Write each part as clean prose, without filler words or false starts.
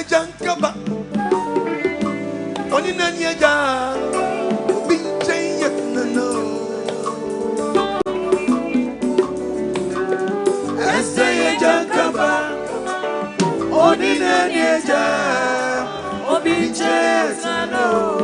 jankaba. Oni nani aja. Binchen yet no. Eseye jankaba. Oni nani aja. Binchen no.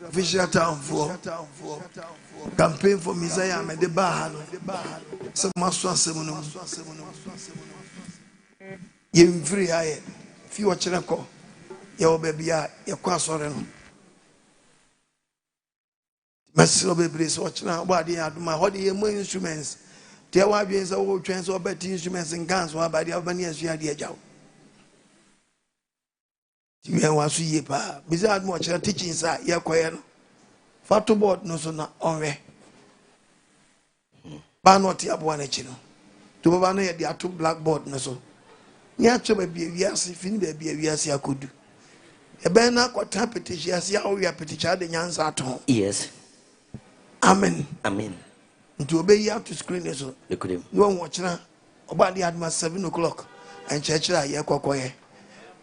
Official town for campaign for Messiah and the Bahan. Some master seminum. You free high. If you watch a call, your baby, your cross-oren. Master baby is watching out body at my hobby and more instruments. There will be a old trans or better instruments and guns while by the Albanians you had the job. You want to see pa. Besides much teaching sir, you quiet. Fatu board no so na onwe. Ba not ya bwana chino. To baba na the atu blackboard no so. Ni acho be wiase fin be wiase akodu. E be na kwata petition ya o ya petition de nyansa aton. Yes. Amen. Amen. Nti obe ya to screen so. Ekudem. No one watching oba di adma 7 o'clock and church la ye kokoye.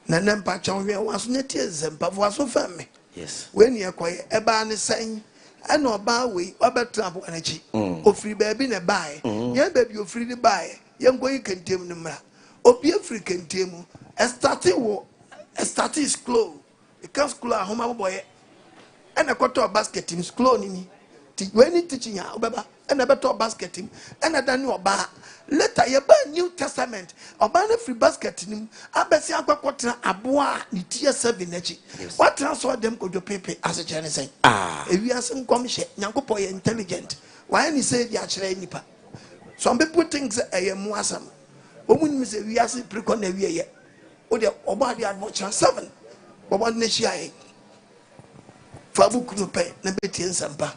Na nempa chonwe waso neti ezempa waso fami. Yes. When you acquire a ban is saying, I know about we, about trouble energy, or free baby in a buy, yeah, baby, you're free to buy, young boy can tame the mara, or be a free can tame, a starting war, a starting is close, it comes school at home, boy, and a quarter of basket team's cloning. When it teaching ya, Baba, and a better basket team, and a daniel bar. Later, you buy New Testament, or buy a free basket team, I bet you quarter a bois, the tier 7 energy. What transfer them could you pay as a Chinese say? Ah, if you are some commission, Yanko intelligent. Why any say the actual nipa? Some people think I am wasam. Women miss a we are precon every year. Or the Obadi at much 7. But one nation, Fabu could pay, Nabeti and Sampa.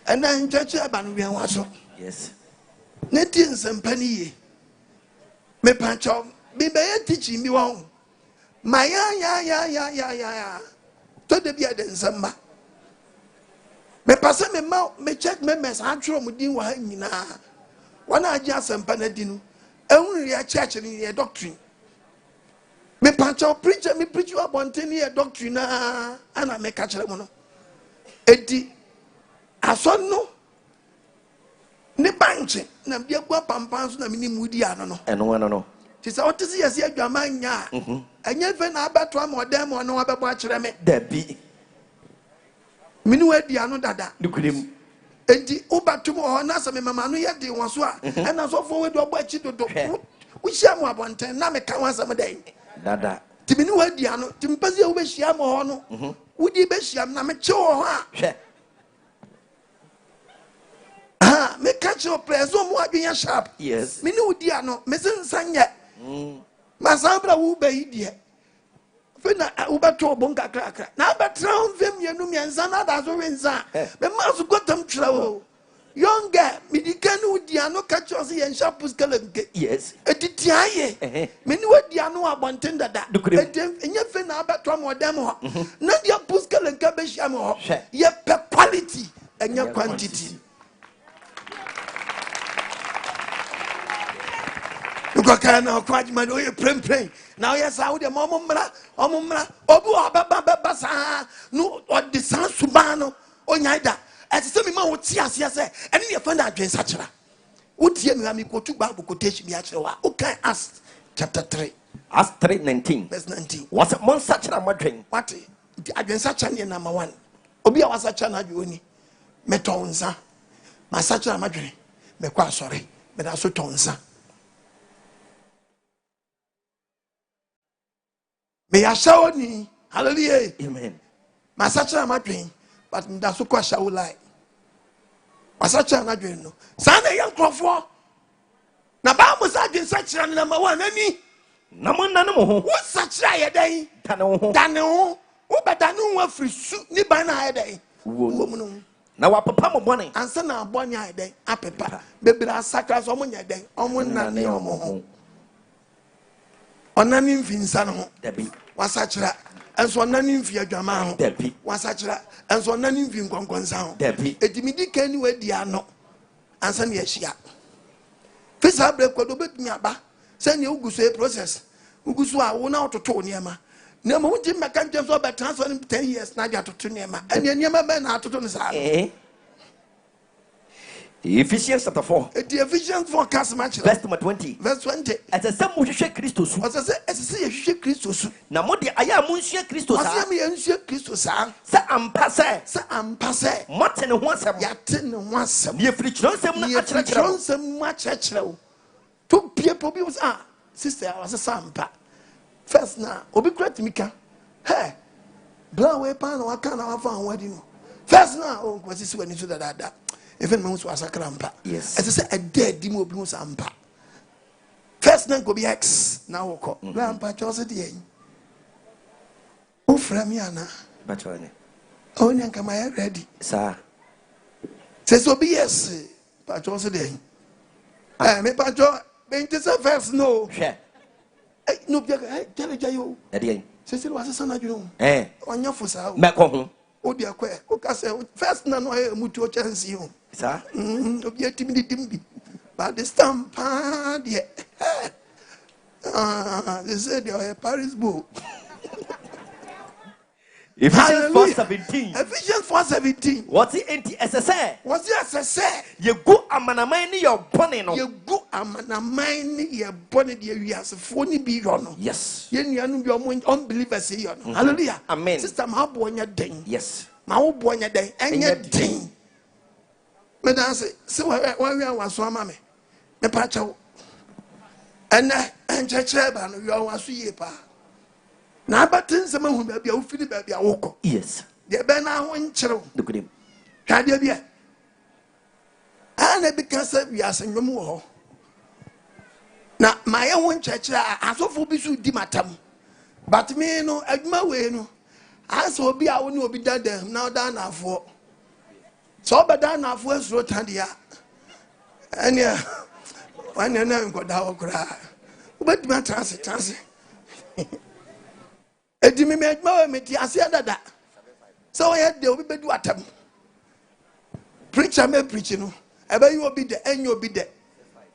And then Judge Aban, we are also. Yes. Netins and penny. Me pancho, be teaching me one. My ya. To the beard and samba. Me pass me mouth, me check me mess, I'm sure Mudin Wahina. One I just and panadino. Only a church in a doctrine. Me pancho preacher, me preach you up on 10 year doctrine, and I make catch a mono. Eddie, I saw no. Ne banche na bia gwa pampanso na mini mudi ano no ti sa otisi yesi adwama nya anya fe na abato amodem ono abebo a kire me dabi mini wadi ano dada dukudem enti ubatum ho na se me mama no ye de won so a na so fo wadi obo achi dodo wo hia mo abonten na me ka wansam den dada ti mini wadi ano ti mpasi wo be hia mo ho no wudi be hia na me che wo ho a hwe me catch your prayers, no more being sharp. Yes. Me no dear no, Messin Sanya. Masabra will be dear. Fena uba to bunga cracker. Now, but round them, you know me and Zana, that's all in Zan. The mouse got them trouble. Young girl, me the canoe dear no catch us and sharp was galant. Yes. A titiaye. Me no dear no abandoned that. And your fena about one more demo. Not your puscal and cabbage ammo. Your quality and your quantity. Ukakana kwajima do ye prem. Now yes I would the omumra. Obu ababa sa no or the san subano onyaida. As some man would see us yes, and you find that Jane Sachra. Would you me go to Bible quotation me actually? Okay, Acts chapter 3. Acts 3:19. Verse 19. Was it Mon Sachra Madrin? What? Adwen Sachra number 1. Obi a wasacha na adwoni. Metonza. Ma Sachra madwen. Me kwa sorry. Me da so tonza. Me ya shawoni. Hallelujah. Amen. Ma Sachra madwen. But me da so kwa shawulai. Wasacha na adwen no. Sana yan krofo. Na ba mo sa adwen Sachra number 1 ani. Namu. What Sachra ye den? Danu. Ubadanu wa frisu ni bana ayedai wo mu no na wa papa mo bone ansa na abonya ayedai apepa bebira sakra so mo nyedai omo nane omo ho onani mfinsa no ho dabi wasachira enso onani mfi adwama ho dabi wasachira enso onani mfi nkonkonsa ho dabi edimidi kani wadi ano ansa na yahia fisa brekwado betumi aba se ne uguso e process uguso a wo na ototo niema na mo nti meka ntem so be transfer 10 years na dia toto niema ene niema be na toto no sa Ephesians chapter 4. The Ephesians 4 cast match Verse 20. Verse 20. As a some Mushe Christus. As a say Christus. Na modi aya Mushe Christus. As me Mushe Christus. Sa ampase. Sa ampase. Moten ho asem. Yaten ho asem. Ye frichron sem na achirachira. Sem mu achirachira. To people be was sister I was a sampa. First na obi krat mika. Hey. Bla we pa na waka na wafa anwadi no. First na o kwasi si wani so da. Even me so asakrampa. Yes. As I say a dead dimo obi so ampa. First na go be X na woko. Lampa chose de yen. O fra mi ana. Bachone. O nyanka my ready. Sir. Says obi yes. Pa chose de yen. Me pa jo be say first no. Hwe. No bia jale jayo. E de yen. Say was sana dwunu. Onya fo sa o. Me ko ho. O dia kwa. O ka say first na no mutu o chance you. Sir. Obi atimi dimbi. But this time they said you're a Paris bull. Ephesians 4:17. Ephesians 4:17. What's it anti SSA? What's the SSA? You go amanamai your bonny no. You go amanamai your bonny dear we as a phony be yon. Yes. Yen yanu be unbelievers say yon. Hallelujah. Amen. Sister ma bonya den. Yes. Ma wo bonya den enya den. Me dan say we was so ama me. Me pa chawo. Ena enchechre ba no yo waso ye pa. Na abatin se mahu ba bia wo firi ba bia wo ko. Yes. De be na ho nkyereo. Dukudim. Hade bia. Ana bi kan se bia asennwom wo ho. Na ma ye ho nkyerechre asofo bi su di matam. But me no adwuma we no. Aso obi a wo ne obi dadam na oda na afo. So obeda na afo asuro tandea. Anya wana na nkoda wo kra. Obetuma transe. Edimi me adwuma we meti ase dada. So we had the obi bedu atam. Preacher me preach no. Ebe you obi de enyo obi de.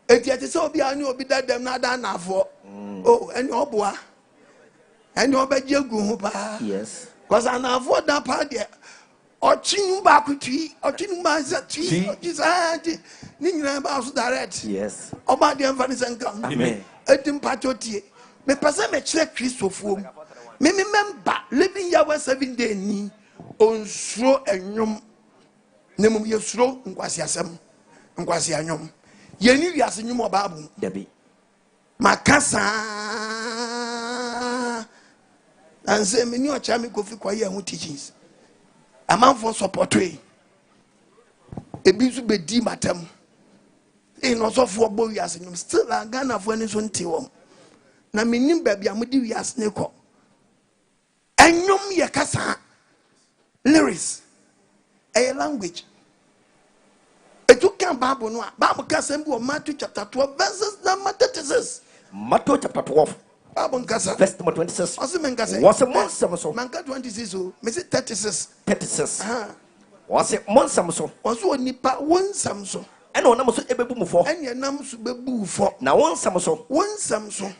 Eti ati so obi anu obi dadam na da na afo. Oh, enyo oboa. Enyo obeje gu ho pa. Yes. Cause an afo da pa de. Ochin ba ku twi, ochin ma za twi, ochin ni nyina ba so direct. Yes. Oba de mfa ni senka. Amen. Edim pachotie. Me pese me kire Christopher. Me member living year 7 day ni onsuro enwom. Nemum yesuro nkwasi asem. Nkwasi anyom. Yeni wiase nwom oba abum. Dabi. Makasa. And say me ni ocha me kofi kwaye hu teachings. Amanfo support we. Ebi su be di matam. No so for bo wiase nwom still Ghana fo ani so nte wom. Na menim ba bia mudi wiase ne ko. Enyom ye kasa lyrics a language. Etu kan Bible no a Bible kasa mbi Matthew chapter 12 verses number 36. Matthew chapter 12. Bible kasa verse number 26. What's the man kasa? What's a monsam so? Manka 26 o. Me say 36. 36. What's it monsam so? Oso nipa wonsam so. ɛna ɔnam so ɛbɛbu mu fɔ ɛne ɛnam so bɛbu fɔ na wɔn nsɛm so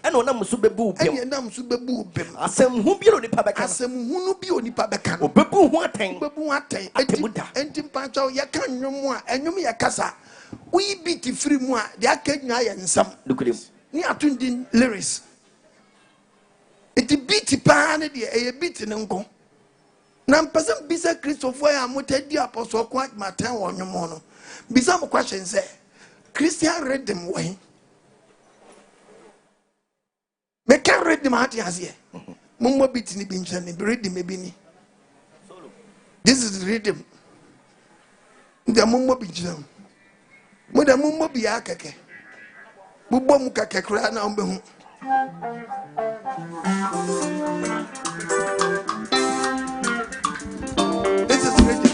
ɛna ɔnam so bɛbu bem ɛne ɛnam so bɛbu bem asɛm hu bi onipa bɛka asɛm hunu bi onipa bɛka no ɔbɛbu ho atɛn ɔbɛbu ho atɛn atɛmu da enti mpakyɛw yɛka nnwom a ɛnwom yɛ kasa woyi beat firi mu a deɛ aka nyinaa yɛ nsɛm ne ato ndi lyrics enti beat paa ne deɛ ɛyɛ beat ne nko na mpɛsɛ bisa kristofoɔ yɛ a motadi apɔsɔ ko adwumaten wɔ nnwom no bisa mo question sɛ Christian rhythm wɔ he meka rhythm ate aseɛ mommɔ beat ne bi nkyɛn ne rhythm bi ni this is the rhythm nda mommɔ bi nkyɛn mo da mommɔ bi ya kɛkɛ bobɔ mu kɛkɛ koraa na ɔmbɛhu this is rhythm.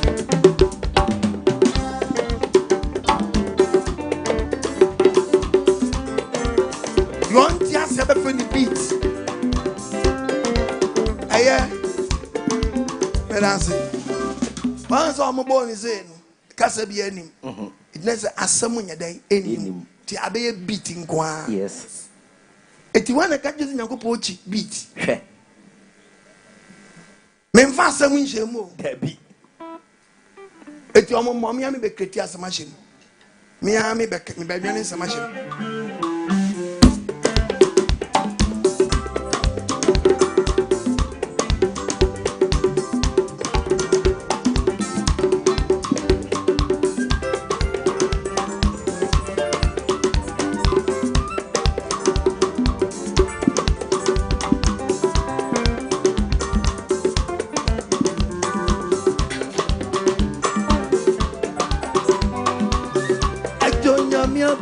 You want to ask everything the beat? Aye, but I say, once I'm born is in Casabi enim. It needs a Samunya day enim. The Abbey beating qua. Yes. If you want to catch in your pochi beat, men fast a win shame. If your mommy, I'm a Cretia machine. Me, I'm a back, me, baby, is a machine.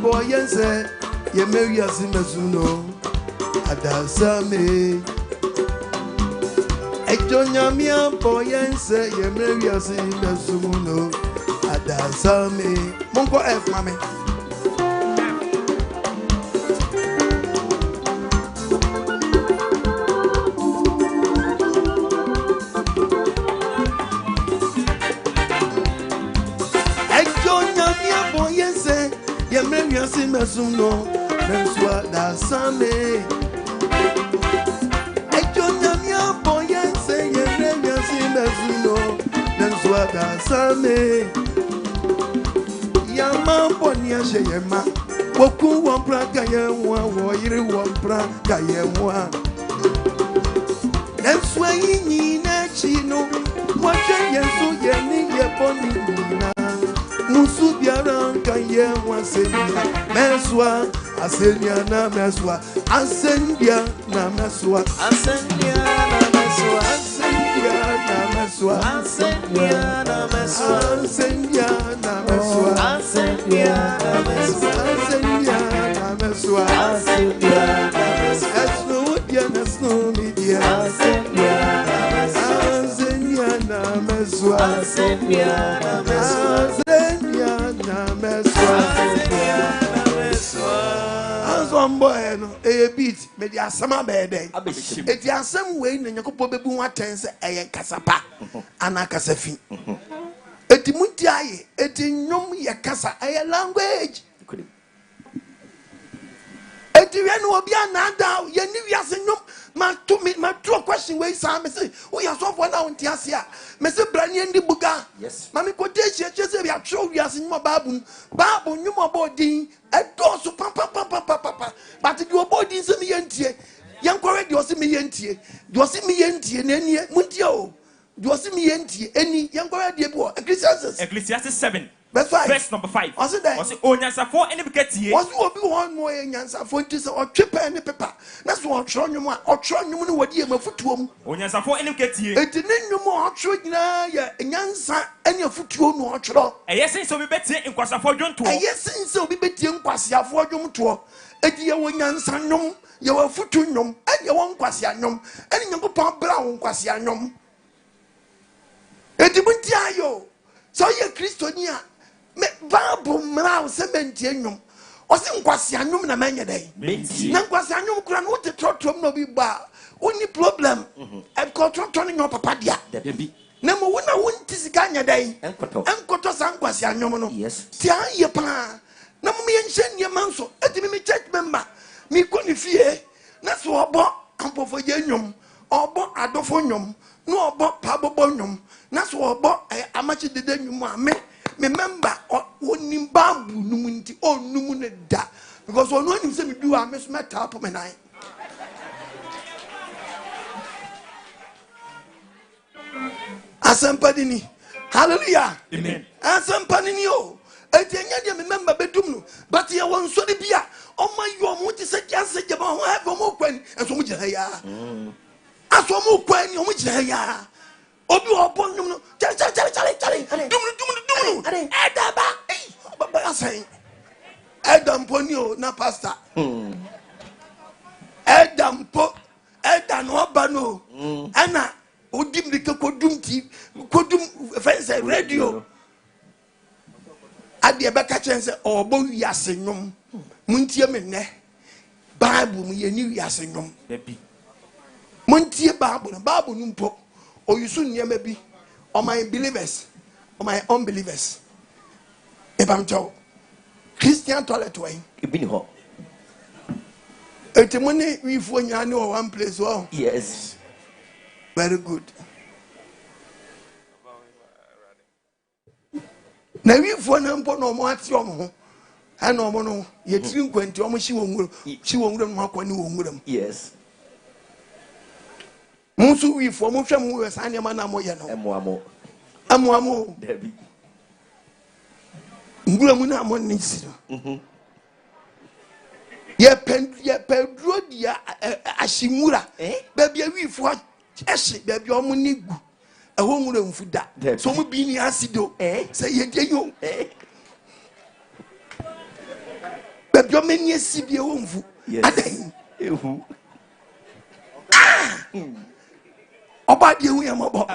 Boy, say, you marry us in Masuno. Adasame. Ejonyamia boy, say, you marry us in Masuno. Adasame. Monko F, mommy. Ejonyamia boy, say, you marry us in Masuno. That's what that's me. Ejonyamia boy, say, you marry us in Masuno. That's what that's me. Yama bonia sheyema woku wampra kayemwa woyire wampra kayemwa Nenswa yinyi na chino wache yesu yeni yeboni nina musu biara kayemwa senya meswa asenya na meswa asendia na meswa asenya na meswa asenya na meswa asenya na meswa asenya na meswa asenya na meswa asenya na meswa asenya na meswa asno dia nasno media asenya na meswa asenya na meswa asenya na meswa asenya na meswa asenya na meswa One boy, no, a beat, maybe a summer bed. If you are some way, then you could probably want to say, a casapa, and a casafi. Etimunti, etinum ya casa, a language. Etian will be another, you knew you are no, my true question where some say, we are so for now in Tiasia, Mr. Branian de Buga. Yes, Mammy Potatia, just we are true, we are in my baboon, baboon, you more body. So papa, but if your body is a million, young correct, you see me empty. You see me empty, and any muntio. You see me empty, any young correct, dear boy. Ecclesiastes 7. Verse number 5. Was it that? Was it Onyansa for any bucket? Was you be one more Yansa for this or chip and pepper? That's what Tron you want, or Tron you know what you have foot to him. Onyansa for any bucket here. It didn't no more trick now, Yansa, and your foot to no tro. A yes, so we bet in Quasa for John to a yes, so we bet in Quasia for John to a dear Yansa num, your foot to num, and your one Quasia num, and your papa brown Quasia num. Edimuntiayo, so you're Christonia. Me babu mrao sementi enyum osi nkwasi anyum na manya dai na nkwasi anyum kura no te trotrom no bi ba oni problem e ko trotron nyo papa dia na mo wona wonti sika nya dai enkoto san nkwasi anyum no tia ye pa na mo me nhyɛ nneɛma nso eti me church member me kɔ ne fie na so ɔbɔ ampofo gye nnwom ɔbɔ adofo nnwom na ɔbɔ pabobɔ nnwom na so ɔbɔ amachi dede nnwom a me member onim babu num nti onum ne da because ono nim say me do a me so meta up me nan asampadini hallelujah amen asampadini o etianya de me member bedum no but ye won so de bia o ma yo mo ti se janse je ba ho have mo kwani enso mo gina ya aso mo kwani o mo gina ya obi obo nyum no chale dum edaba baba asan edampo ni o na pastor edampo edan oba no ana odim de kodum ti kodum fence radio ade be ka chen se obo wiase nyum muntie me ne bible mu ye ni wiase nyum muntie bible no mpo o yusu niema bi o my believers o my unbelievers ebam chow Christian toilet way ebi ni ho etimoni we fo nya ni one place wow yes very good na we fo na mpo no mo ati omo ana omo no ye tiri nkwanti omo hyi wonwuram no akwa ni wonwuram yes musu we fo mo hwam wo sa ne ma na mo ye no amo debi nguramu na mo ni si no ye pedro dia ahimura baby we fo ehye baby omo ni gu eho nwura mfuda so mo bi ni asido say ye de yo baby omo ni asibie wo mfu adan ehu oba de hu ye mo bo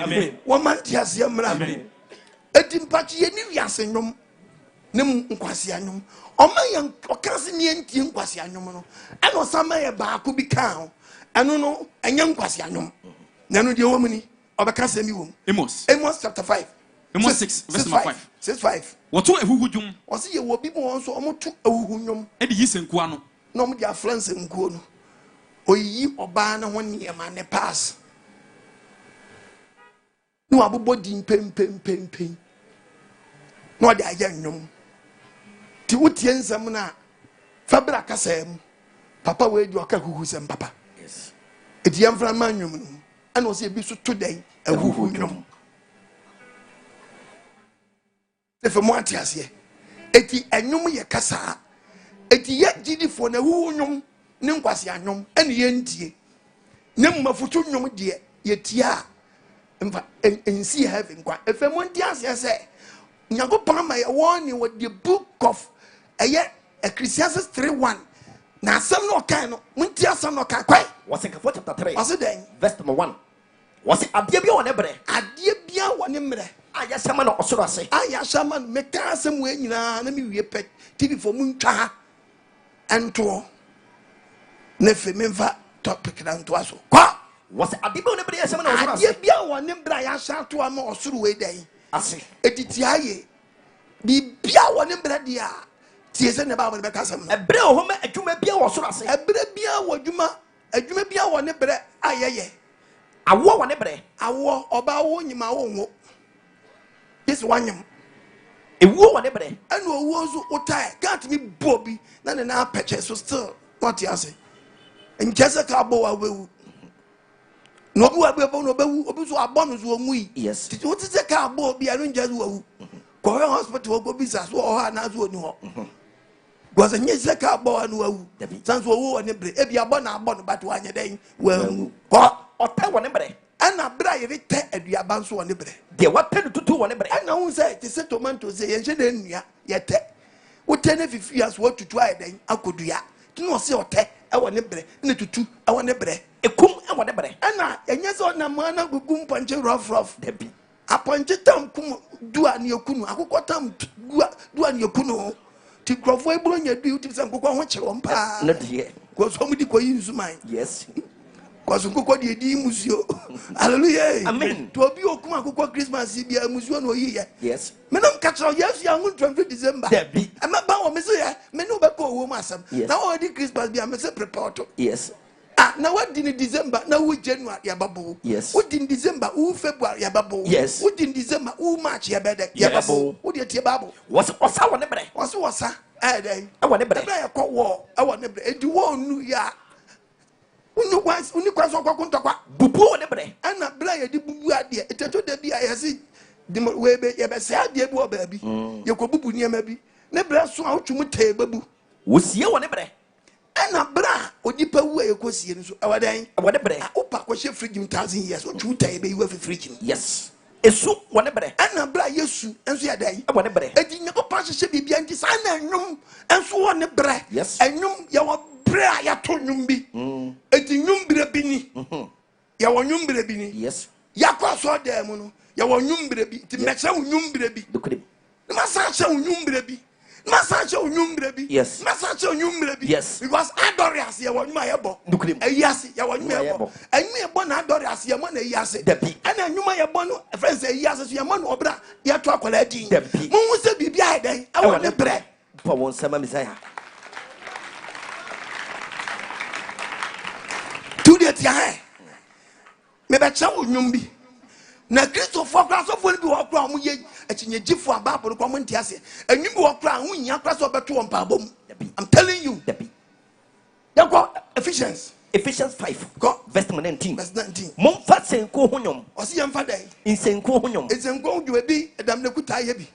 wo man ti ase mra edi mpachi ye ni wiase nyom ne nkwase anyom oma ye okase ne ntie nkwase anyom no eno sama ye baako bi kan eno no enye nkwase anyom na no de wo muni obeka semi wo Amos chapter 5 Amos 6 verse number 5 Woto ehuhu dwom o se ye wo bi mo so omoto ehuhu nyom e de yisenku ano na omo de afranse nkuo no oyi oba na ho niema ne pass no abobɔ din pem no de agya nnwom ti wotie nsɛm na fabra kasa mu papa we di oka huhu sɛm papa yes eti yɛmfra ma nnwom no ana ɔsɛ bi so to dan ahuhu nnwom efe mo ate ase eti nnwom yɛ kasa eti yɛ gidifo na huhu nnwom ne nkwase annwom ɛne yɛ ntie ne mmafutu nnwom de yɛ tia mfa ensi heaven kwa efe mo nti ase sɛ nyagopon ma yɛ warning with the book of Ecclesiastes 3:1 na asɛm no kan no munti asɛm no kan kwai was in chapter 3 was it then verse number 1 was it adie bia wona bre adie bia wona mre aya sama na osoro ase aya sama me ka asɛm we nyina na me wie pet tv for muntwa ha ento na fe memfa topic na nto aso kwa was it adie bia wona bre asɛm na osoro ase adie bia wona mre ya sha to ama osoro we dan ase editi aye bi bia wona mre dia tie se ne ba wona be ka asɛm no ebre o homa adwuma bia wo soro ase ebre bia wo adwuma bia wona bre ayeye awo wona bre awo oba wo nyima wo nwo this wanyem ewu wona bre ene owo so otai can't me bobi na ne na purchase so still what you say en jese ka bo wa wewu no obi wa bo no bewu obi so abonu so onwi yes ti what say ka bo obi anu jese wewu ko hospital go bisa so o ha na so oni ho goza nyese ka bo anu wewu san so owo ne bre e bia bo na abo no but wa anye den wewu ko otai wona bre ana bra ye te aduaba nso wona bre de wata no tutu wona bre ana hu say ti se tomato say ye hye nua ye te wote ne fifias wo tutu aye den akodua ti no se ote e wona bre ne tutu e wona bre ekum e wona bre ana enye se ona ma na gugu mpanche rough de bi aponche tam kum dua ne yakunu akokɔ tam dua ne yakunu ti krofo ebro nya du ti se nkokɔ ho kyerɛ mpa na de ko so mu di ko yin zuman yes kwaso nkokɔ de di musio hallelujah amen to obi okum akokɔ Christmas bia musio no yiye yes menam ka kyerɛ Yesu ya hu 20 December de bi ama ba now me say me no be ko Owuo Mu Nsem now already Christmas be me say prepare to yes now what in December now we January ya babo yes what in December who February ya babo yes what in December who March ya bede ya babo what dey tie babo what's won bre what's dey I want bre ya ko war I want bre edi war nu ya unu kwa so kwakun tokwa bubu won bre ana bra ya di bubu ade eteto da bi ayasi we be ye be se ade bi oba bi ye ko bubu niam bi ne bra so a otwum tai babu wo sie won bre ana bra odipa wu ye ko sie nso awadan bre opa ko she fridge 1000 years otwum tai be you fridge yes esu won bre ana bra yesu enso ya dan won bre edi nyako pa hye bibia nti sa na nwum enso won bre yes enwum ye wo bre a ya to nwum bi edi nwum bre bi ni ye wo nwum bre bi ni yes yakwa so da mu no ye wo nwum bre bi ti meche wo nwum bre bi dokudem masa che wo nwum bre bi masa che wo nwum bre bi yes masa che wo nwum bre bi yes because adorias ye wo nwum ayebo dokudem ayase ye wo nwum ayebo anwum ayebo na adorias ye mo na ayase dabi ana nwum ayebo no friends ayase so ye mo no obra ye to akola din dabi mo hu se bibia adan awo ne bre pa won sama misaya to the tia me be che wo nwum bi na Kristo fo kra so fo ni bi wo kra mo ye akinye gifo ababoro kwa mo ntiase anwum bi wo kra ho nya kra so beto wo mpa bom I'm telling you dabi yako Ephesians 5 go verse 19 mo fa senko honyom o se yemfa dai insenko honyom esenko dwe bi edam na kuta ye bi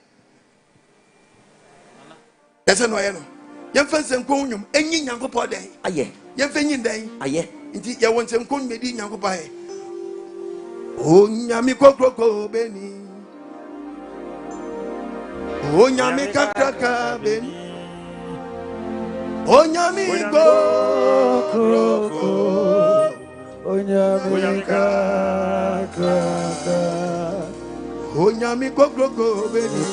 ese no ye no yemfa senko honyom enyi nyankopɔ dai aye yemfa nyi dai aye nti ye won senko nwedi nyankopɔ aye onyami kokroko beni onyami kakraka beni onyami kokroko onyami kakraka onyami kokroko beni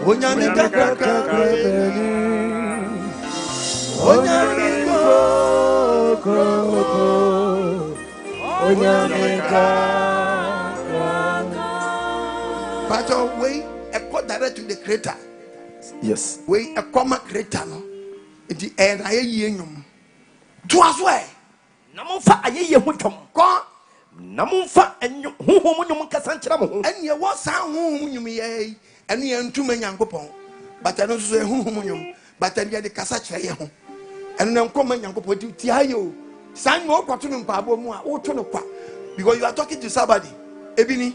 onyami kakraka beni onyami kokroko Pastor, we a call direct to the creator. yes We a comma creator no. The air I yum. To us way. Namufa aye hotwom Go namufa enyo honhom nyom kasankyera mo and ye was sound whom you may and ye and 2 men yankopon. But I don't say whom you but I get the casacre ye home. And then come and yankopon to Tiayo. Sign more cotton pabo mo o to no kwa because you are talking to somebody ebini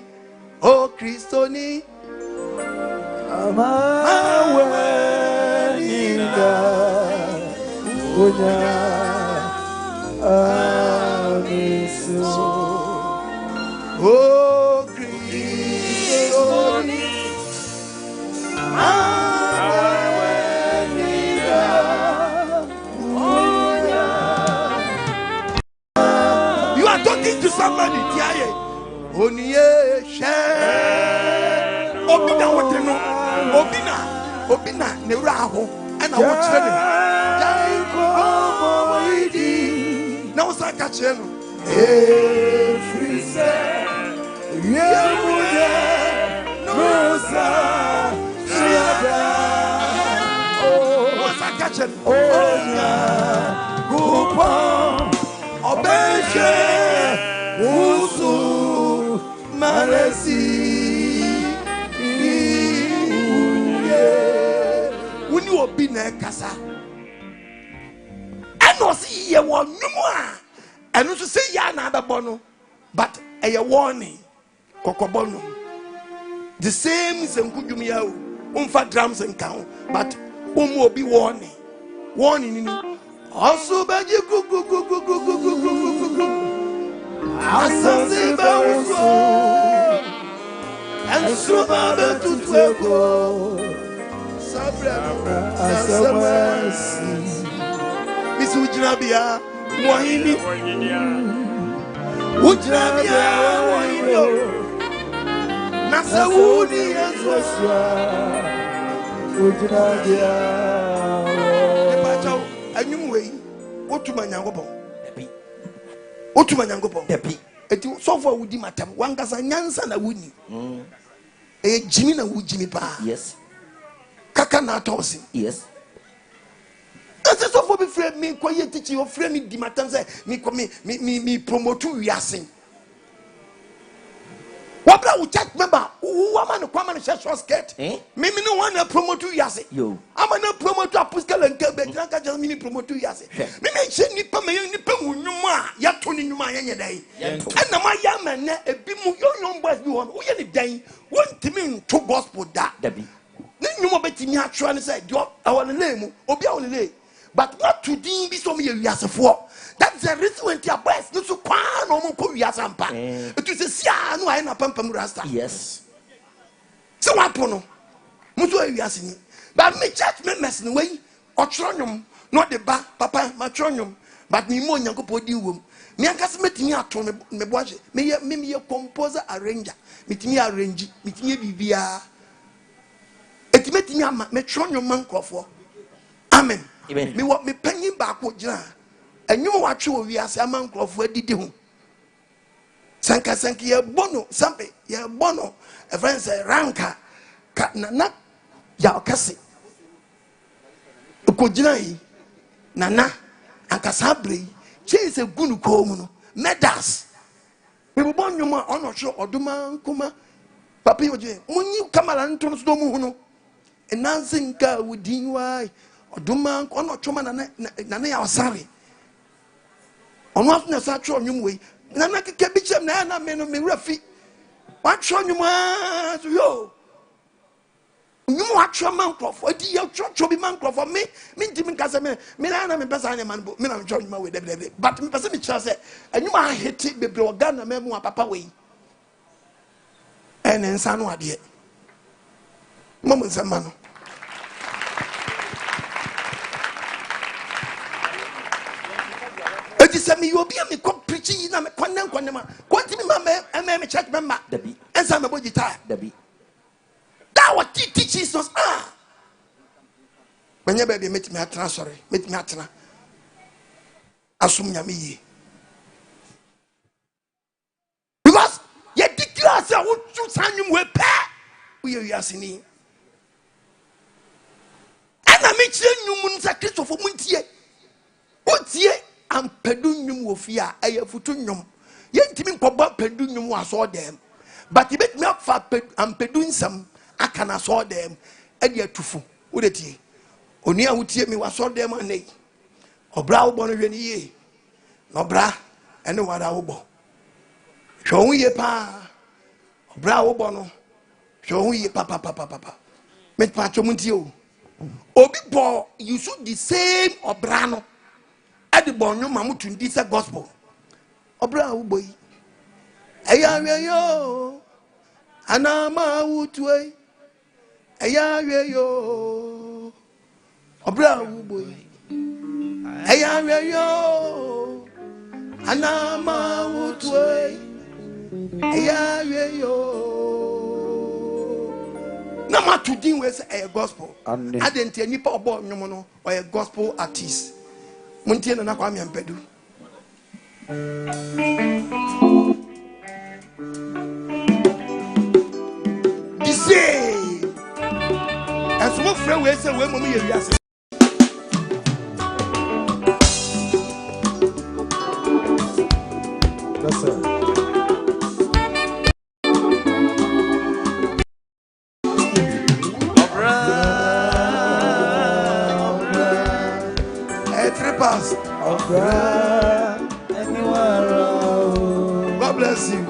oh Christoni amawenida onya amiso oh Christoni talking to somebody tiaye oniye she obina woteno obina ne wura ho ana wo kire ne janko moidi na wo saka kire no frise yemuye nosa shada wo saka kire onya kupon obeshe usu maresi uni obi na kasa eno si ye won numu a eno so se ya na abebo no but eye warning kokobo no the same senkudum ya o umfa drums nkan but obi warning ni Asubaji Asasi bauso Ansuba betutweko Sabra Asamasi Miss Ujrabia Wahini Ujrabia Wahino Nasawuni Yaswaswa Ujrabia Anyway, what to my Yankopon? What to my Yankopon? It so far would matter. One gas and Yansan a wooden. A Jimmy and Wood Jimmy Pa. Yes. Kaka na tosi. Yes. That's so for me friend me quiet teaching your friend me di matam say me promote wiase. Wabra wo church member who am kwama no short skirt. Me no one promote wiase. Yo. I'm na promote apostle and kelbe janka just me promote wiase. Me che nipa me nipa nwuma a ya to ni nwuma anye dai. Na ma ya man na ebi mu young boys bi won wo ye ni dan won timi nto gospel da. Dabi. Ni nwuma betimi atwa ne say do awon le mu obi awon le. But not to din be so me wiasefo. That's the reason when your boys no so kwan no mo ko wiasampa. It is sia no ai na pampam rasta. Yes. So what no? Mo so wiasini. But me church members no way otronwom no de ba papa ma tronwom but me mo nyankopɔ di wom. Me ankasa metimi ato me boaje. Me composer arranger. Metimi arrange, metimi bibia. Etimetimi ama me tronwom mankrofo. Amen. Me what me penny back with Jan. And you watch you we are some of where did you? Sanka ye bono, sampe ye bono, a friend say ranka, katna ya okasi. Ukojinai, nana, and casabri, chase a gunu komuno, medas. We were born you ma honor show or duma kuma. Papi, when you come around to us, domuno, and nothing go with why. Oduma ono choma na ya osare ono aso na sa tro nwum we na keke bi chem na me no me rafi wa tro nwum a so yo nwum wa tro man krofo edi ya tro bi man krofo me ntimi nkasa me na me pesa anya man bo me na tro nwum we de but me pesa me kira se nwum a heti bebre oga na me mu papa we ene nsa no ade mo nsa ma no me you be me come preaching na me kwanna ma kwati me ma me church member Dabi ensa me boji ta dabi that what teach Jesus manya baby metimi atena sorry metimi atena asum nyame yi because ye declare say wo tu sanyum we pa we you asini ana me chire nyum nsa Christopher muntie otie ampedu nyum wo fi a ayafutu nyum yentimi nkɔbɔ pedu nyum wo aso dem but ibet me afa ampedu nsam aka na so dem ade atufu wo de tie oni a wotie me waso dem anei obra wo bɔ no hwɛ ni ye no bra ene wada wo bɔ hwɛ wo ye pa obra wo bɔ no hwɛ wo ye pa me pa chomuntie o obi bɔ you should the same obra no adi bonyo mamutu ndi se gospel obra wo boyi eya yo anama wutwe eya yo obra wo boyi eya yo anama wutwe eya yo na matu din we se e gospel adenti nipa obo nyomo no o e gospel artist muntie na kwa miampedu dise asmo frɛ we se we mom ye wiase that's it God bless you.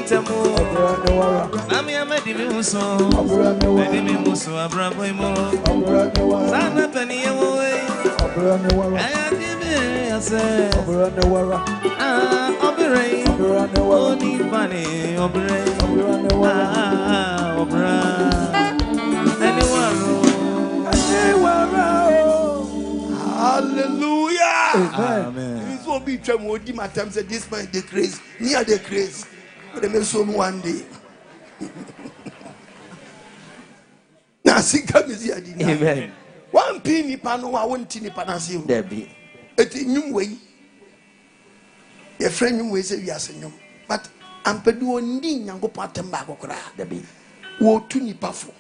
Tamo, Namia Medimuso, Medimuso, Abraboimo, Sana Penny away. I say, Operate, only funny, operate, Hallelujah. Amen. This will be tremendous. My time said this man the craze, near the craze. But they may soon one day. Now, see, come is here. Amen. One penny pano, I won't tinny panasio. There be. It's a new way. Your friend, you will say, yes, and you. But I'm peduon, young go part and back. There be. Wo to ni pafo.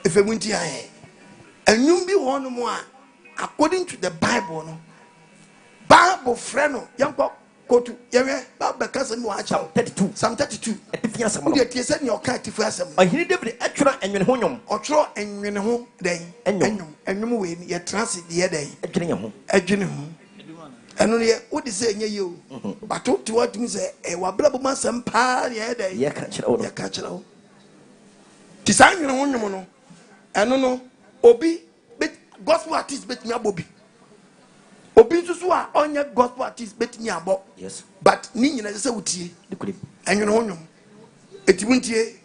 If I went here, and you be one more according to the Bible, no Bible friend, young go to Bible cousin watch out 32. Psalm 32. If you are Would you send your cat if you have I hear David extra and your home. or throw and you know, day and you win your transit the other day. A general. And only what is saying you, but talk to what you say, a wablabuma some pa the other day. Yeah, catch it out. Yeah, catch it out. Design your own mono. I don't know. Obi, but gospel artist bet me a Bobby. Obi to swa on your gospel artist bet me a bob. Yes. But Nina is a wuti. The clip. And you know, it won't ye.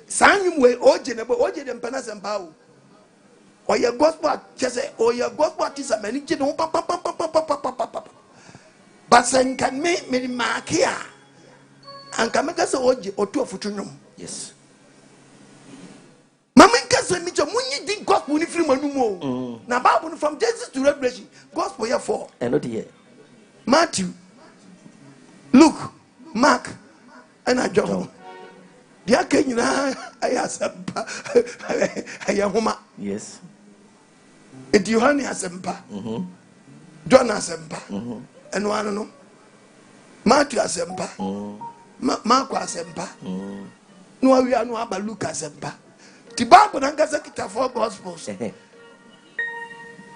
Sign him way, or Jennifer, or Jen Panas and Bow. Or your gospel, just say, or your gospel artist, a many general papa. But saying can make me mark here. And come make us a OJ or two of Futunum. Yes. Mamma can me to Muni did gospel from Manumo. Now, Bible from Genesis to Revelation, gospel here for. And not here. Matthew, Luke, Mark, and I John. The Aken, I ask I am Homa. Yes. It Johanni Asempa. John Asempa. And one no. Matthew Asempa. Mark Asempa. No, we are no about Luke Asempa. The Bible and Gazakita for Gospels.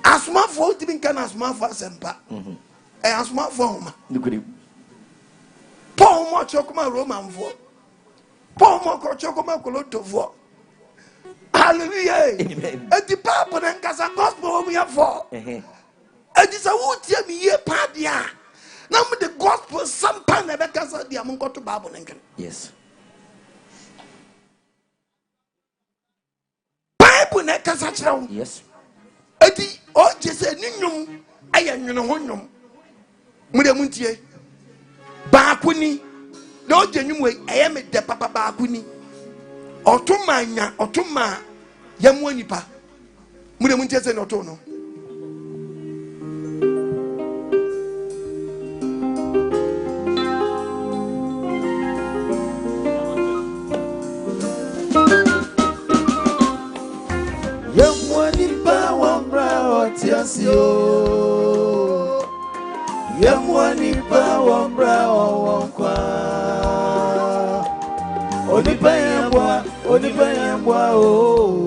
As my fault, even can as my for Asempa. And as my form. Look at him. Paul Mochokuma Roman for. Paul Mochokuma Coloto for. Hallelujah. Amen. And the Bible and Gaza Gospel we have for. And this a would tell me ye padia. Now the gospel some pan never cancel the among to Bible. Yes. Bible ne cancel. Yes. Edi o jese ninum aya nwene honum. Mudemuntie. Baakuni. No jenum we aya me de papa baakuni. Otumanya otuma yamu anipa. Mudemuntie se no to no. Yamwani pa wambra wankwa Onipayambwa oh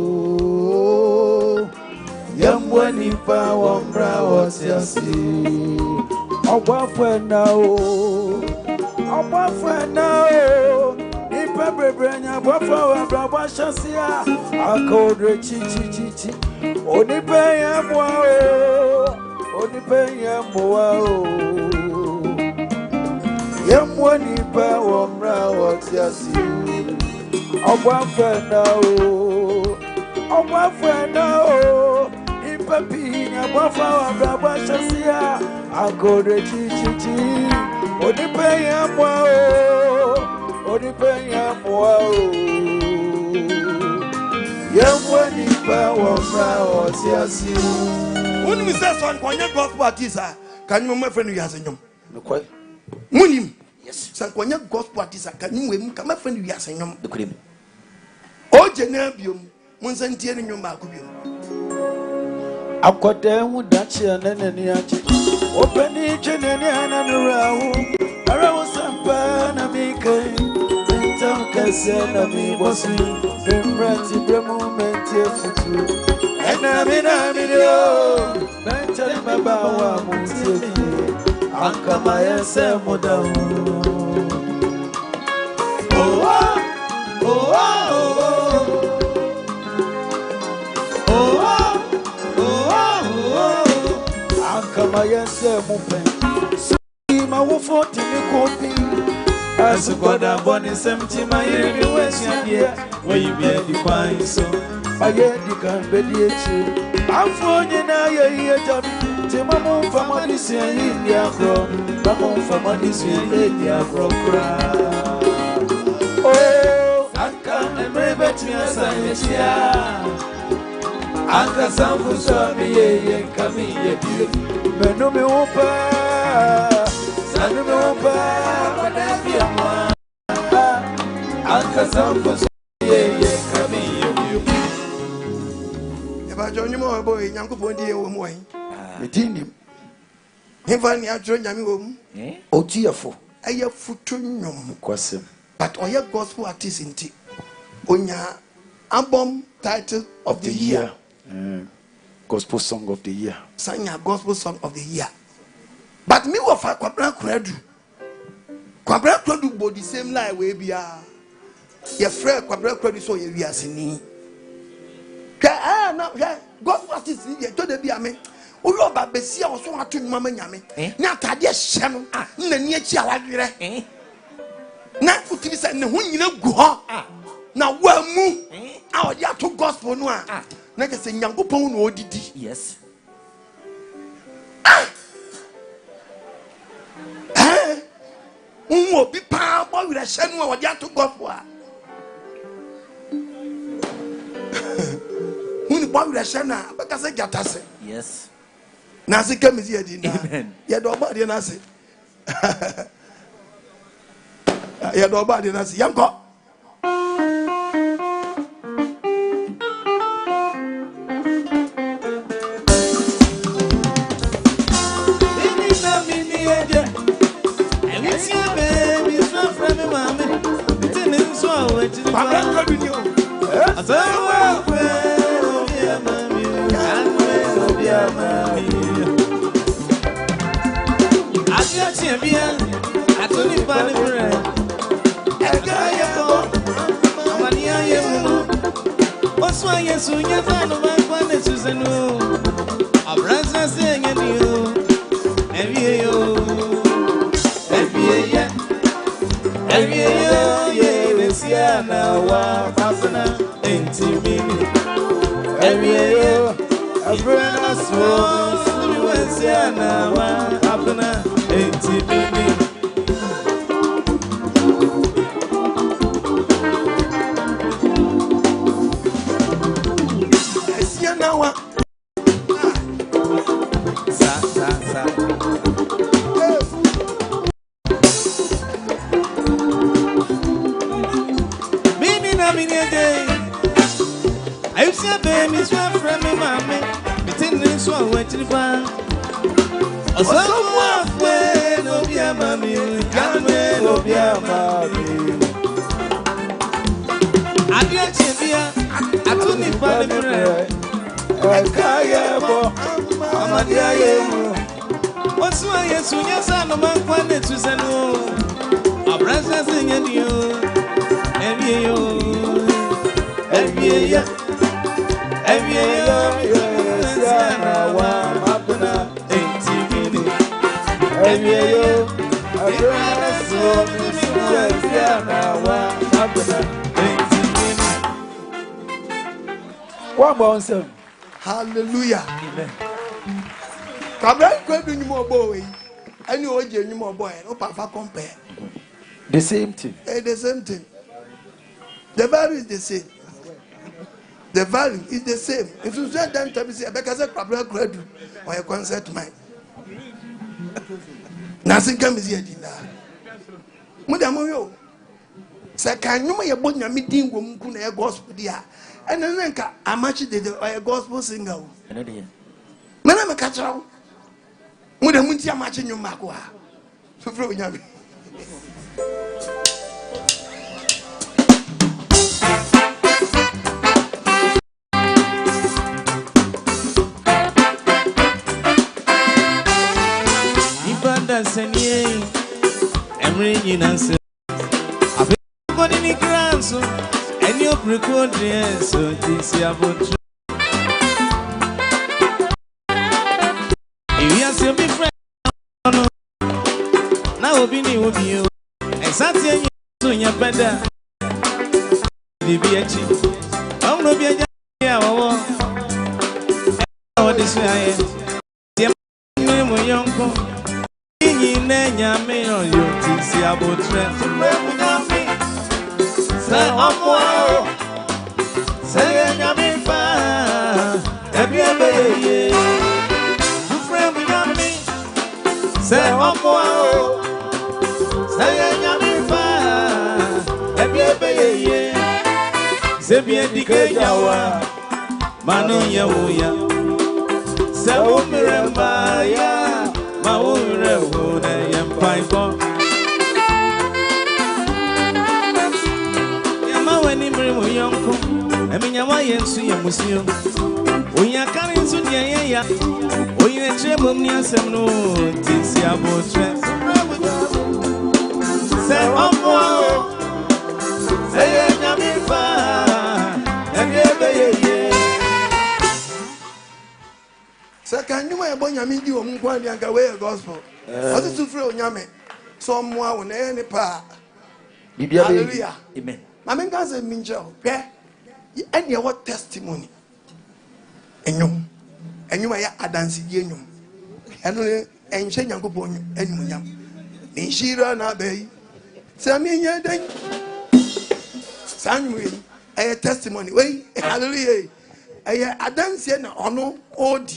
Yamwani pa wambra watiasi Obwafwena oh Nipa brebrenya bwafwa wambra washasia Akodre chichi Onipayambwa oh Onipayambwa oh Yamwani pa wambra watiasi Obwafwena oh Nipa pinya bwafwa wambra washasia Akodre chichi Onipayambwa oh Onipayambwa oh Yamwani pa wambra watiasi When we say son, when you gospel artist, can you my friend you has a yum? No quite. Munim. Yes. San when you gospel artist, can you come my friend you has a yum? The cream. O Genebium, Monsantian in your Macubium. Akwade hu dachi anene achi openi chenene ananurahu arawo sampa na mike enta kase na mi bosi bemrati bremu menti efutu ena mina minio mentali mabawa muti ankama yese mudahu My wolf, what in the coffee? As a god, I'm born in 70 my year, where you bear the pine. So I get the can be the I'm for you now, you're job. Timon from what is in India from, Mamon from what is in India from. Oh, Anka and Brave to your science, Anka Sam for Sabi and Camille. Menome opa, sanome opa, whatever you want. Anka Sampo, ye, come you. If I join you more boy, Yanko Bondi, Omoy. Within him. If I join Yami, oh, tearful. I have futurium, Quasim. but I have gospel artist in tea. On your album title of the year. Gospel song of the year. Sang your gospel song of the year. But me wa fa kwabra kredu. Kwabra kredu bo the same lie we bia. Your friend kwabra kredu so ye wiase ni. Ka na gospel artist ye to de bia me. O yo ba besia o so atu mama nyame. Ni atade hye no na ni achi awadwere. Na futimi se ne ho nyina gu ho. Na wa mu a o ya to gospel no a. Na ke se nyankopon no odidi. Yes. Obi pa bo wira hye no a o ya to gospel a. Uni bo wira hye na ba ka se jata se. Yes. Na se kamizi ya di na. Amen. Ya do ba de na se. Ya do ba de na se. Yanko. Hallelujah. Amen. Kabra kwedu nyimo boy. Any oje nyimo boy. No papa compare. The same thing. The same thing. The value is the same. The value is the same. If you say them to say because kabra kwedu or a concert mine. Nothing comes here dinner. Mudamu yo. Sakanyuma ye bo nyame din wo mku na gospel dia. And then how much did a gospel singer? I know the man, I'm a catcher. With a muntia match in your macua. So, throw yummy. If I dance I'm ringing and say, I've been in the ground, so. recording so this about you are still be friend now be new with you exactly so you better the BH I'm no be yeah what this way the mo yonko ni nenya me on you this about friend say omo say nyame fa ebiebe ye you friend with me say omo say nyame fa ebiebe ye say bien dikejawa manu yewoya say o mirema ya ma o rewo na yempaibo ni mremo yonko eminya wa yensu ya musio onya kan nsu ne ya onya tremom ni asem no tisi abotre se omo se nyame fa ebebe ye se kan nyuma e bo nyame di omu kwa ni anka we gospel oti sufre onyame so mo a wo na ne pa bibia be hallelujah amen. I mean, guys, I mean, Joe, yeah, and you what testimony, and you may dance in and say, Yanko Bonny, and you, and she ran away. Sammy, yeah, then Samuel, a testimony, wait, hallelujah, I dance in honor, old,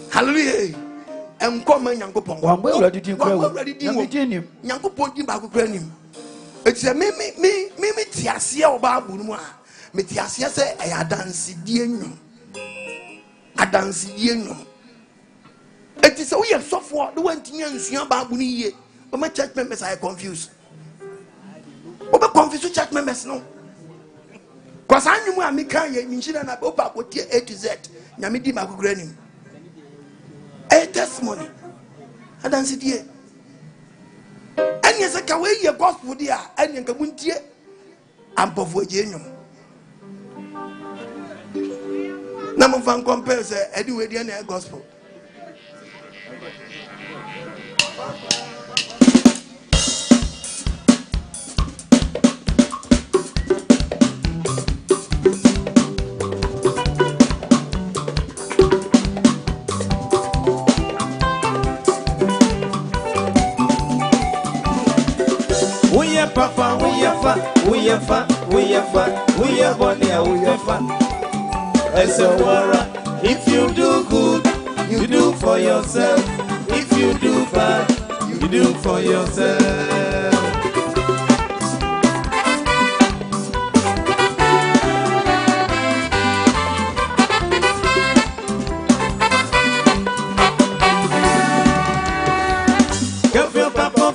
hallelujah, and come and Yanko Pong. One way already did you, Yanko Pong, back with him. It's a me tiasia oba bunu a me tiasia say e adanse die nwum it is we have suffer the one tin ansua ba bunu ye o ma church members are confused o be confused church members no cause anwum a me kan ye nchira na o ba ko tie A to Z nyame di makugura nim a testimony adanse die anyese ka we ye gospel dia anya nka muntie ampofo jenyum na mo fan compare say edi we dia na gospel Papa, we are born here, we are fun. As a warrior, if you do good, you do for yourself. If you do bad, you do for yourself. Give your papa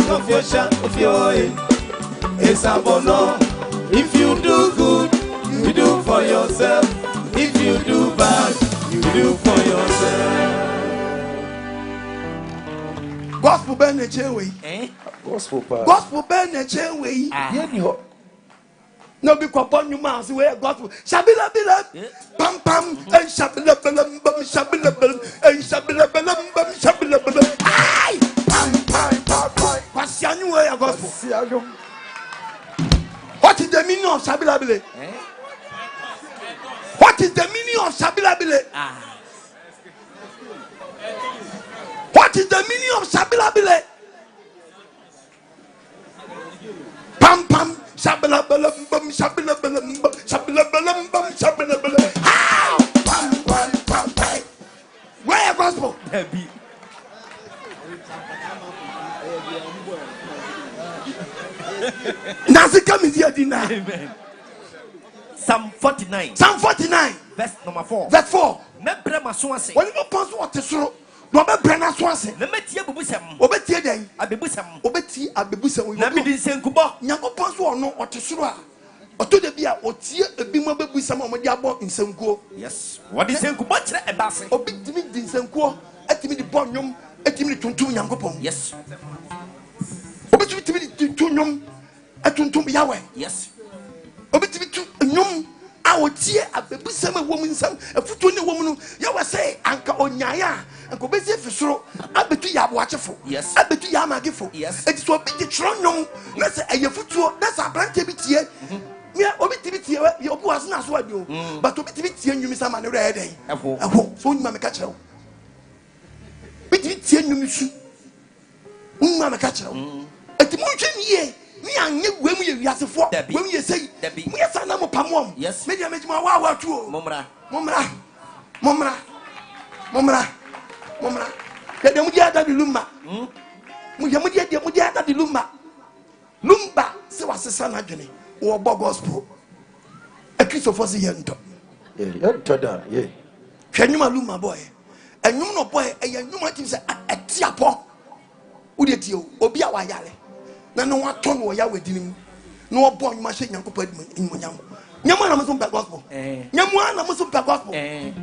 of your shot of your it's a bono. If you do good, you do for yourself. If you do bad, you do for yourself. Gospel ben na chewe Gospel pa gospel ben na chewe ye ni ho no be kwapa nyuma so we gospel shabila bila pam pam and shabila bam bam shabila bam and shabila bam bam shabila bam ai pam pam pam kwasianu we gospel what is the meaning of shabila bila what is the meaning of shabila bila what is the meaning of shabila bila pam pam shabila bam bam shabila bam bam shabila bam bam shabila bam pam pam pam pam where gospel Nasi come is here deny. Amen. Psalm 49 verse number 4 verse 4 me brema so ase when you pass what tesoro no be brena so ase na metie bebusam obetie den abebusam obeti abebusam na me di nsenkubo nyankopon so ono otesoro a oto de bia otie ebi mo bebusam o mo di abo nsenkuo yes what is nsenkubo kire ebase obi timi di nsenkuo atimi di bonnwom atimi di tuntum nyankopon yes obi timi di tuntum atuntum yawe Yes. obitimi tu nyum a wotie abebusam Owuo Mu Nsem afutu ne wom no yawe say anka onyaya anka obesi fisoro abetu yabo achefo Yes. abetu yamagefo Yes. eti so obi de tro nyum na say ayefutuo na say abrante bi tie me obitimi tie ye obi was na so adio but obitimi tie nyum sama ne re den Eho. so nyuma me ka kire wo bitimi tie nyum su nyuma me ka kire wo eti mo ntwe niye me anye gwemu ye wiasefo gwemu ye sei mo ye sana mo pamom Yes. me dia mejima wa tuo Momra. ya dem dia da lumba mo ya mo dia da lumba se wasesa na dwene wo bo gospel a Christopher se yento da ye hwanuma lumba boy enwum no boy e yanwuma tim se atiapo wo de tie obi a wa yale na no wato no ya wadinim na obo nwuma hye nyankopɔ adim nyam nyam na mo so mpa gospel nyam na mo so mpa gospel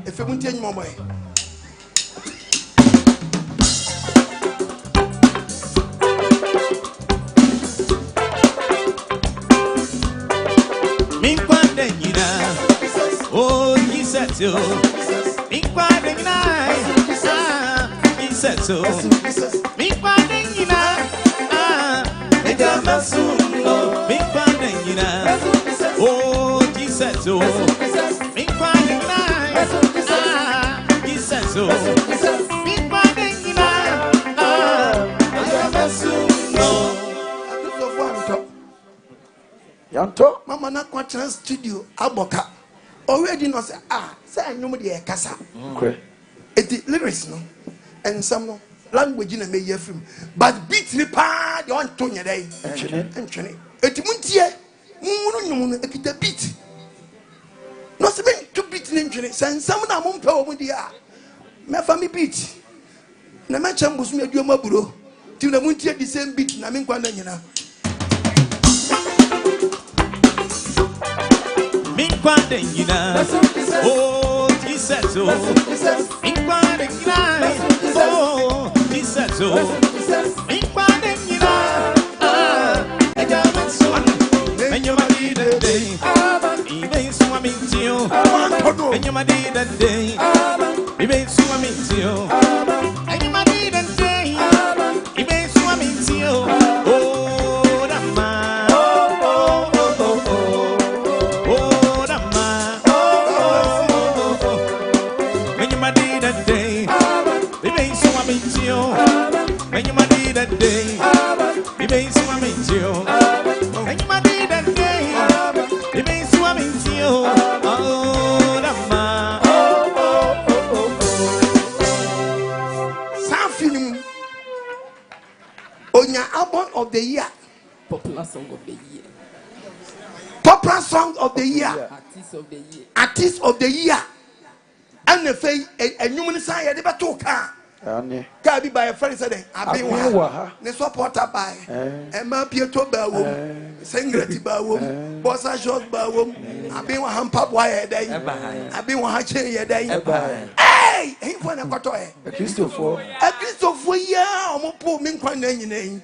efe mu tie nyuma boy Min kwande nyina. Oh, he said so. Min kwande nyina. He said so. Min kwande nyina. Ejamasuno. Min kwande nyina. Oh, he said so. Min kwande nyina. He said so. Min kwande nyina. Ejamasuno. yanto mama na kwatra studio aboka already no say say nyum de kasa kre eti lyrics no ensam no language na meyi afim but beat ni pa de on to nyedai entwene eti muntie munu nyum no ekita beat no se ben to beat ni entwene sensam na mo mpa wo mu dia me fa mi beat na me chambu su me aduama buro ti na muntie the same beat na me nkwa na nyina Min kwande nyina. Oh, he said so. Min kwande nyina. Oh, he said so. Min kwande nyina. Ejamasuno. Enyoma di the day. Ibe suwa mintio. Enyoma di the day. Ibe suwa mintio. Enyoma di the day. Ibe suwa mintio. Oh, dama. When you did that day, we made swimming to you. When you did that day, we made swimming to you. Oh, Rama. Safin Onya album of the year, Popular song of the year. popular song of the year, Artist of the year. artist of the year. And the fay a human side, they better car. ane Car be by a friend said, I've been Abiwa. ne supporter by a man Pietro Bawum, Sengreti Bawum, Bossa Short Bawum, I've been one hamper wire day, I've been one hatching a day. Hey, ain't one a quarter. Christopher A Christopher, yeah, or poor min quan name.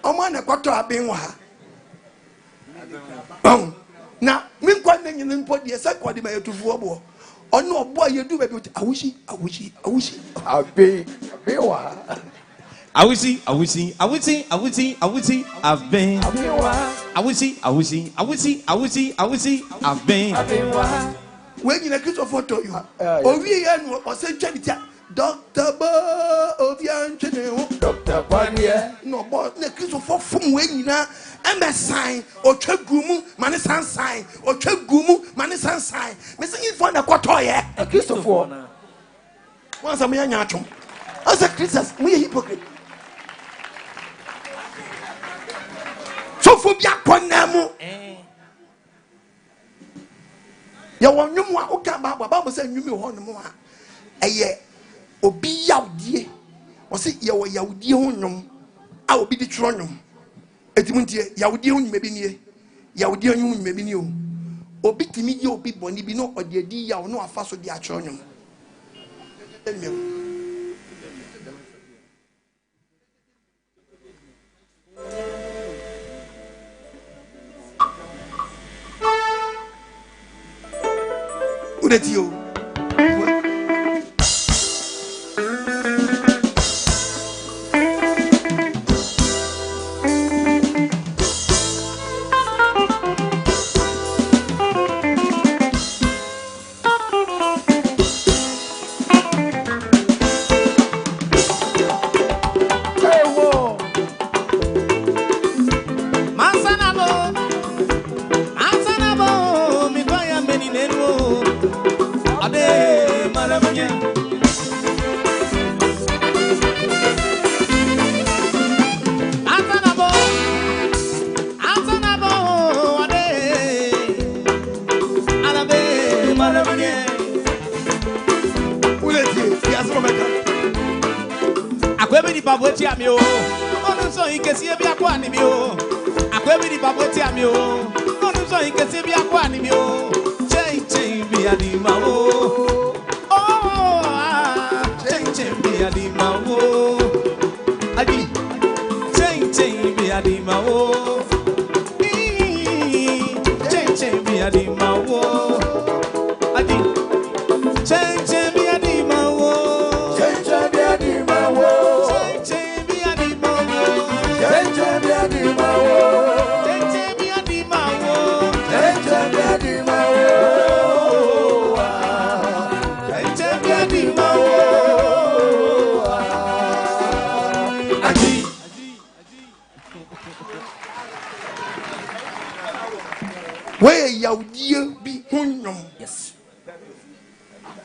O man a quarter have been one. Now, min quan name in put the second by to Vobo. Oh no, boy, you do it. I wish it. abi biwa I will see, I've been. I've been. When you accuse of photo, you or we or say charity. Dr. Bo of Yan Dr. Pania no, but the accuse of from when you know, sign or Chagumu, Manisan sign or Chagumu, Manisan sign. Missing it for the quarter. Christopher Once a man, as a Christian, we hypocrite. So for Biaponamo. You want no more. Okay, Baba said you me one more. A year. Obi yaudie. O say you yaudie honum. I will be the tronum. Etimuntie yaudie honum maybe near. Yaudie honum maybe new. Obi timi ye obi boni bi no odi adi ya no afa so di atronum. it you. Where you be yes.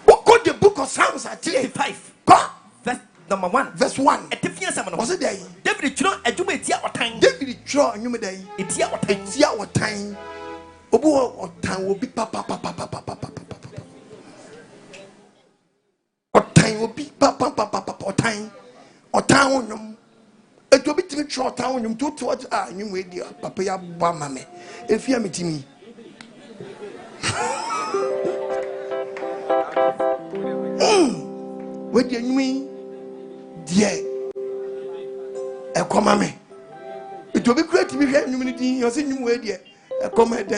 What could the book of Psalms at 35? Verse number 1. Verse 1. Was it there? David Tro a do it your time. David Tro and you may day. It's your time. It's your time. Obu or time will be papa. Or time will be papa or time. Or town. It will be to me short town. You do towards you with your papa mamma. If you are meeting me. What do you mean? Dear, a command. It will be great to be here. You're saying you were there. A command.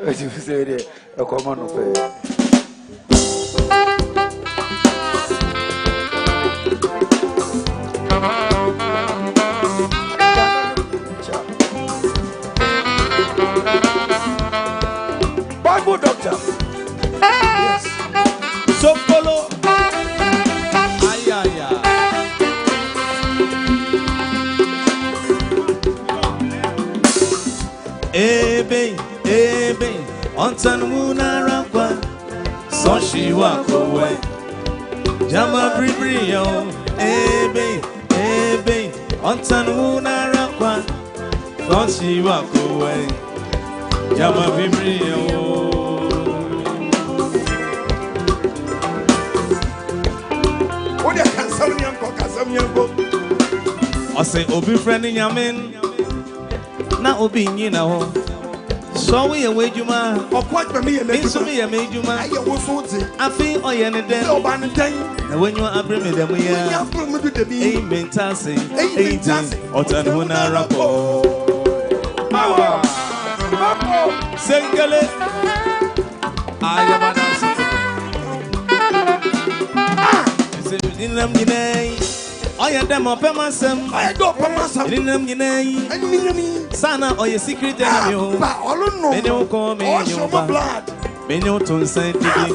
What you say there? A command of Bible doctor. Yes. So follow. Ebe, ontan muna rakwa, so she walk away. Jama bribri yo. Ebe, ontan muna rakwa, so she walk away. Jama bribri yo. Odia kasamnyanko. Ose obi friend nyamen. Na obi nyina ho so we ejuma okwa me ejuma aye wo so ti afi oye ne den oba ne den na wenyu abreme dem ya amen tase otan hu na rapo awa sengele ayabana se dinam nyinai oye dem opemasem oye do opemasem dinam nyinai sana oye secret enemy o mene o ko me nyumba mene o ton san tigi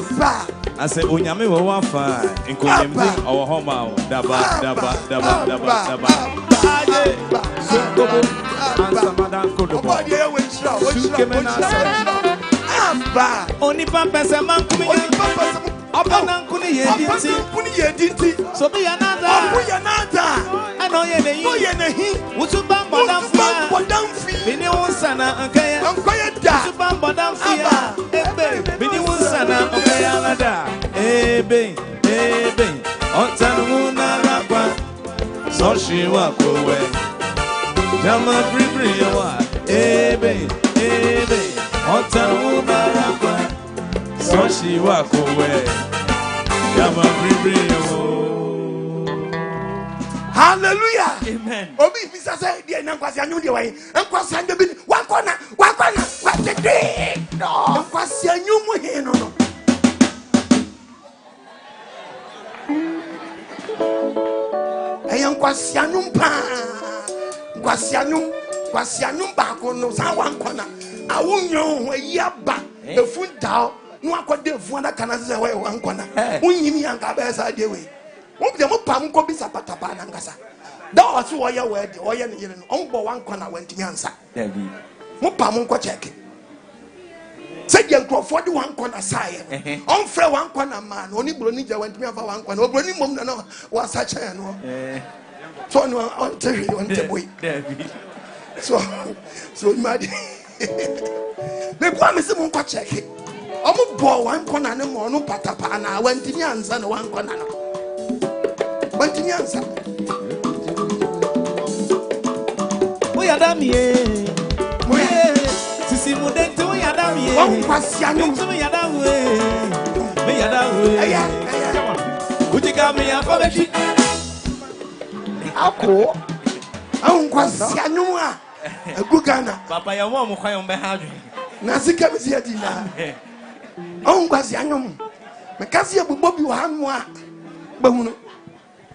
ase onyame wo wafa enkonemde owo homa daba aje sokobo ansamada kodobo sukemena aba oni pampese mankumi Open kuni yedinti. So be another. Ano yenehi. Usuba mbodam fi. Bini unsana ankaya. Usuba mbodam fi. Ebe. Bini unsana ankaya lada. Ebe. Ontanu muna rakwa. So she walk away. Jama bribri yawa. Ebe. Ontanu muna rakwa. So she walk away. Hallelujah. Amen. Obi bisa say dia nkwasi anyu dia wai. Nkwasi anyu bi wakona kwatede. No. Nkwasi anyu mu he no. Eyan nkwasi anyu pa. Nkwasi anyu ba ko no sa wankona. Awunyo yaba. Efunda no akode efunda kana se we wankona. Unyimi yanka ba sa de we. Mo pam ko bisa patapa na ngasa. Da osu oya word oya ne yire no onbo wankona wantimi ansa. Mo pam ko check. Say the Crawford one corner sire. On free one corner man, only Brony went me over one corner. Brony mum no was such a no. So no, I'll tell you on the way. So mad. The promise won't check it. I'm boy one corner no more, no patapa, and I went to the answer one corner. Went to the answer. We are done here. Si mudento ya dawe kwasianu me ya dawe utika me ya fabeji ako kwasianu a agugana papa ya mo kwan be ha dwe na sika bi si adina kwasianu me kasi abubo bi wa hanu a bahunu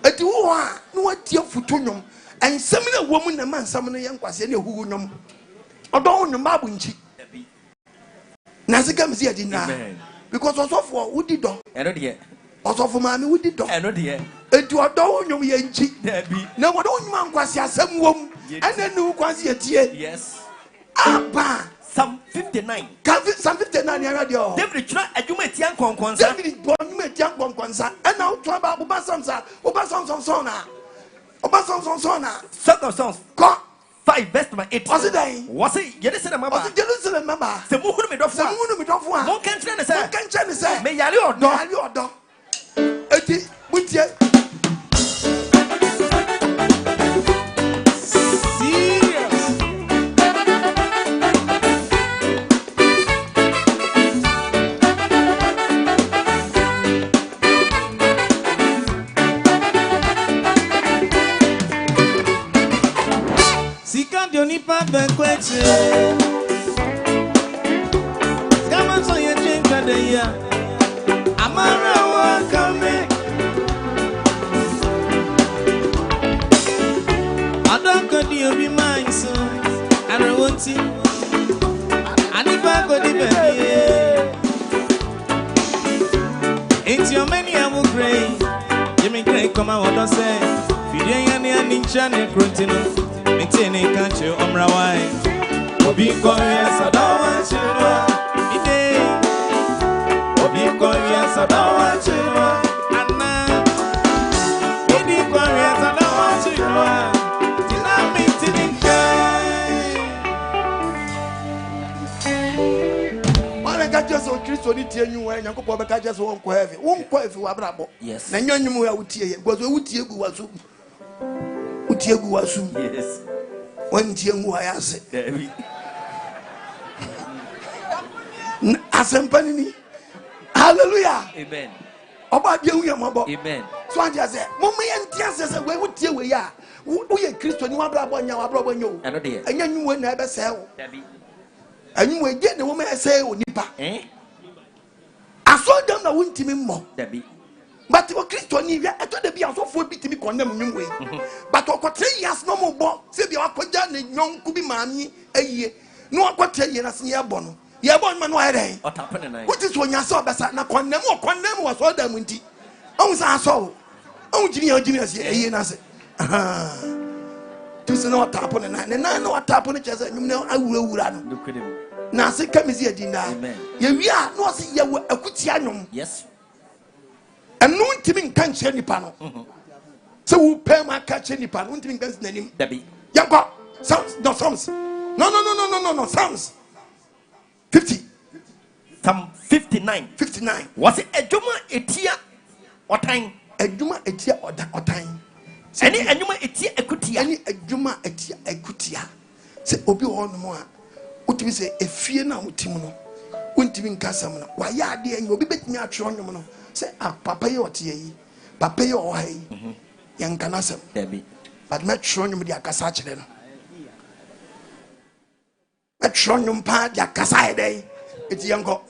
ati wo a no watie futo nyom ensem na wo mu na mansam no ye nkwase na ehuhu nyom odo nyom babu nchi na sika mi si adina because osofo wudi do eno de osofo maami wudi do eno de eti odo nyom ye nchi na wodo nyom ankwase asem wom ene nu kwase etie yes aba Psalm 59 Psalm 59 ya radio David try adwuma etia nkonkonsa David bo nyuma etia nkonkonsa ena o to aba oba samsa oba sonson na Song of Songs ko 5 verse number 8 was it Jerusalem mama was it Jerusalem mama se muhunu me dofo a mon kantre ne se me yale odo eti butie Ni pa banquete Kama so ye chenka de ya Amara wa kame Adonko di obi mind so I don't want to Anipa go di baby Ain't your many I will pray Jimmy Craig come out what I say Fidye yani anincha ne krontino Mitene kanche omrawai Obi koye sadawa chirwa Ide Obi koye sadawa chirwa Anna Idi koye sadawa chirwa Tina mitini kai Wana kajeso Kristo ni tie nyu Nyankopɔ bɛka jeso won ko heavy won ko heavy wa brabo yes na nyanyum ya wutie ye gwazo wutie gu wasu wutie gu wasu yes wantie ngu ayase asempanini hallelujah amen oba bia hu ya mobo amen so anje ase mo me ntia se we wutie we ya wo ye Kristo ni wa brabo nya eno de anyanyum we na ebe se wo anyum we je ne wo me se onipa asodam na wuntimi mmo but what Kristo ni wi eto de bia so fo bitimi konnam nyum we but okotre yas no mo bo se bia wakoja ne nyonku bi maami ayie no akotre ye na se ye bo no ye bo ma no ayere otapene nan what is wonya so besa na konnam wa so dam nti on sa so on jimi ase ayie na se tu se no otapene nan ne nan no otapene chese nyum ne awurawura no na se kamisi adinda ye wi a no se ye akutia nyum yes enu ntimi nka nche nipa no se wo pem aka che nipa no ntimi nka nanim yanko Psalms no Psalms 50 Psalm 59 was it adwuma etia otan any adwuma etia ekutia se obi ho no mo a utimi se efie na utim no untimi nka sam no wa ya ade enyo obi betimi atwe onwom no say papa ye otie yi papa ye o hai yankana sam but metro nyum dia kasa kire no metro nyum pa dia kasa eden eti yanko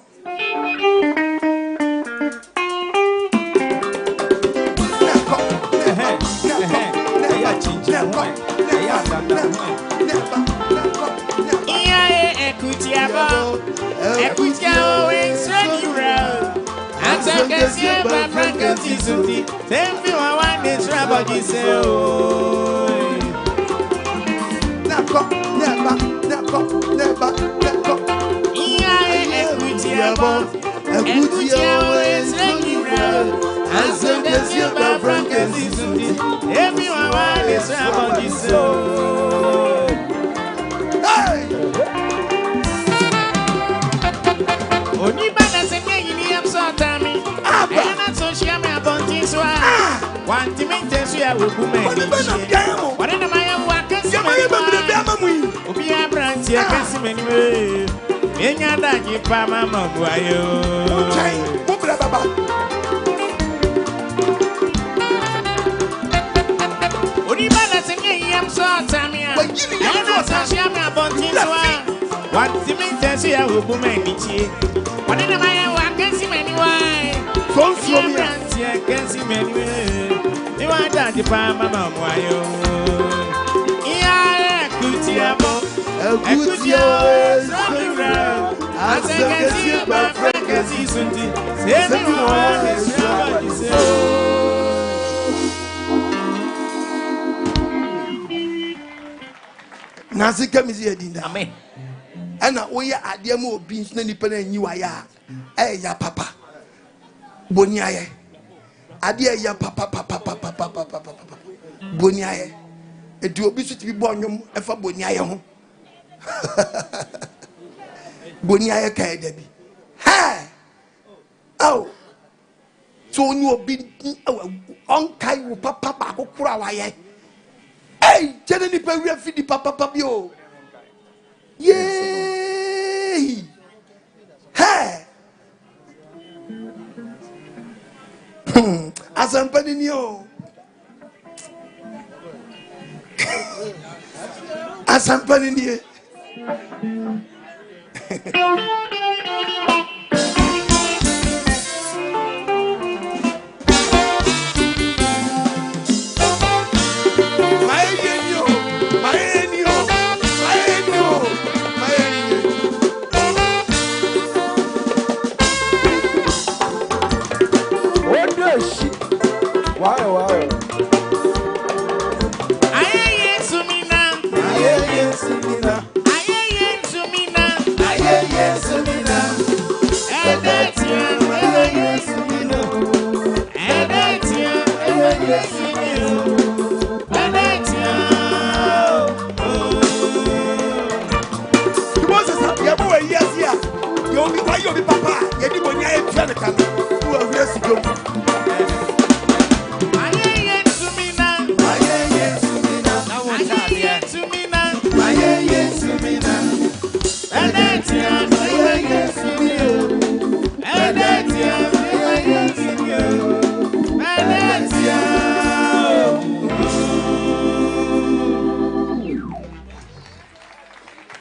Nancy come is here dinda. Amen. And we are at the mo beans na nipa na nyi waya. Ya papa. Boniaye. Ade ya papa papa. Boniaye. Edu obi so ti bi bonnwom efa boniaye ho. Boniaye kai da bi. Ha! Oh. So nyu obi on kai wo papa ba ko kura waye. Hey, jene ni pe wi afidi papa bio. Yay! Hey! Asampani ni o. Asampani ni.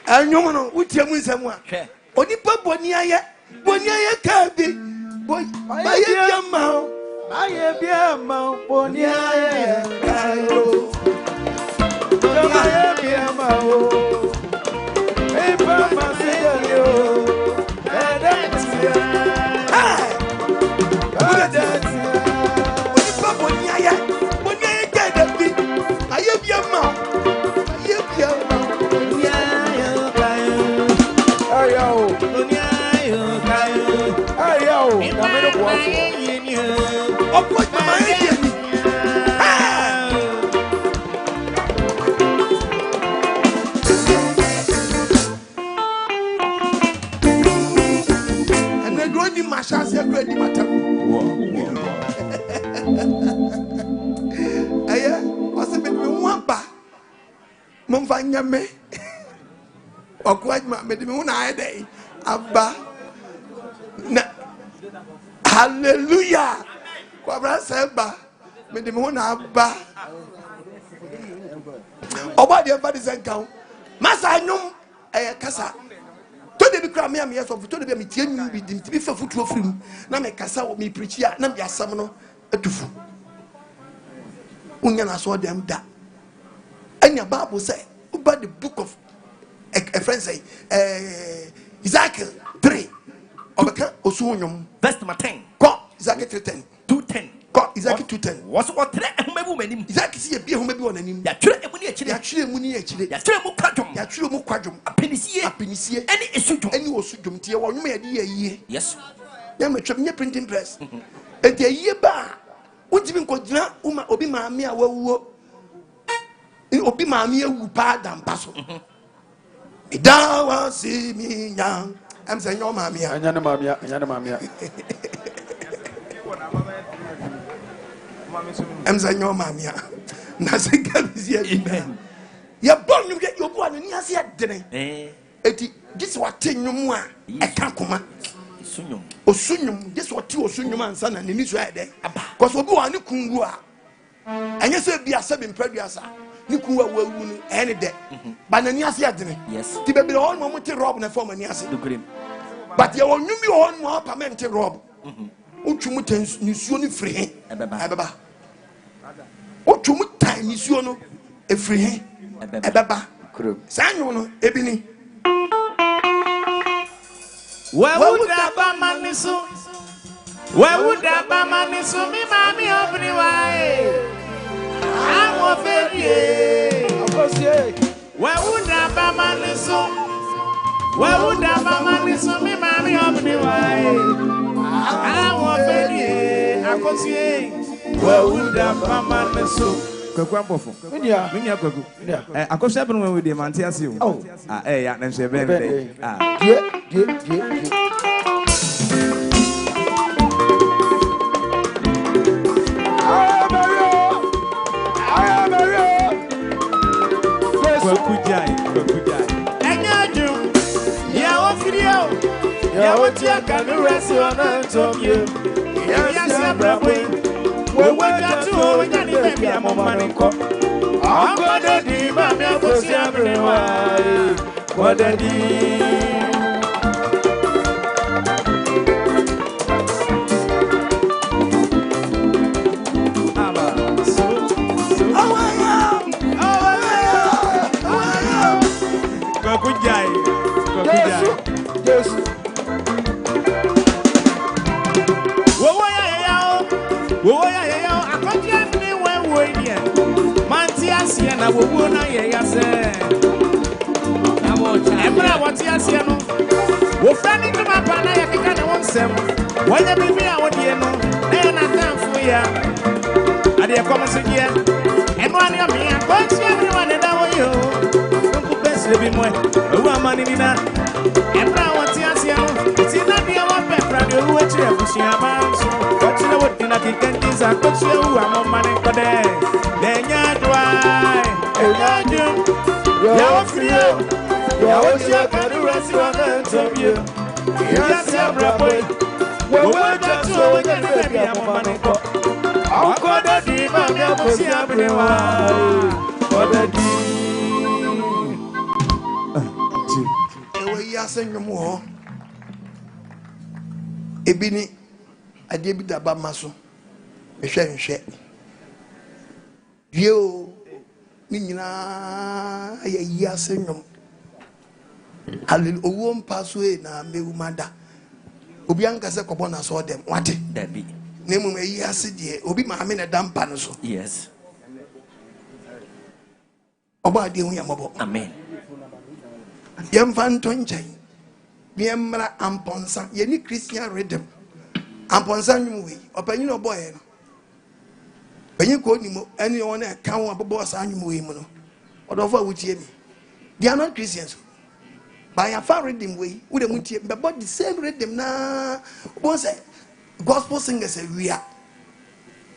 Anyumono utie mu nsem a onipa boniaye ka bi baye biama boniaye kayo baye biama o epa maseyo edatia onipa boniaye ka bi baye biama Nyame OKOH me de me na ede abba na hallelujah kwabra seba me de me na abba About the everybody's account. Massa no kasa. To the become me years of to the meeting be to be for foot of film. Na me kasa me preach ya na be asam no atufu. Unya na so dem da. And your Bible say about the book of a friend say Ezekiel 3 obeka osunyum verse number 10 ko Ezekiel 3:10 2:10 ko Ezekiel 2:10 was what ehumebu manim Ezekiel see be ehumebu onanim ya twere emu ni akire ya twere emu ni akire ya twere mu kwadwom ya twere mu kwadwom apenisie ene esudwom ene osudwom tie wonwom ye de yie yes ya metwem nye printing press enti yie ba unjimi nkogina uma obi maame a wawuo obi maame awu pa dampa so idawa si mi nya am say nyo maame a anya na maame a am say nyo maame a na se gabizi amen ya bonu ye obu ani ase adene eti this what nyum a eka koma osunyum this what osunyum ansa na ni so ede cause obi wa ni kungu a enye se bia se bi mpaduasa ni kungu a wawu ni ene de ba na ni ase adene yes ti be bi on mo ti rob na form ni ase but ya wonum bi on mo apartment rob otwum tan nisuo ni free he ebeba otwum tan nisuo no e free he ebeba sanyo no ebini where would that manisu mi mami obni wae amo fedie where would that manisu mi mami obni wae amo fedie akosie where would that manisu kwaku ambofo minia kwaku akosha benu we dey mantiase o ya na nse ben dey die Kwakujai Enyaju Ya ofirio Ya otia kanu resi wana ntomye Ya siabrabwe Wewe jatu owe nyani bebi ya momani ko Anko dedi mami ako siabrewa Wadadi Kwakujai Yesu Wo ya akotia ni wewe nie manti asie na wo na ye ya se Emra wati asie no wo frani tuma pa na ya keka na wonsem wanya bibi a wodie no na na tanfo ya ade komisie eno ani o mi akotia ni wane da wo yo nku pese bi mo owu amani ni na Emra wati asie no ti na dia wa pe frani owu echi abusia manso Chile what dina kikendi za kochi u amomane kode Lenya dwai Enyaju Ya ofrio Ya otia kanu resi wana ntomye Ya siabrabwe Wewe jatu owe nyani bebi amomane ko Akoda di mami amusi abrewa Koda di ewe yase nyomu ho ebini ade bi da ba maso ehwe yo ni nyina ayi ase nyom halil owo mpaso e na mewumada obi anka se kobo na so dem wate dabi nemu ayi ase de obi maame na dampa no so yes oba ade hu yamobo amen yemfa ntonchen biemra amponsa ye ni Christian rhythm amponsa nyumwe opanyin oboye no panyin ko ni mo ene won na ka won abobo sa nyumwe mu no odofo awutie mi they are not Christians by a far rhythm way we dem tie but the same rhythm na won say gospel singers we are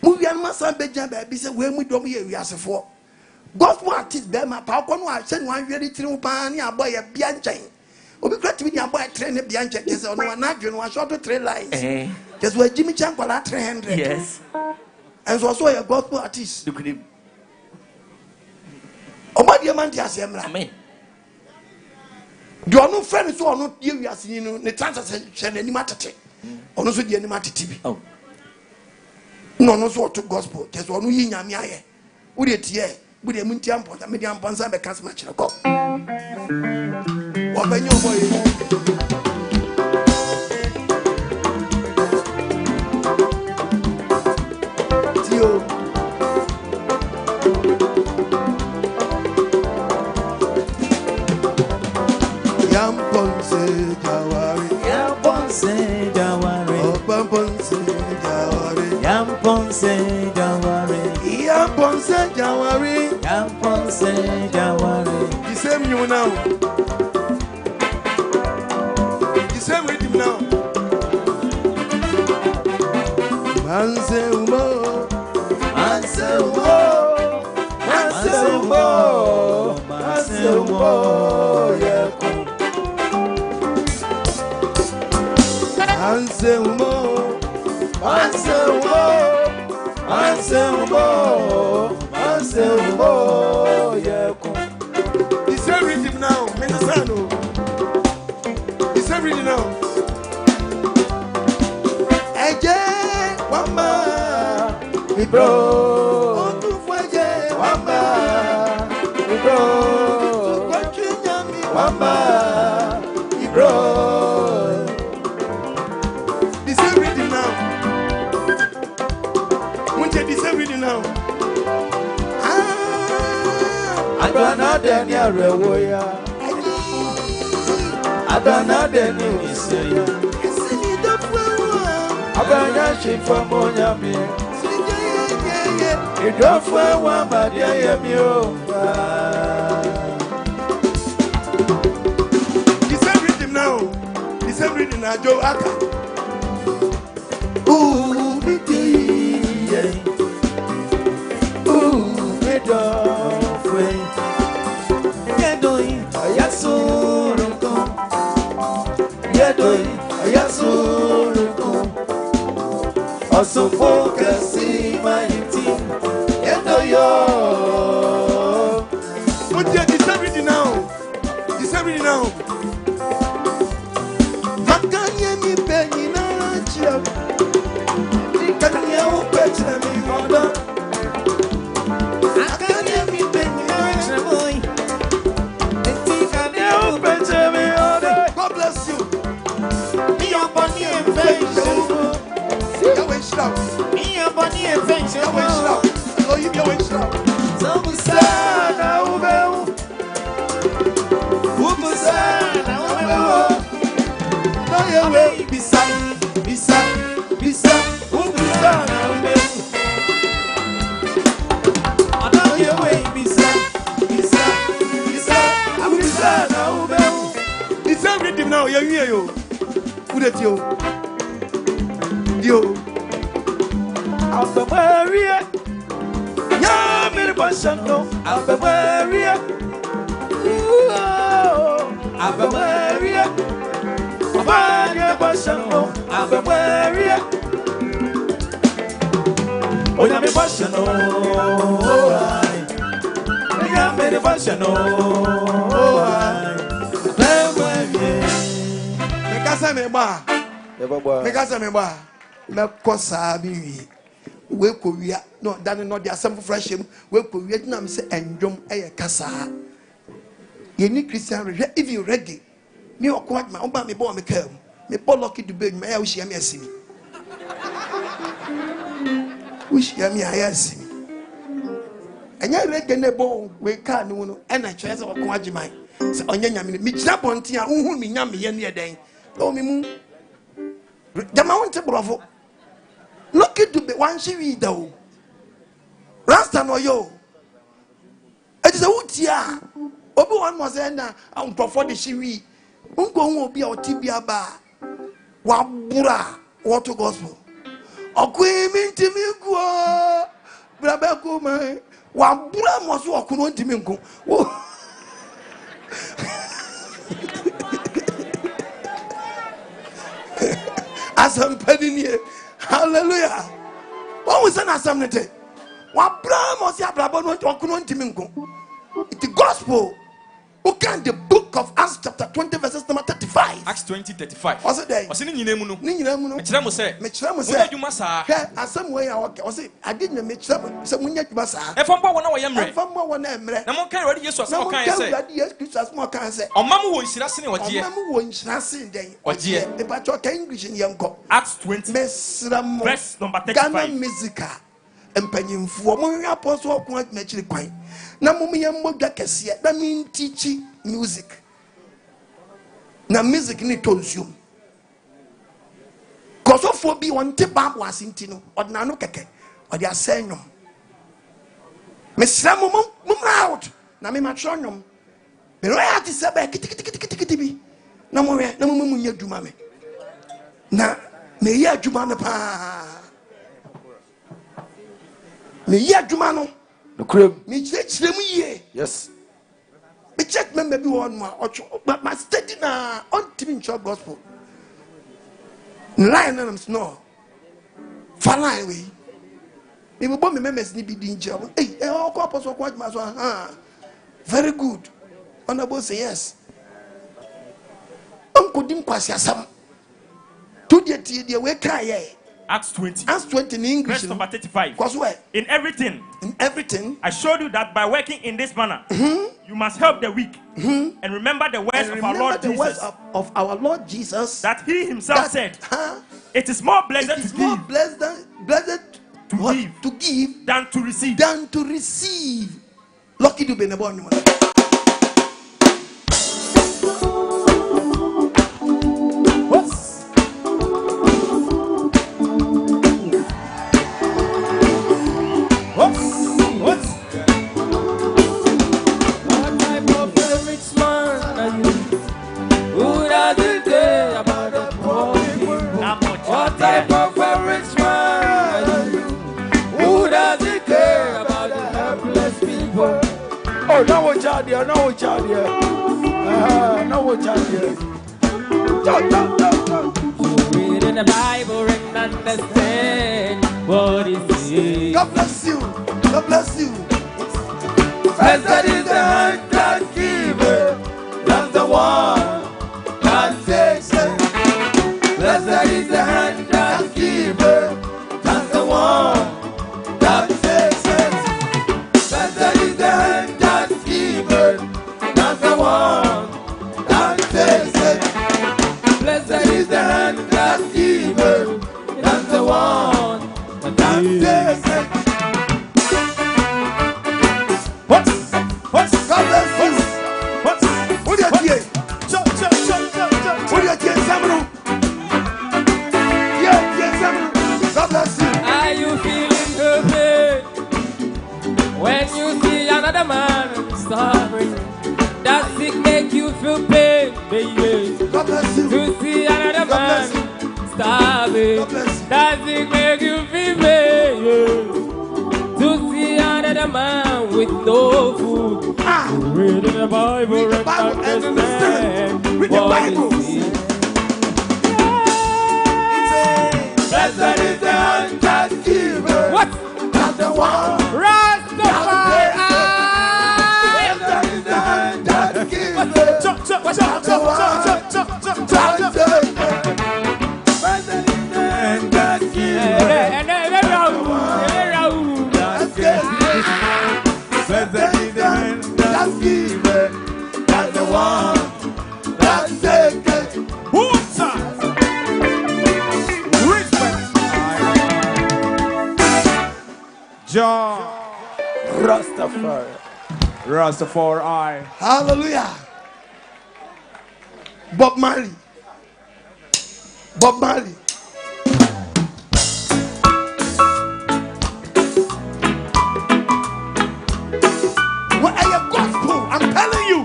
mu wi an masa beja ba bi say we mu dom ye wiasefo gospel artist be ma pa ko no a se no anwere tiri mu pa ni aboye bia nchen obi krati bi ni aboye tre ne bia nchen kese ono na adwe no a short 3 lines just we Jimmy Chankwala 300 yes and so a gospel artist look at him AGYEMANG diasemra. Amen. Do no friend so no ye wi asini no ne transaction ani matete. Ono so di ani matete bi. Oh. No so to gospel. Just ono yi nyame aye. Wo de tie, wo de munti amponta, me de amponsa be cancel match ko. Wo banyo boy. Tio. Yamponse Jawari. Yamponse Jawari. Oh, Pamponse Jawari. Yamponse Jawari. Yamponse Jawari. Yamponse Jawari. The same you now. The same rhythm now. Manse umo. Manse umo. Manse umo. Manse umo. Yeku. Manse umo. Manse umo. Manse umo. Manse umo. Yeku. The same rhythm now. Menisano. The same rhythm now. Eje wama. Ibro. Otufueje Wamba. Ibro. Kwachinyami Wamba. Ibro. The same rhythm now. Munche the same rhythm now. Adana deni arewoya. Adana deni miseya. Esini dofwewa. Abanya shifamonya mi. Sijeye. Idofwewa madia yemio. The same rhythm now. The same rhythm now. Joe Aka. Ooh, Bidi. Ooh, midofwe. Yedoi ayasuruko. Yedoi ayasuruko. Osofo kasi mayiti. Yedoyo. Munche the same rhythm now. The same rhythm now. Makanye mi penyi na chia. Nikanye upetre mi moda. Akanye mi penyi na chia. God bless you. Yahweh shout. Yahweh shout. Elohim Yahweh shout. Sana ubeu. Ubusana ubeu. No Yahweh. Bisa. Ubusana ubeu. Anayewe bisa. Ubusana ubeu. The same rhythm now. You hear you. Who that you? Yo. Ababaria. Nyamiri bashano. Ababaria. Ababaria. Ababaria bashano. Ababaria. Onyame bashano. Nyamiri bashano. Mekasa meba. Mekasa meba. Mekosa biwi. We ko wia no dan no de asem fresh em we ko wia dinam se endwom eye kasa ye ni Christian reggae even reggae me okwa ma oba me bo me kam me poloki du be me ya wuhia me asimi wuhia me ya asimi enya reggae ne bo we ka no no e na chese okwa agyeman se onya nyame me gira bonte a unhu me nyame ye ne den o me mu jama wonte brofo. Look at the one she read though. Rasta no yo. It is a wood Obi one was na for the she read. Unko won't be our tibia bar. Wabura water gospel. Okwe to me go. Brabako man. Wabura must walk on to me go. As I'm penning here. Hallelujah. What was an assembly? What Bram was your brother? What couldn't him go? The gospel. Who can the book of Acts chapter 20 verses number 35? Acts 20:35. What's it there? What's in the name? Ni nyina mu no. Mechira mo say. Mechira mo Mo say. adwuma saa. Hwɛ asɛm wɔ yɛ a wɔka. I didn't mechira mo sɛ munya adwuma saa. Ɛfa mpa wona wɔyɛ mmerɛ. Ɛfa mpa wona mmerɛ. Na mo kan Awurade Yesu asɛm ɔkan Na sɛ. mo kan Awurade Yesu Kristo asɛm ɔkan sɛ. Ɔma mo wɔ nhyira sene ɔgyeɛ. Ɔma mo wɔ nhyira sene dɛn. Ɔgyeɛ. Nipa kyɛ ɔka English ni yɛnkɔ. Acts 20. Mesra mo. Verse number 35. Ghana musica. Mpanyimfoɔ mo hwɛ apɔso ɔko adwuma kyiri kwan. Na mo yɛ mmɔdwa kɛseɛ. Na me teach music. Na music ni consume. Kosofo bi won te Bible asinti no odna no keke odi asɛnnwom. Mesra mo out na me matro nwom. Me royalty se ba kiti bi. Na mo we na mo nya dwuma me. Na me ya dwuma no pa. Me ya dwuma no. No crib. Me kyerɛ mu yie. Yes. Me check me maybe one more but my study na on team church gospel. Line and no. Fine way. Me bo me members ni bi dinja. Hey, all apostle kwaj ma so very good. Honorable say yes. Dim kwasi asam. To the we cry. Acts 20. Acts 20 in English. Verse number 35. In everything, I showed you that by working in this manner, you must help the weak. And remember the words of our Lord Jesus. Of our Lord Jesus. That he himself said, it is more blessed to give. Blessed to give than to receive. Lucky to be in the born. Read in the Bible and understand what it says. God bless you. God bless you. Blessed is the hand that giveth, that's the one that takes it. Blessed is the hand that giveth, that's the one that takes it. Blessed is the hand that giveth, that's the one that takes it. Blessed is the hand that giveth, that's the one that takes it. Are you feeling the pain when you see another man suffering? Does it make you feel pain, baby? To see another man starving, does it make you feel pain? To see another man with no food. Read the Bible and understand Read the Bible. Blessed is the hand that giveth. What? That's the one. Rastafari. Blessed is the hand that giveth. That's the one. Blessed is the hand that giveth. Blessed is the hand that giveth. That's the one that taketh. Who's up? John Rastafari. Hallelujah. Bob Marley. What are your gospel? I'm telling you.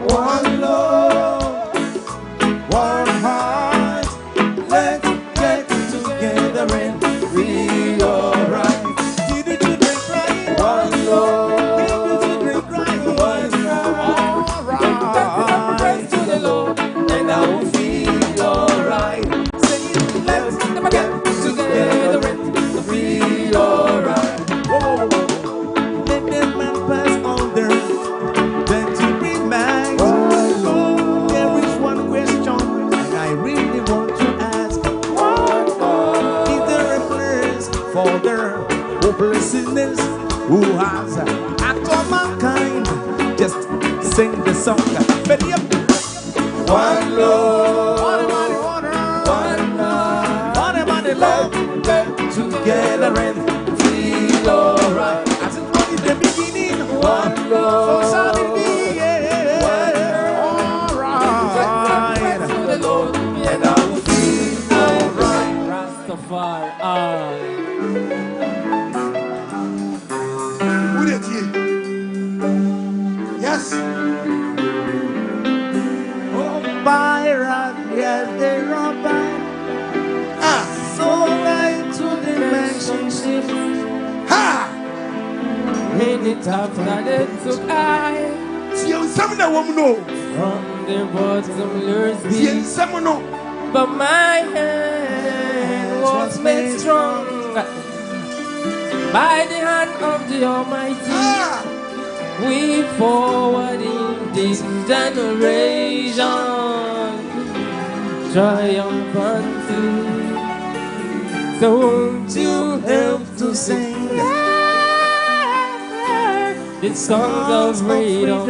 One Lord, one heart, let's get together and be alright. One Lord, one heart, praise to the Lord, and I will feel alright. Let's get together and be alright. Raza. Act on mankind. Just sing the song. One love. One love. Love together and feel alright. As it was in the beginning. One love. So shall it be. Alright. And I will feel alright. Rastafari. Yes. Oh, Byron, yes, they're all by. So right to the relationship. Ha! Minute after they took I Some that woman know. from the bottomless See, pit, some know. but my hand was made strong by the hand of the Almighty. We forward in this generation triumphantly. So won't you help to sing the songs of freedom?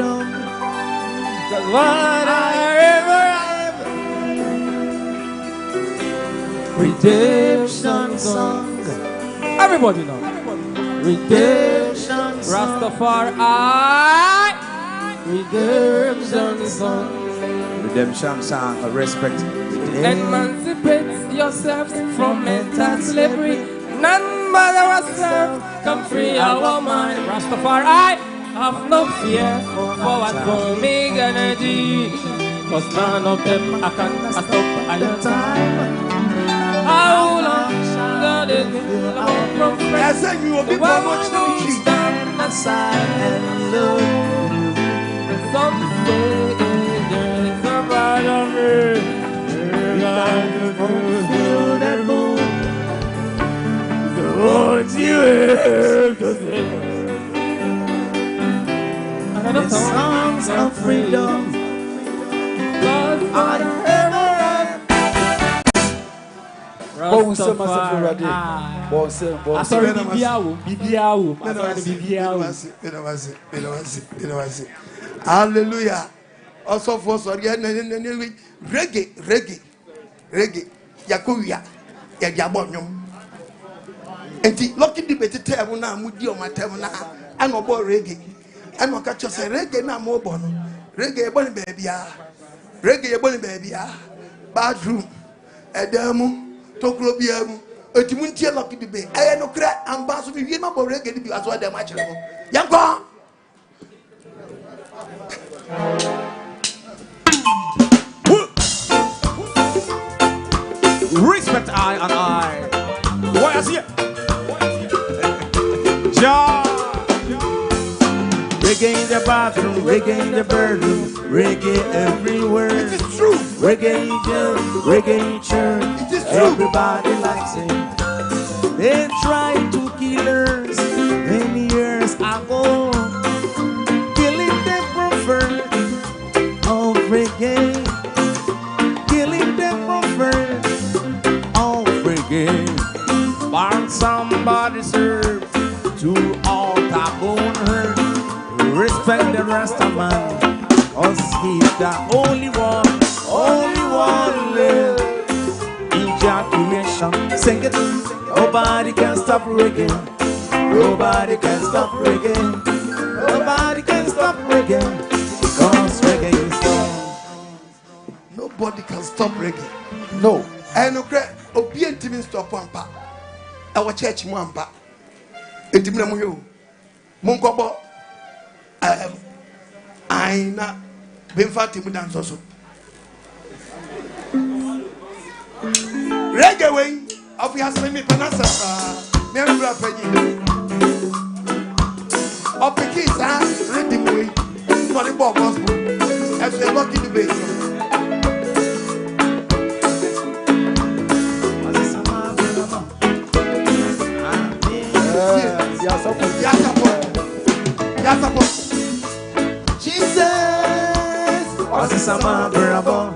Cause whatever redemption song. Everybody know. Redemption song. Rastafari. Redemption song. Redemption song, a respect. Emancipate yourselves from mental slavery. None but ourselves can free our mind. Rastafari, have no fear forward forming energy. Cause none of them I can stop at your time. How long shall it be? I said you will be much to stand aside and look. Some say there is a part of me. Fulfill that moon. So what you have to say? The songs of freedom. Cause whatever Bon se masa furade. Bon se. Sorry, Bibiawo. Hallelujah. Also for sorry, reggae. Yakuya, Yabonyum. And the lucky debate table now, Mudi on my table now. I'm about reggae. I'm not catch us a reggae now more bon. Reggae bunny baby. Bathroom. Adamu. Toklobiamu. A Timuntia lucky debate. I no crack and bass with you not reggae to be as well. They're much. Yanko. Respect I and I. Why is it? Ja. Reggae in the bathroom, reggae in the bedroom, reggae everywhere. It is true. Reggae in jail, reggae in church. It is true. Everybody likes it. They tried to kill us many years ago. Killing the prophet of reggae. Killing the prophet of reggae. But somebody serve to all taboo hurt. Respect the Rasta man, cause he's the only one live. Ejaculation, sing it. Nobody can stop reggae. Nobody can stop reggae. Nobody can stop reggae. Cause reggae is strong. Nobody can stop reggae. No. I no crack. Obedient means stop one part. Our church one part. Etimna muyo. Monkobo. Aina Benfati Mudan Soso. Reggae wing of your semi panasa. Never Penny. Of the kids are reading way for the Bob gospel as they walk in the basement. Jesus, what's the summer bravo?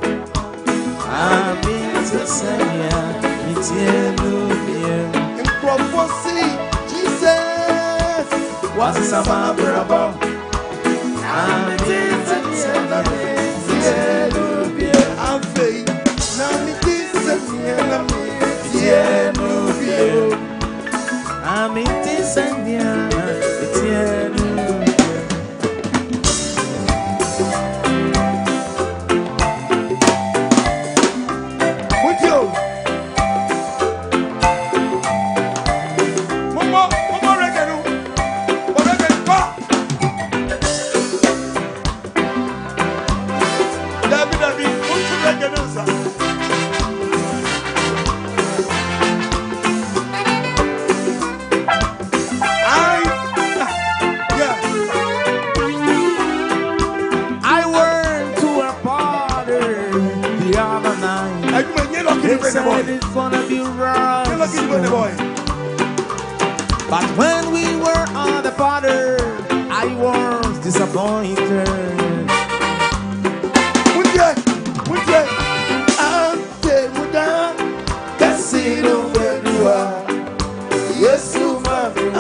I'm in the same it's in prophecy. Jesus, Wasama Bravo. I'm It's gonna be right. But when we were on the border, I was disappointed. Yes, you love me.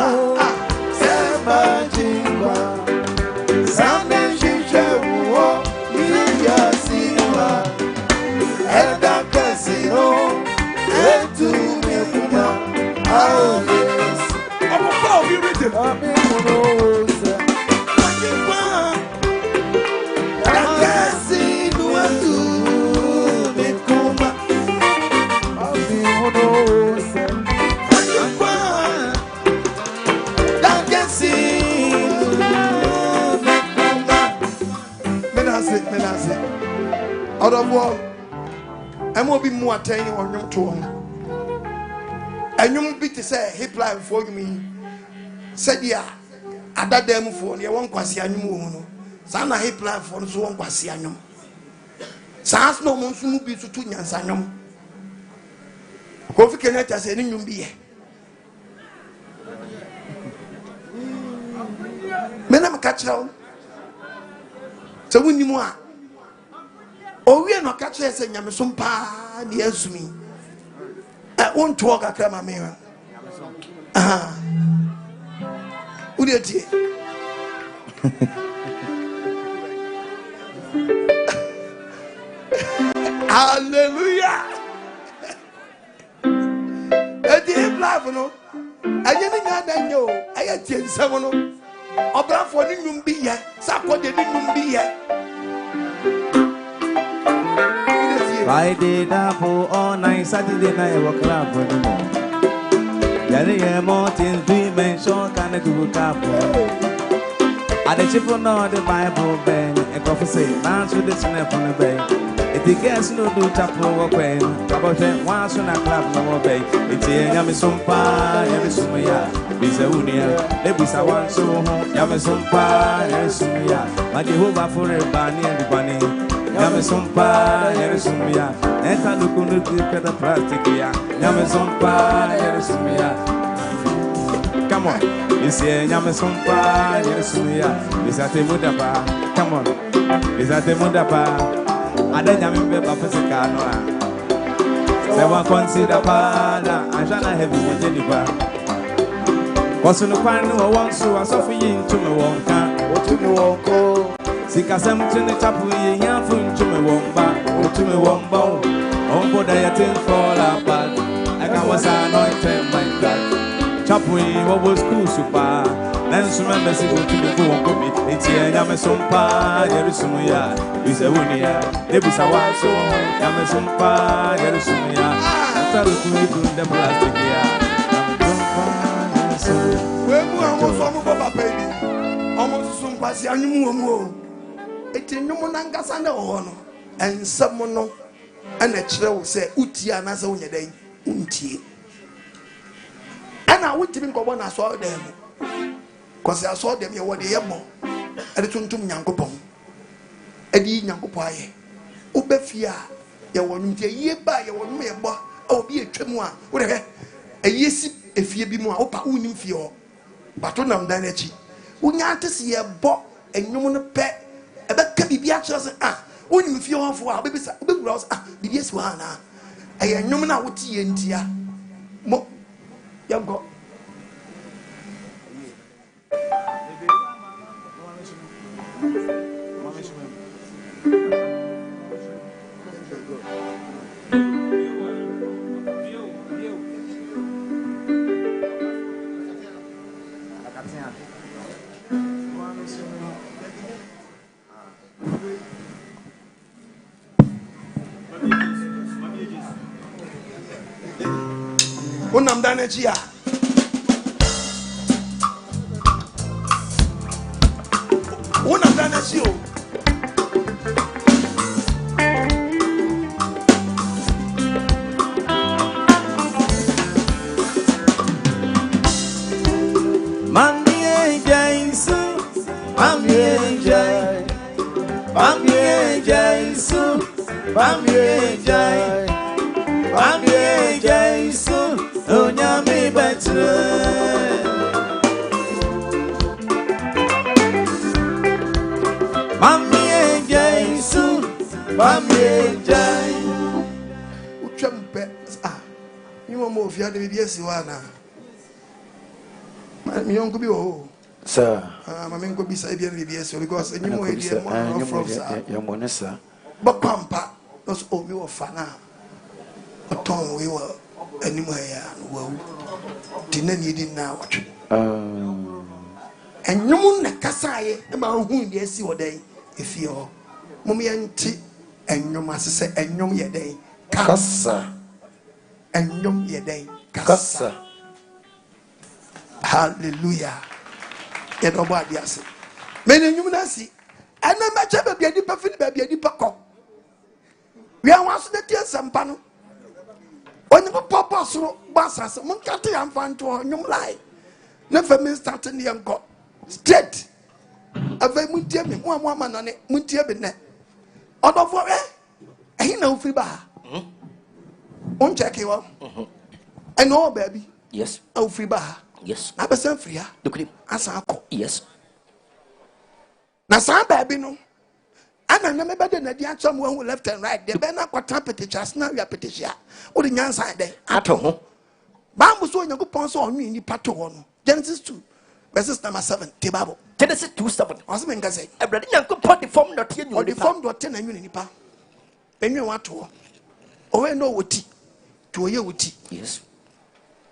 Out of war, I will be more attaining on your tone. And you will be to say, hip life for me. Said, yeah, at that damn phone, you won't quasianum. Sana hip life for so one quasianum. Sans no monsoon be to 2 years. Coffee can let us any new beer. Men, I'm a catch out. So when you want. Oh, we are not catching us and Yamson Pa, the Esumi. I won't talk a crama mirror. Who did it? Hallelujah. I didn't laugh, no. I didn't know. I had 10 7. About for the new beer, Sako didn't be here. Friday double all night, Saturday night, I walk club for the moon. There more things we mention, can I do a couple? At the chip on the Bible, Ben, and coffee say, dance with the snap on the bay. If the guests no do chapel or pen, about them once on a club no obey. It's a Yamisumpa, Yamisumia, Bizaunia, Lebisa one so home, Yamisumpa, Yamisumia, my Jehovah for a bunny and the bunny. Yamisumpa, Yerisumia, and I look on the plastic here. Yamisumpa, Yerisumia. Come on, it's a Yamisumpa, Yerisumia. Is that a Mudapa? Come on, is that a Mudapa? I don't remember Papasicano. They were considered Pada, I shall not have you deliver. Was on the final one, so I saw for you to me one can. What to me won't call? Sikasem to the chapel, here for to me one back, or to me one bow. On board I attend for a bad. I can was anointed my God. Chapel, what was cool super. Then some members go to the phone. It's here, Yamisumpa, Yerisumia, Bizaunia, Lebisa was so Yamisumpa, Yerisumia. After looking the plastic here. Where baby? Almost some Pasianu. It's in no Nangasana honor, and someone and a child say, Utia Nasa on your day, Unti. And I would even go when I saw them. Because I saw them, you were the Yamo, and the Tuntum Yankopon. Eddie Yankopai. Ubefia, you want me a year by your one mere boy, or be a tremois, whatever. A yes, if you be more opa unim fio. But on them danechi. We want to see a bot and no one a pet. About can be actually unim fio for our babies, big rose, the yes one. I am no man out tea and tia. Mo, young go. Unam danejia. Unam danejio. Mami Jaisu, Mami Jai, Mami Jaisu, Mami Jai, Mami Jaisu, Onyami Betre. Mami Jaisu, Mami Jai. Uchampe you want more if you had the BBS one. Me young could be oh. Sir, My men could be Sabian BBS because any more idea more from your monessa. But Pampa was all you were fana. A tongue we were anywhere and well. Didn't you didn't now watch. And no moon Kasai about whom they see what day if you're Mummy and tea and your master say and no ye day. Cassa And no ye day. Cassa. Hallelujah. Yet nobody has. Many human see. And no matter baby, a deeper fit baby, a deeper cock. We are once the tears and pano. When you pop us through Bassas, Munkati and fan to a new lie. Never means starting the young god. Straight. A very muntium, one woman on it, muntiabine. Out of what? Ain't no free bar. Won't check you up. I know, baby. Yes. Oh, free bar. Yes. I was free. Look at him. Yes. Now, some baby, no. And I never better than the actual one who left and right. The banner got temperature, now your petition. What in your side there? At home. Bamboo so you go pons on me in the pattern. Genesis 2, verses number 7. Tibabo. Genesis 2:7. I was going to say, I read it. Put the form not here. or the form got 10 and you in the pa. When you want to. Oh, I know what tea. To a year with tea. Yes.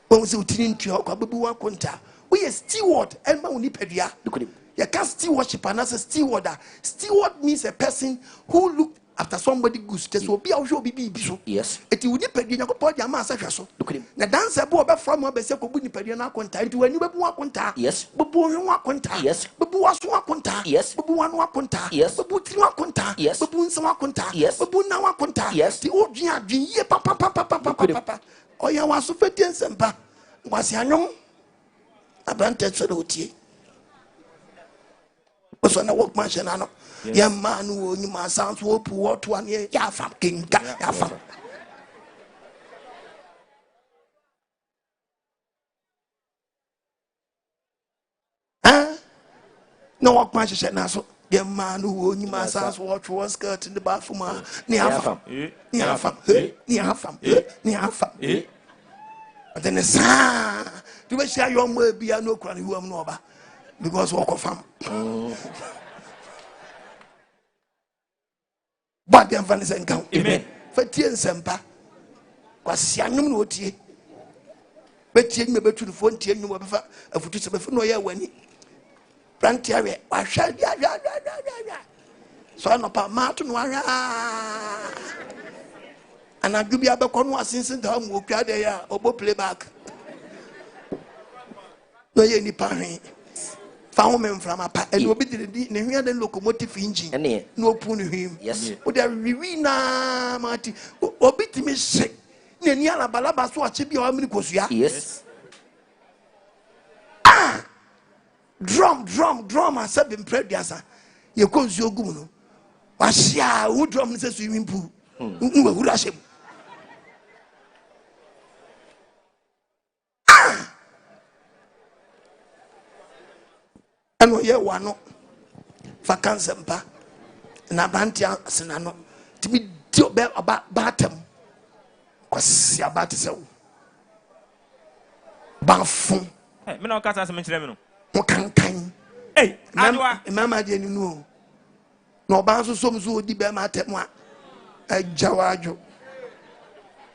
When we say to your Kabuwa Kunta, we are steward and Maunipedia. Look at him. You can't stewardship and as a steward. Steward means a person who look after somebody good. Just will be also be bishop. Yes. It will depend on your body and master. Look at him. The dancer boy from a basic Bunipediana contact to a new contact. Yes. Babu contact. Yes. Babu was contact. Yes. Babu one contact. Yes. Babu three contact. Yes. Babu some contact. Yes. Babu now contact. Yes. The old Gia, papa. Oh, you want to fit in some pa. Was your young? A banted for the tea. Was on a workmanship. Young man who you must sound so poor to 1 year. Yafam King. Yafam. No workmanship now. So, young man who you must sound what was skirt in the bathroom. Niafam. But then the son, do we share your way be a no cranny who am no about? Because walk of fam. But the advance and count. Amen. For Tian Sempa was young no tea. But you may be to the phone, Tian, you will have a foot of no year when he planted. I shall ya. So I'm not Martin. And I give you a back since the home will cry there or playback. No, any parent. Found him from a pack and will be the locomotive engine. No pony him. Yes. Would there be na Marty or beat me sick? Neniana Balabas watch it be how many cause ya? Yes. Drum, I said in Prediasa. You cause your gunu. Washia, who drum is a swimming pool? Who rush him? And we one no for cancer na bantia senano to be about batem was about so bafun me no kasa se me kire me no mo kan hey adwa mama de ni no No banso somso di be ma temwa. Jawajo.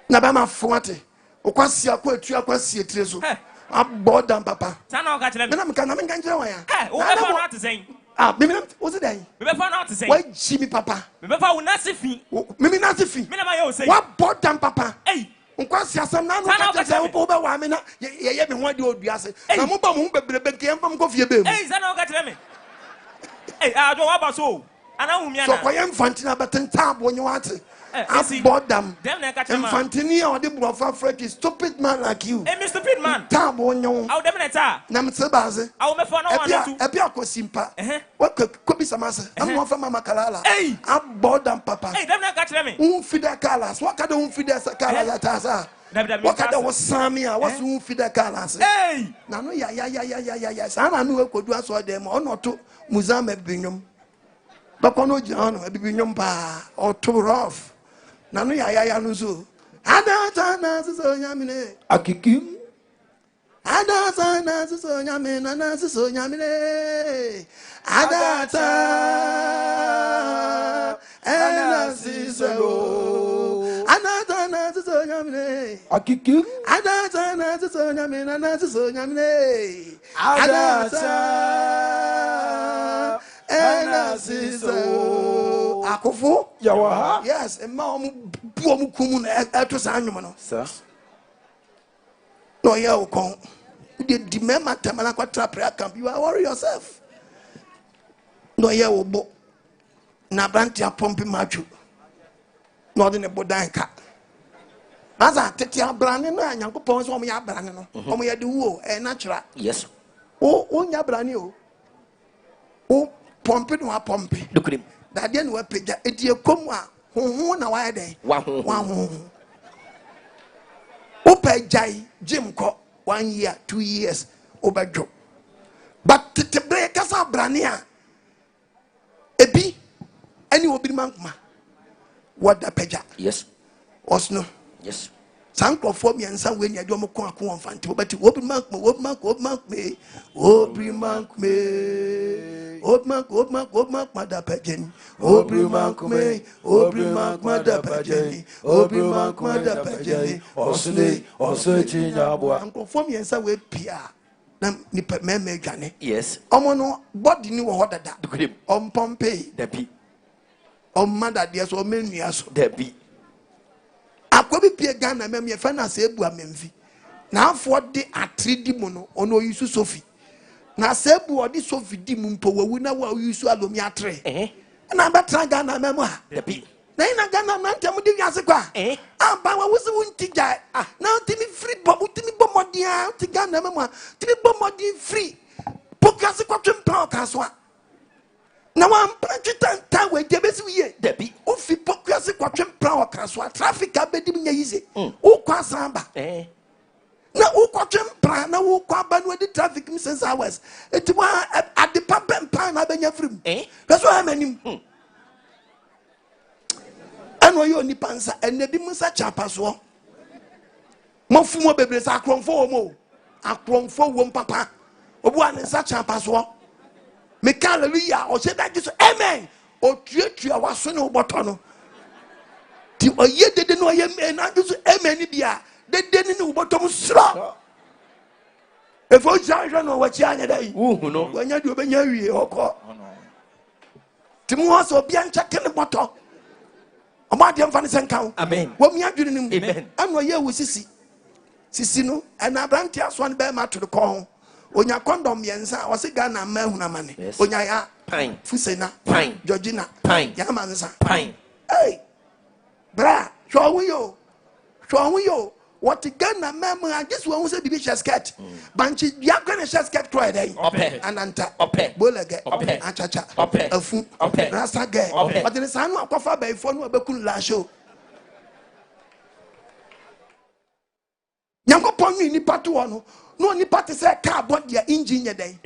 Na ba ma foate. Okwasi akwa etu akwasi etire so. Abodan papa. Sana o ka kire me. Me na me kan kire wan ya. O be fa no atisen. Me o se dan. Me be fa no atisen. Why Jimmy papa? Me be fa wo na se fi. Me na se fi. Me na ma ye o say. What bodan papa? Hey. Nkwasi asam na no ka kire wo be wa me na ye me ho de oduase. Na mo ba mo bebrebe ke yemfam ko fie be mu. Hey, sana o ka kire me. Hey, ajo wa ba so. Ana hu mi ana. So kwa infantina betin tabo nyi wate. Bodam. Infantini or the brofa freak is stupid man like you. Hey, Mr. Stupid man. Tabo nyo. How dem neta? Nam sebaze. I will me for no one too. Ebia ko simpa. What could be samasa? I'm one for mama kalala. Hey. I'm bodam papa. Hey, dem na catch me. Unfida kalas. What kind of unfida kalas atasa? What kind of samia? What's unfida kalas? Hey. Na no ya. Sana no e kodu aso dem ono to muzame binyum. Bakono jano e binyum pa or too rough. Nanu ya no so. Adata na so nyamine. Akikim. Adata na so nyamine na so nyamine. Adata na so. Adata na so nyamine. Akikim. Adata na so nyamine na so nyamine. Adata Akofo Yawa. Yes, and ma mu kumu na eto sa anwom no. Sir. No ya o kon. The demema tamana kwatra prayer camp. You are worry yourself. No ya o bo. Na branti a pompi machu. No de ne bodanka. Baza tete abrane no anyankopon so omo ya abrane no. Omo ya de wo natural. Yes. O nya abrane o. O pompi no a pompi. Look at him. That then we pay a dear come one na why day. One. Ope jai Jim Co 1 year, 2 years over job. But to break us up brania. Ebi any will be mankma. What the peja? Yes. Osno. Yes. Sanko for me and some when you don't come on fanto, but open mark me, open mark me, open mark me, open mark, mother pageant, open mark me, open mark, mother pageant, open mark, mother pageant, also change our boy. Uncle for me and some way Pia. Nipper me Johnny. Yes. Omono body knew what that. Look at him. On Pompey, Debbie. On mother, dear, so many years. Debbie. Akwabi pie Ghana mem ye fa na se ebu amemfi na afọ de atri di mu no ono yusu sofi na se ebu odi sofi di mu mpo wawu na wa yusu alomi atre na betra Ghana mem ha na ina Ghana na ntem di wiase kwa aba wa wusu wunti jai na utimi free bo utimi bo modia uti Ghana mem ha timi bo modi free pokase kwa twempa okaso na wa mpranchita nta we debesi wiye Debbie ofi pokuase kwatwe mpra okaso traffic abedi nya yize o kwasa aba na o kwatwe mpra na o kwa ba no di traffic mi sense hours etiwa adepa pempa na benya frim so amanim ano yo ni pansa enebi musa chapaso mofu mo bebre sa akromfo wo papa obu an sa chapaso me hallelujah o say that Jesus amen o tuatua waso ne oboto no ti oye dede no oye me na Jesus amen ni bia dede ni oboto mu sro efo janjo no wachi anya dai no wanya di obenya wie oko ti mu so bia ncha kene boto omo ade mfa ne senkan amen wo mi adwene nim amen ano ye wo sisi no na branti aso ne be ma to ko onya condom yensa o se Ghana ma hu na mane onya ya pine fusena pine Georgina pine ya mansa pine hey bra show yo what Ghana ma I just want to say bibi skirt banchi ya gonna skirt try dey ananta bolege achacha afu rasa ge but the sanu akofa ba ifo no abekun la show nyango ponu ni patu no no ni party say car body engine dey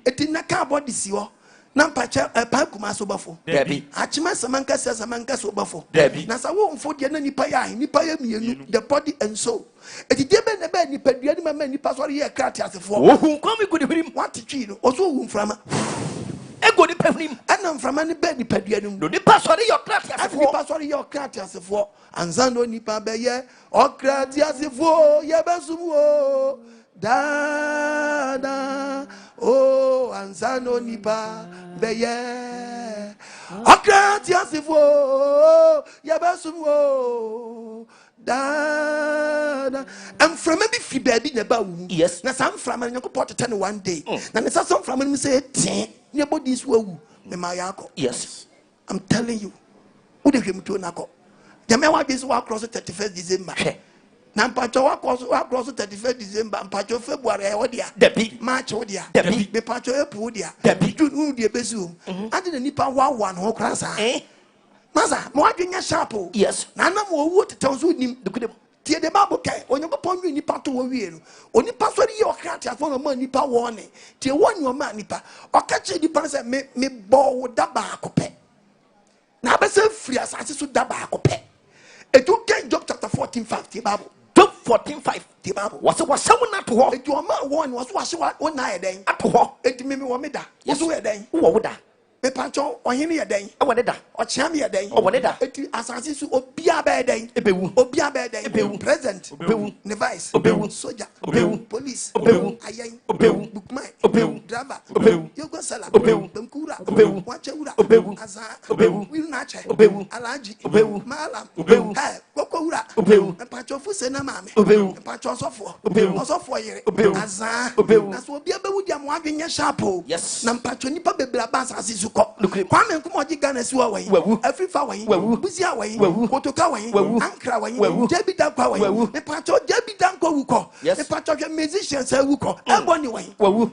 eti na car body si ho na mpacha pa kuma so bafo debi achima samanka so bafo debi na sa wo mfo de na nipa ya mienu the body and soul eti de be na be nipa dua ni mama nipa so ye krati asefo ohun kwami go de hrim what twi no oso wu mframa ego ni ɛna mframa ne bɛ nipa dua no mu nipa sɔre yɛ ɔkra te asefo nipa sɔre yɛ ɔkra te asefo ansa no nipa bɛyɛ ɔkra te asefo yɛbɛsom wo dada oh ansa no nipa bɛyɛ ɔkra te asefo yɛbɛsom wo dada mframa bi fi baabi na ba wu yes na sa mframa no Nyankopɔn tete no one day na ne sa so mframa no say ten ne body so awu me ma yakɔ yes I'm telling you who de hwem to nakɔ jame wa bi so wa cross 31st December na mpacho wa cross 31st December mpacho February e wodia dabi March wodia dabi me mpacho April wodia dabi June wodia besu ade na nipa wa no kra sa masa mo adwenya sharp yes na na mo owu tetew so nim tie de Bible kai Onyankopɔn wi nipa to wo wie no onipa so ri okra te afo no ma nipa wo ne tie woni o ma nipa okache nipa se me bo wo da ba akopɛ na abese free asase so da ba akopɛ etu Ken Job chapter 14:5 tie Bible Job 14:5 tie Bible was wo na to ho etu o ma wo ne was wo na ye den ato ho eti me wo me da wo so ye den wo da me pancho ohene ye den e wo ne da ochia me ye den o wo ne da eti asase so obia ba ye den ebewu obia ba ye den ebewu president obewu ne vice obewu soldier obewu police obewu ayen obewu bookman obewu driver obewu yogo sala obewu bemkura obewu wachewura obewu asa obewu will na che obewu alaji obewu malam obewu kokowura obewu pacho fuse na mame obewu pacho osofo obewu osofo yere obewu asa obewu na so obia bewu dia mo adwenye sharp yes na pacho nipa bebra ba asase su ko kwame nkomo ji Ghana si wa wan afrifa wan buzia wan kotoka wan ankra wan jebi dankwa wan me pacho jebi dankwa wuko me pacho hwe musicians wuko eboni wan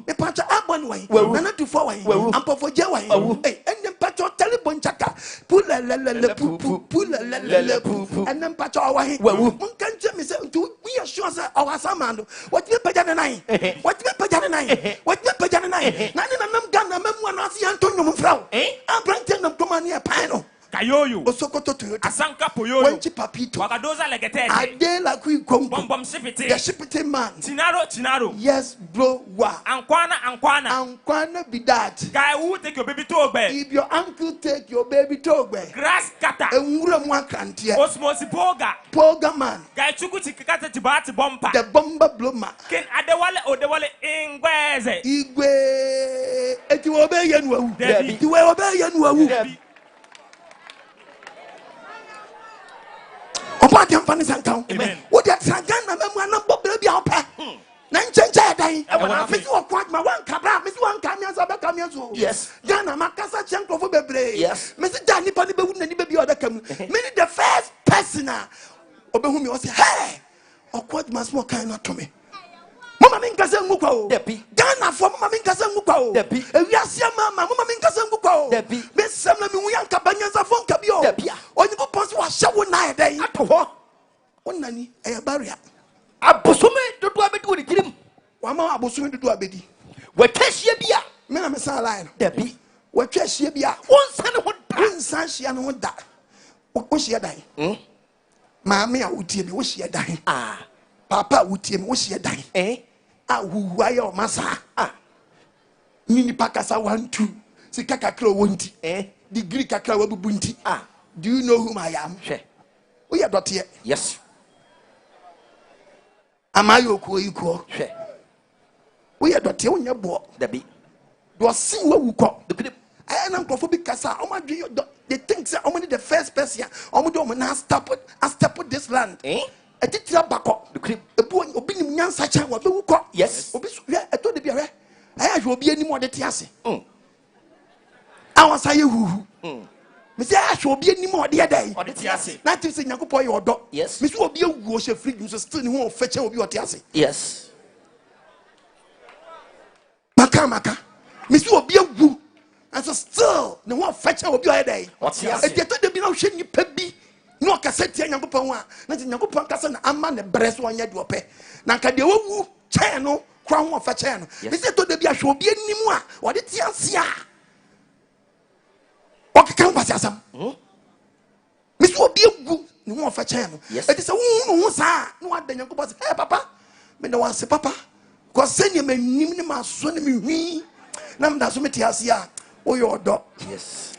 me pacho aboni wan nana tufo wan ampofo je wan enne pacho telebon chaka pulelele pulelele enne pacho wan munkan je me se tu we are sure say our samando what me paja na nine what me paja na nine what me paja na nine na nam Ghana memu anase antonyo mfrao Brandon of Tomania Pino. Kayoyo. Osokoto Toyota. Asanka Poyoyo. Wenchi Papito. Wagadoza Legetete. Adela Kui Kongo. Bom Sipiti. The Shipity man. Tinaro. Yes, bro. Wa. Ankwana be that. Guy who take your baby to obey. If your uncle take your baby to obey. Grass cutter. And Wura Mwakantia. Osmosi Poga man. Guy Chukuti Kata Tibati Bomba. The bomber bloma. Ken Odewale Ingweze. Igwe. Et you obey Yanwu. You obey Yanwu. Opa dem fani sankan wo de trangan na memu anam bobere bia opa na nchenche dan me si okwa ma wan kabra me si wan kamia so be kamia so yes Ghana makasa chenkrofo bebre yes me si ja nipa ni bewu na ni be bia odaka mu me ni the first person obehu me o say hey okwa ma small kan na to me mama min kasa ngukwa o Ghana for mama min kasa ngukwa o ewiase mama mama min kasa ngukwa o me sem na mi hu yanka banyanza fon ka bi o onyibo ponso wa hye na e dai ato ho onani e barrier abosome dodo abedi woni kirim wa ma abosome dodo abedi wa twahie bia me na me san line dabi wa twahie bia wonsa ne ho da wonsa hye ne ho da wo hye dan maame a wotie me wo hye dan papa wotie me wo hye dan huwa yo masa nini pakasa 1 2 sika kakra wonti degree kakra wabubu nti do you know whom I am we are dot here yes amayo ko iko we are dot here onya bo dabi do si wawu ko I am nkofo bi kasa o ma dwe they think say o the first person o do na step this land etitira bako ebu obi nim nyansa chan wa bewu ko yes obi so eto de bia hwe aya hwe obi anim ode te ase awon saye huhu me say ahwe obi anim ode ye dai ode te ase na ti se Nyankopon ye odo yes me so obi awu o she free so still ni ho feche obi ode ase yes maka me so obi awu and so still ni ho feche obi ode dai ode ase eto de bi na hwe nipa bi no kasa tia Nyankopɔn a na ti Nyankopɔn kasa na ama ne brɛ so anya de opɛ na nka de wawu kyɛn no kwa ho fa kyɛn no bi se to de bi ahwe obi anim a wɔde tia ase a ɔkeka mpasi asam mi so obi agu ne ho fa kyɛn no eti sɛ wo ho saa na wada Nyankopɔn sɛ hey papa me na wase papa ko sɛ ne manim ne maso ne me hwi na mda so me tia ase a Oh, your dog. Yes.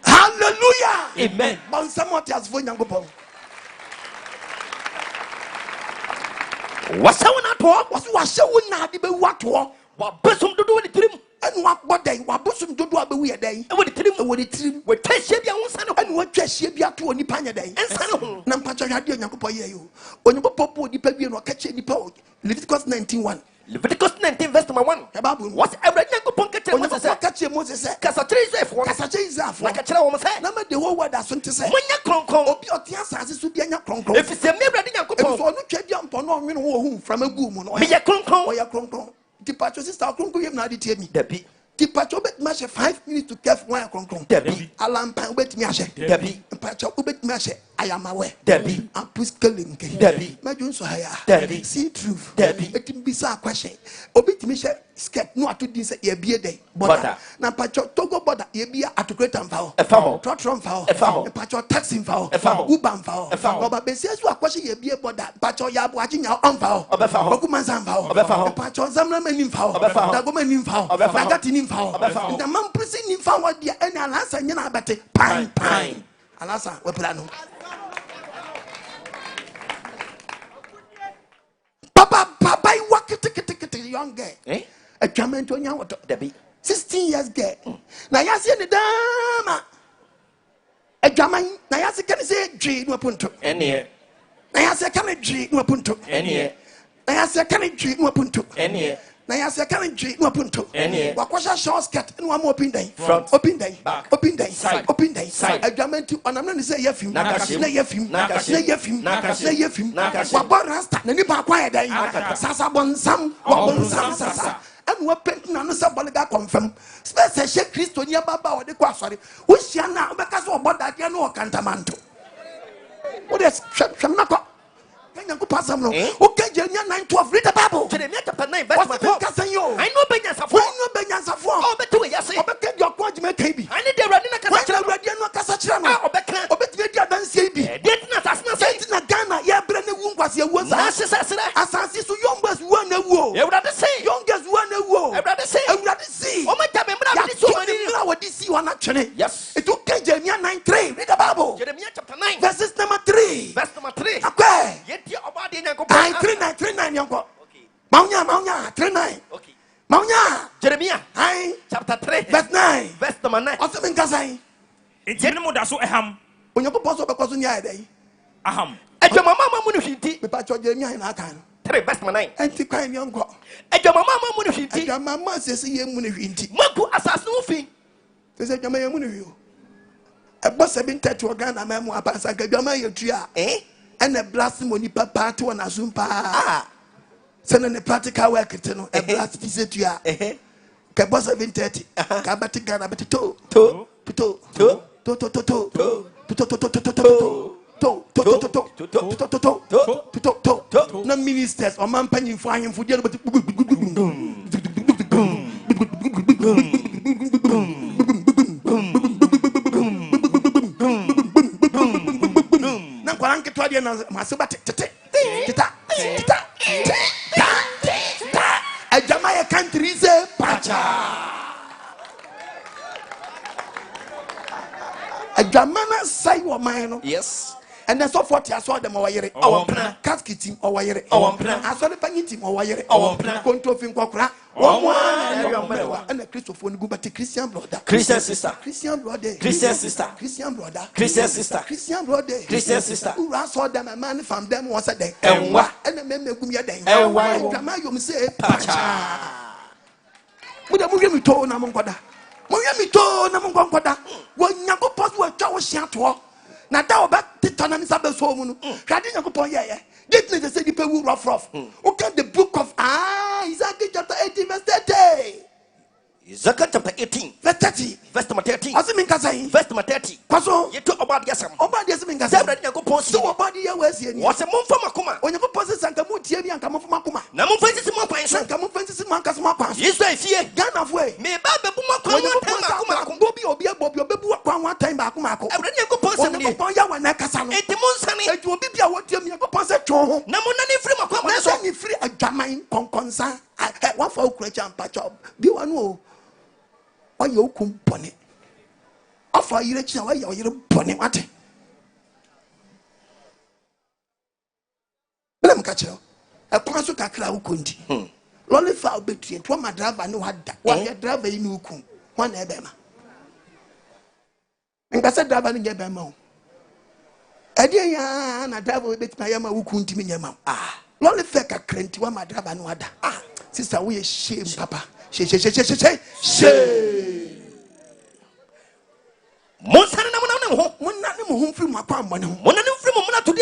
Hallelujah. Amen. But someone has phone young people. What's someone at work? Was so not be what war? What person to do with the trim? And what day? What bosom to do a weird day? And with the trim, With the trim. with Tessia, And what just she be up to any panya day? and son. Nampacha had young people you. When you popo, the baby or catch any po. Leviticus 19:1. Leviticus 19, verse number 1. What's every young pocket? When you catch a Moses said, Cassatris, for Cassatris, like a child was said. Number the whole world as soon to say. When you're cronk, Your tias to be a young if it's a mirror, if so, no check jump on home from a boom or be a cronk, your cronk. Departure sister, cronk, you have not detained me. Debbie. Departure bet match 5 minutes to care for one cronk. Debbie. Alarm pan wait me. Debbie. Departure ubet match. I am aware. Debbie. And push killing. Debbie. Majun so higher. Debbie. See truth. Debbie. It can be a question. Obit me skirt no to this a beer day. But now patcho togo border ye be at to great and foul. A foul. Trotron foul. A foul. A patcho taxing foul. A foul. Uban foul. A foul. But says you are question ye be border. Patcho ya watching your own foul. A foul. Okuman foul. A foul. Patcho zamla menin foul. A foul. Dagoman in foul. A foul. Nagatin in foul. A foul. The man pressing in foul what the any alas and yana bate. Pine. Alasa we plano. Papa, you walk it young girl. Eh? A German to young Debbie. 16 years girl. Now, you see the dama. A German, now you can say G no punto. Any. Now you say, can a G no punto. Any. Now you say, can a G no punto. Any. Now you say, can a G no punto. Any. What was a short skirt and one more open day? Front. Open day. Back. Open day. Side. Open day. Side. A German to, and I'm not to say, Yefim. Nakashim. Yefim. Nakashim. Yefim. Nakashim. Yefim. Nakashim. What rasta? Nani pa quiet day. Akata. Sasa bonsam. What bonsam sasa. And what painting and somebody got confirmed. Special shake Christo near Baba or the Quasari. Which you now because of what that you know cantamanto. What is Shamako? Can you pass them? Okay, Jeremiah 9:12. Read the Bible. Jeremiah chapter 9, verse number 12. I know Benyas of When you Benyas of war. Oh, but do it, yes. Obey your quadriment, baby. I need the running a When you read your Casachana. Obey your dance, baby. Did not as not say in a Ghana. Yeah, Brennan was your was as so young was one a war. You rather say, Youngest one a war. I rather say, I rather see. oh my God, I'm So many what this you are not chilling. yes. It took Jeremiah 9:3. Read the Bible. Jeremiah chapter 9, Verses number 3. verse number 3. Okay. Yet you about in a 39 young boy. Maunya 39. Okay. Maunya. Jeremiah Aye. chapter 3, Verse 9. verse number 9. Also in Kazai. It's in the Mudaso Aham. When you propose because in your day. Aham. And your mama Munifiti, We patch your Jeremiah in our time. 3 verse number 9. And to kind young girl. And your mama And Munifiti, your mamma says, "Ye Munifiti." Maku assassin. They said, "Your man Munifio." A boss have been tattooed to a gun, a man who passed a Gamma tria. Eh? And a blasphemy papa to an azumpa. Ah, Sending a practical work, a blast is it. eh, Cabos have been 30. Cabatica, Abetito. to, Pito. to, To. to, No ministers or man penny flying for the a Jamaica country is a pacha. A Jamana say what mine. yes. And then so forth, I saw them over here. Our plan. Casket team over here. Our plan. I saw the penny team over here. Our plan. Control film Kokra. And a Christopher go back to Christian brother. Christian sister. Christian brother. Christian sister. Christian brother. Christian sister. Christian brother. Christian sister. Who I saw them a man from them was a day. And what? And the men make me a day. And why? And Grandma, you say, Pacha. Would have moved me to Namongoda. Moyami to Namongoda. When Yanko Post were Chow Shantua. Now that back to Tonam's Abbas home. Caddy Yanko, yeah. Didn't they say the people rough? Okay, the book of Isaiah chapter 18, verse 30. Zaka chapter 18, Verse 30. verse number 13, As in Kazai. verse number 30. Kwaso. You talk about Yasam. Oba des minga Zebra Yanko Post. so oba di yewa sie ni What's a month from Akuma? onye popose sanka mu tie bi anka mo fuma kuma Namu Francis Monkwan. sanka mo fancy man ka so makwa so Israel fear. Ghana fo e Me Baba Bumakwan. onye popose Akuma bobi obi obebu akwa one time ba akuma ko Every Yanko Post. onye popose ya wa na kasa no Etimunsani. eju obi bia wo tie mi popose twa ho Namunani free na Makwan. so ni free adwaman konkonsa one for ukura champa chop bi wanu o why you come pony. Offer you a why you're pony what? Let me catch you. A passo cacra couldn't. Lolly foul between one my driver no had that. Why a driver in Ukum, one ebema. And I said, driver in Yabamo. A dear yan, a driver with my yama who couldn't mean yamma. Ah, Lolly feck a crent one my driver no other. Ah, sister, we shame, papa. She. Monsana home from my palm, one from to the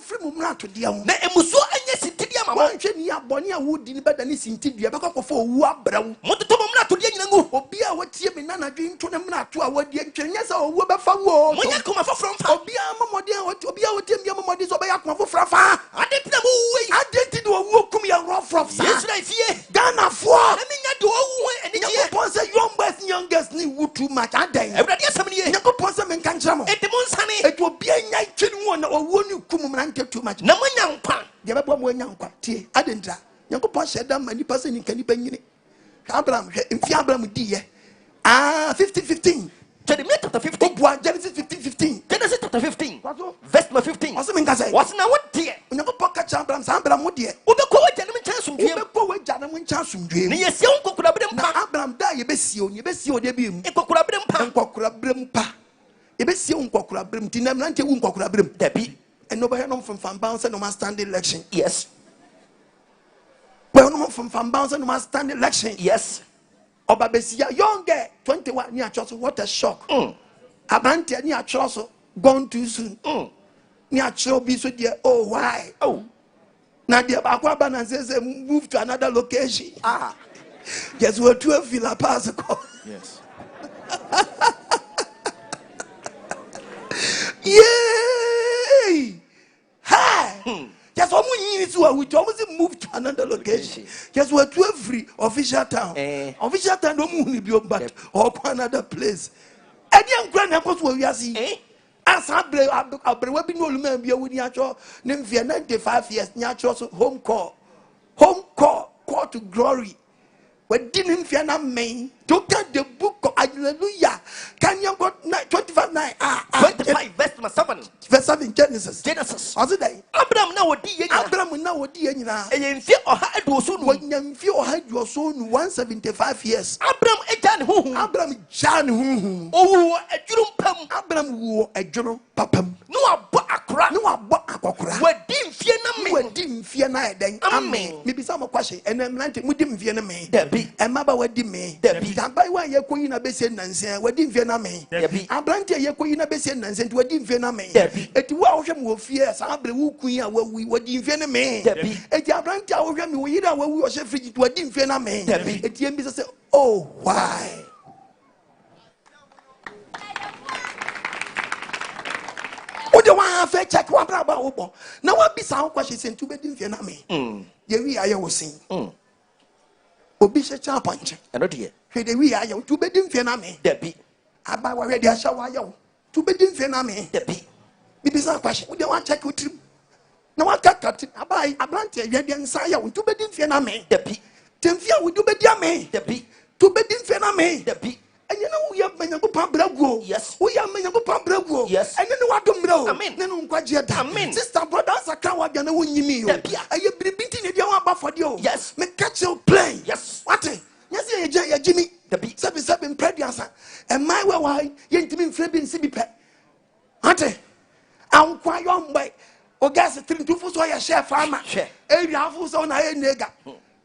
from to the na emuso anya sintidia mama hwe ni abone a wodi ni beda ni sintidia beka kofo owu abrawo mototo mumna to de nyina ngu obi a watie me na nadwe nto ne mna to a wadi ntwenya sa owu befa wo monya koma foforo mfa obi a mamode obi a watie me mamode so be yakoma foforo fa adepina mo wei adenti do owu okum ya rofrof sa yesu na fie Ghana fo na menya do owu eni je yakopon say youngest ni wu too much adan everybody asem ni yakopon say men kan kira mo edimonsane eto obi anya twenu won na owu ni kum mna nke too much na manya nkwa de bebo mo nya nkwa tie adendra yakopon sheda mani pase ni kan banyini Abraham mfi Abraham di ye 15 Jeremiah chapter 15 Genesis 15 Genesis chapter 15 verse 15 what's mean say what's na what die yakopon ka cha Abraham sa Abraham die obekọ waja ne ncha sumdwe obekọ waja ne ncha sumdwe ne yesie nkokura brem pa Abraham da ye besie de bi mu nkokura brem pa ye besie nkokura brem tinam na nche wu nkokura brem dabi and nobody no from bounce no must stand election yes well no from bounce no must stand election yes oba besia young girl 21 ni achoso what a shock abante ni achoso gone too soon ni acho bi so there oh why na dia ba kwa ba say move to another location yes we to feel pass ko yes yay hi yes we almost move to another location yes we to every official town official town no move bi but or another place edi ankura na koso we asi asabre we bi no luma bi awuni acho ne mfie 95 years nya acho so home call to glory we didn't fear na main to get the book of hallelujah can you go 25:9 25 verse 7 Genesis was it there Abraham na wodi ye nyina eyemfie oha aduoso nu nyamfie oha aduoso nu 175 years Abraham jan hu owo adwuru pam Abraham wo adwuru papam no abo akora wadi mfie na eden amen me bisa mo kwahye enem lante mudi mfie na me dabi emaba wadi me dabi dabai wa ye koyi na besie nansen wadi mfie na me dabi abrante ye koyi na besie nansen wadi mfie na me dabi eti wa ohwe mo fie sa abre wu kun a wawi wadi mfie na me dabi eti abrante a ohwe me wo yira wawi o she frigi wadi mfie na me dabi eti em bi say oh why the one have a check one braba obo na wa bisa ho kwahye sentu bedi mfie na me ye wi aye wo sin obi she cha panche eno de hwe de wi aye tu bedi mfie na me dabi aba wa hwe de asha wa aye tu bedi mfie na me dabi bi bisa kwahye wo de one check utrim na wa kakati aba ablante ye de nsa aye tu bedi mfie na me dabi temfia wo du bedi ame dabi tu bedi mfie na me dabi enye na wo ya manya go pambrago yes wo ya manya go pambrago yes enye ne wadom bro amen ne no nkwaje da amen sister brothers aka wa na wo nyimi yo aye biribinti ne dia wa bafode o yes me catch you play yes what yes ye jimi dabi sabi imprediansa e mai we wa ye ntimi mfre bi nsi bi pe what ankwa yo mbai o gas 32 so ya chef ama eri afu so na ye nega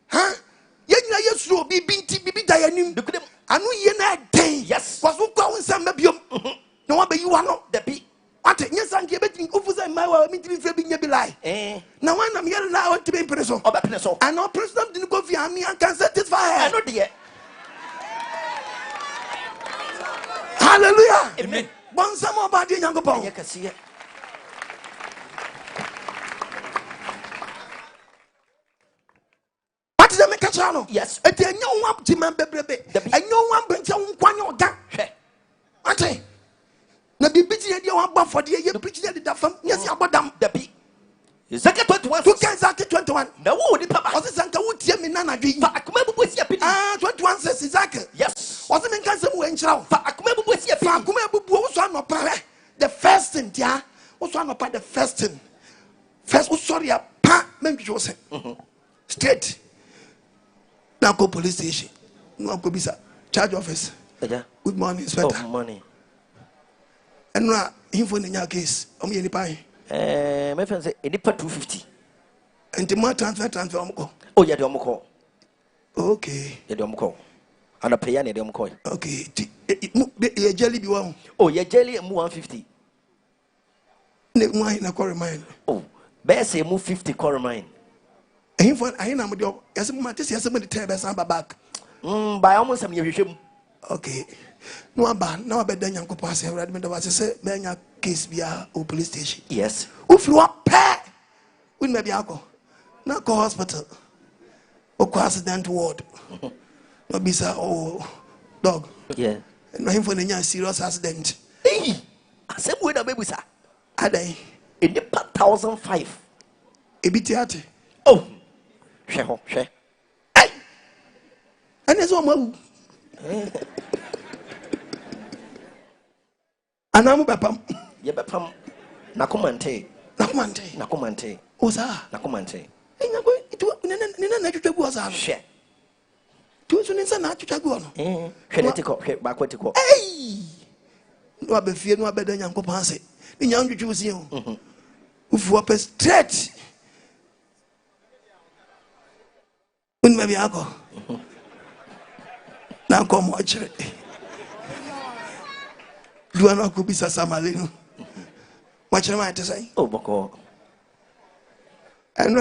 ha ye nyina yesu obi binti bibi da yanim anu ye na den yes kwaso kwa Nsem mabiom na wa bayi wa no dabi ate nyesa nke betin ofuza mai wa mitimi fre bi nya bi lai na wa na me yere na o tibe preso obepene so and no president din go fi ami and can satisfy I know there hallelujah amen bon samo ba de nyango bon yakasiye yes eti enyo nwa jiman bebrebe enyo nwa benche nkwanye oga hwe ate na bibiti ye dia wa bafode ye preach ye da fam nyesi abodam dabi Ezekiel 21 to Ezekiel 21 na wo di papa o se sanka wo tie me na nadwe fa akoma bubu sia pidi 21 says Ezekiel yes o se men kan se Now go police station. No go bisa charge office. Good morning, inspector. Oh, morning. And now info in your case. Any pay. My friend say any part 250. And the more transfer omko. Oh yeah, the omko. Okay. Yeah, the omko. And a pay any the omko. Okay. The jelly be one. Oh yeah, jelly and 150. Ne wine na quarter mine. Oh, best say move 50 quarter mine. Info I am with your yes, Matis, yes, somebody tell us back. By almost some years. Okay. No ban, no better than Yanko pass. I read me the was say, Benya case via o police station. Yes. If you are pay, we may be alcohol. Not go hospital. Or accident ward. No be sa oh dog. Yeah. No him for the serious accident. Hey, I said where the baby sir. Are they? In the 1,005. A bit theatre. Oh, share. Hey! And there's one more. And I'm Bapam. Yebapam Nakumante. Osa. Nakumante. And I'm going to go as Share. Two soon not to go on. Backward. Hey! No, be fear no better than Yanko Pansy. The young Jews, you. Who up straight. When maybe I go. Now come watch it. Do I not could be Samalino? What am I to say? Oh, Boko. And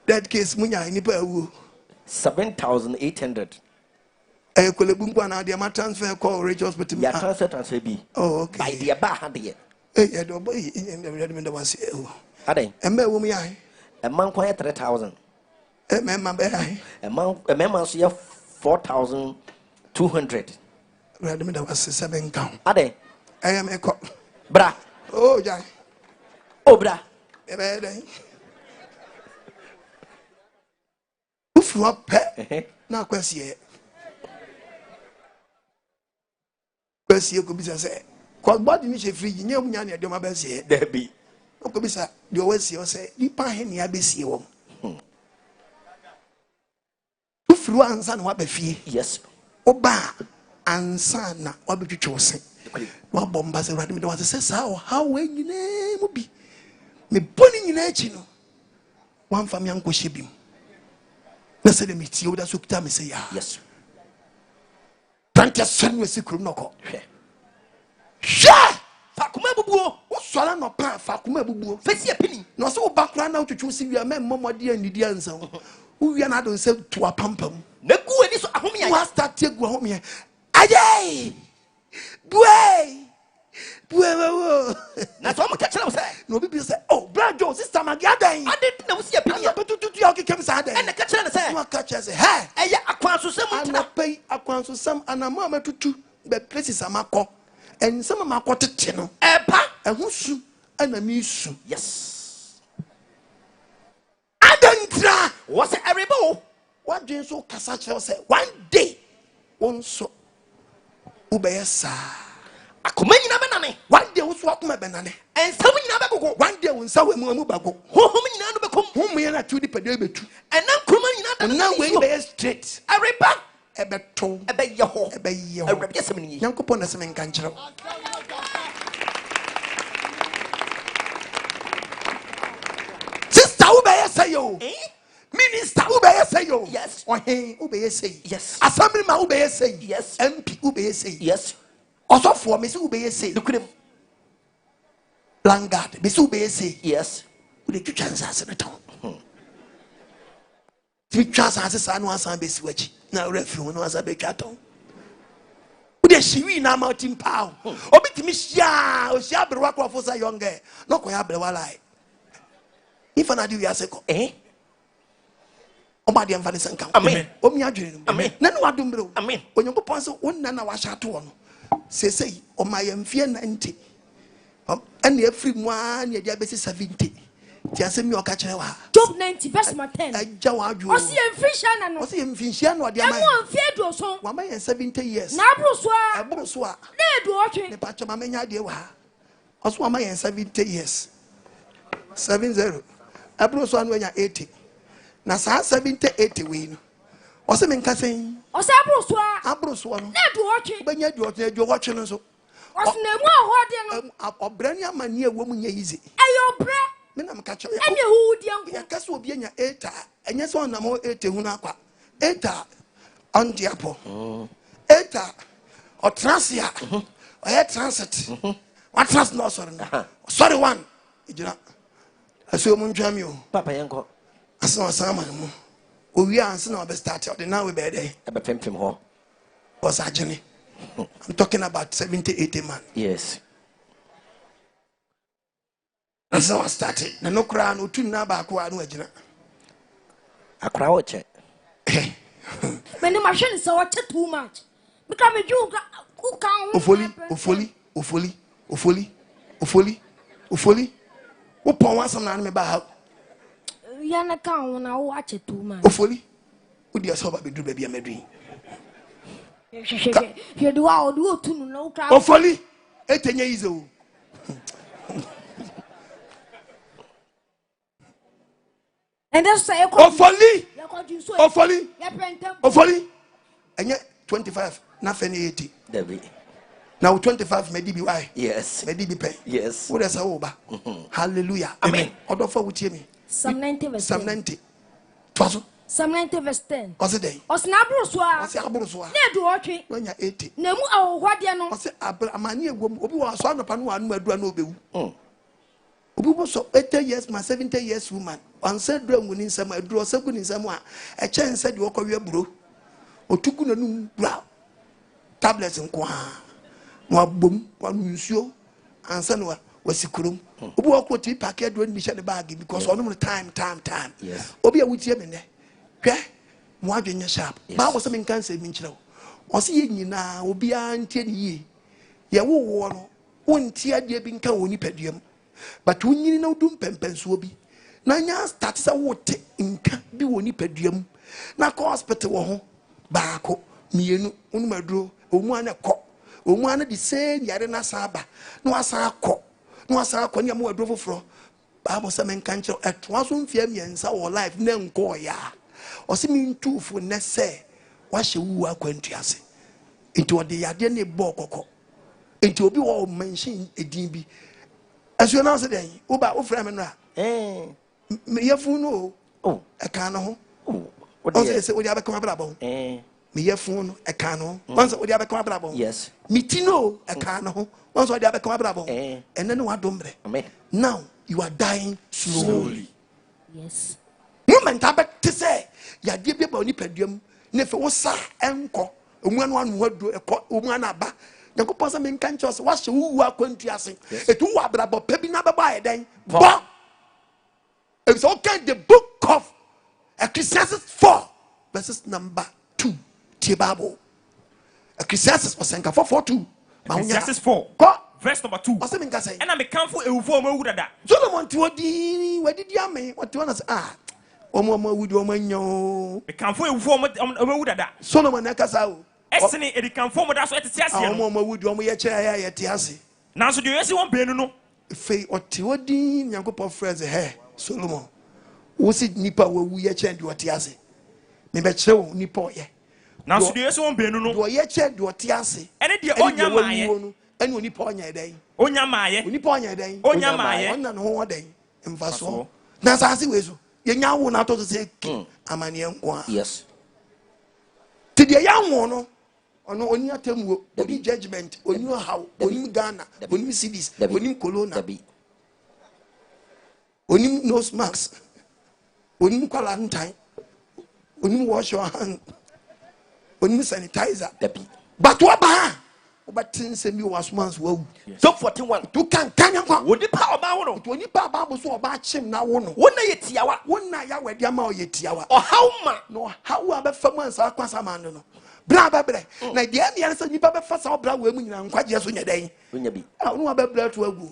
that case, Munya, in the 7,800. I could have been one idea. My transfer call Rachel Hospital. Yeah, transfer be. Oh, okay. By the bar, dear. Hey, I don't boy in the redmond was ill. Are they? And me woman, A man quiet 3,000. A man, my bear. A man, 4,200. Redmond was 7 count. Are they? I am a cop. Bra. Oh, Jai. Oh, bra. If you are pet, now question. Question could be said. Because body is free, you know, Yan, your mother say, there be. Okobisa, you always say, you pay any abyss you. If you answer what be fee, yes. Oba and son, what be you choosing? What bombas around me was says how when you name will be me pulling in etchino. One from young Kushibim. Let's say the meteor that took time say, yes. Don't just send me a secret knock. Share! Fakumabu, who swallow no pan, Fakumabu, face a penny. No so background now to choose your men, Mamma dear and the answer. Who are not sell to a pumpum. No good is a home. You are starting to go home here. Aye! Boy! That's what I'm catching up. No people say, oh, Brad Joe, sister, my gathering. I didn't know see a penny. But to your comes out and the catcher say, what catcher say, hey, I can't so some and not pay a quan so some and a mamma to two, but places a mako and some of my quarter channel. A pa, a whoosoo, and a miss. Yes. I don't try. What's a rebel? What do you so Cassachel say? One day, one so Ubeasa. I come in a banana. One day was walk my banana. And some in a go. One day when some women bago. Whom we are not to the pedibit. And now come in now when they are straight. I repack a beto, a bay your home, a bay your young coupon as a man can show. Sister Ubay say you. Minister Ubay say you. Yes. Or hey Ubay say yes. Assemblyman Ubay say yes. MP Ubay say yes. Also for Miss Ubay say look at him. Langard, Miss Ubay say yes. With the chances in the town. 3 chances I know as I'm busy watching. Now refuge no as a big cattle. With the Shiwi now mountain pow. Obit Mishia or Shabber Rock for a young girl. No quite a lie. If an idea as a eh? Oh, my dear Vanessa, amen. Oh, me, I dream. Amen. None what do. Amen. When you go past one, none of us at one. Say, oh, my fear 90. And every one, your diabetes 70. Just me or catch her. Job 90, verse 10. I jawed you. I see him fish and I see him fish and what I'm one fear to so. 70 years. Nabroswa, Broswa. Ned watching The patch of my many idea. Also, am I 70 years? 70. Abroswan when you're 80. Now, 70, 80 win. Ose me nka sen. Ose abroso no. Na do otwe. Benya do otwe no so. Ose na mu ahode no. Obrani amani ewo mu nya yize. Ayo bre. Me na mka cho. Ene hu di anko. Ya kase obi enya eta. Enye so na mo eta hu na akwa. Eta on diapo. Eta o transia. O he transit. What trans no sorry no. Sorry one. Ejina. Aso mu ntwa mi o. Papa yenko. Aso asama mu. Owi anse na obe start out now we be there. Ebe pempem ho. Was agene. I'm talking about 70-80 man. Yes. And so I started. Na no kra no tu na ba ko anu agina. Akra wo che. When the machine is so too much. Because me you who can ofoli. Wo pon wasam na me ba ha. Ya na kan na wo ache too much. Ofoli. Wo dia so ba be duru ba bia madui. You do all do to no crowd. Ofoli. Etenye izo. And that's say Ofoli. And yet 25. Nothing 80. David. Now 25 may be why. Yes. May be pay. Yes. What is over? Hallelujah. Amen. Order for with me. Psalm 90 verse 10. Psalm 90. Twazo. Psalm 90 verse 10. What's the day? Osnabroswa. What's abroswa? Ne do otwe. When you're 80. Nemu awhwade no. What's amani egwom obi wa so anopa no anu adura na obewu. Obi wo so 80 years man 70 years woman. On said do nguni nsam aduro sagu ni nsam a e chen said wo kɔwe aburo. Otugu na nu bra. Tablets nko ha. No abom kwanu nsuo ansa no wasikurum. Obi wo ko ti packet do ni hye ne bag because ono time. Yes. Obi a wutie me ne. Hwɛ mo adwenya sharp. Ba wo se me nkan se mi nkyerɛ wo. Ɔse ye nyina obi a ntie ne yie. Ye wo no wontie ade bi nka woni paduam. But wunyini na udum pempensuo bi. Na nya start se wote nka bi woni paduam. Na ko hospital wo ho baako mienu onu maduro omu ana kɔ. Omu ana di se yare na saba. No asa akɔ. No asa akɔ ne am waduro foforo. Ba mo se me nka nkyerɛ ɛtoa so mfia miensa wo life na nkɔ ya. Ɔse mi ntufo ne se wa hye wu akwantuase. Enti ɔde yade ne bɔ kɔkɔ. Enti obi wo mention edin bi. Aso na se den wo ba wo fra me no a. Me yefun no o. E kan no ho. O se wo dia be kan abra bon. Me yefun no e kan no. Once wo dia be kan abra bon. Yes. Me ti no e kan no ho. Once wo dia be kan abra bon. Ene no wa dombre. Amen. Now you are dying slowly. Yes. Moment abet say ya die bi ba oni paduam ne fe wo sa enko omu anu anu hadu ekọ omu anaba yakopọ se me nkan cho se wa hye wu akwantuase etu wa brabo pa bi na beba ayeden bo it's okay the book of Ecclesiastes 4 verses number 2 the Bible Ecclesiastes osenka 4:2 Ecclesiastes 4 verse number 2 ose me nka say and I mekamfo ewufo mo wudada Solomon ti odi wadidi ame what you want to say Omo wudi omo nyo. Mekamfo ewufo omo wudada. Solomon na kasa o. Esene edikamfo mo da so etete ase no. Omo wudi omo ye kire ya ye te ase. Nanso de yesi won beenu no. Fe oti odi Nyankopon friends he Solomon. Wo si nipa wawu ye kire de oti ase. Me be kire wo nipa oye. Nanso de yesi won beenu no. Do ye kire de oti ase. Ene de onya maaye. Ene onipa onya eden. Onya maaye. Onipa onya eden. Onya maaye. Onna no ho oden. Mfaso. Na sa ase wezu. Ye nyawo na to se amane enko a. Yes. Ti de yawo no ono oni atemuo oni judgment oni how oni Ghana oni cities oni Colonna oni nose mask oni quarantine oni wash your hand oni sanitizer but what ba obatin se mi was months wo so 41 to kan kwa wodi pa oba wo no to ni pa ba bo so oba chim na wo no wona yetiawa wona ya wadi ama o yetiawa o hawma no how abefa man sa kwasa man no bra babre na de am yare se nipa befa sa obra wa mu nyina nkwaje so nyeden onya bi no abebra to agu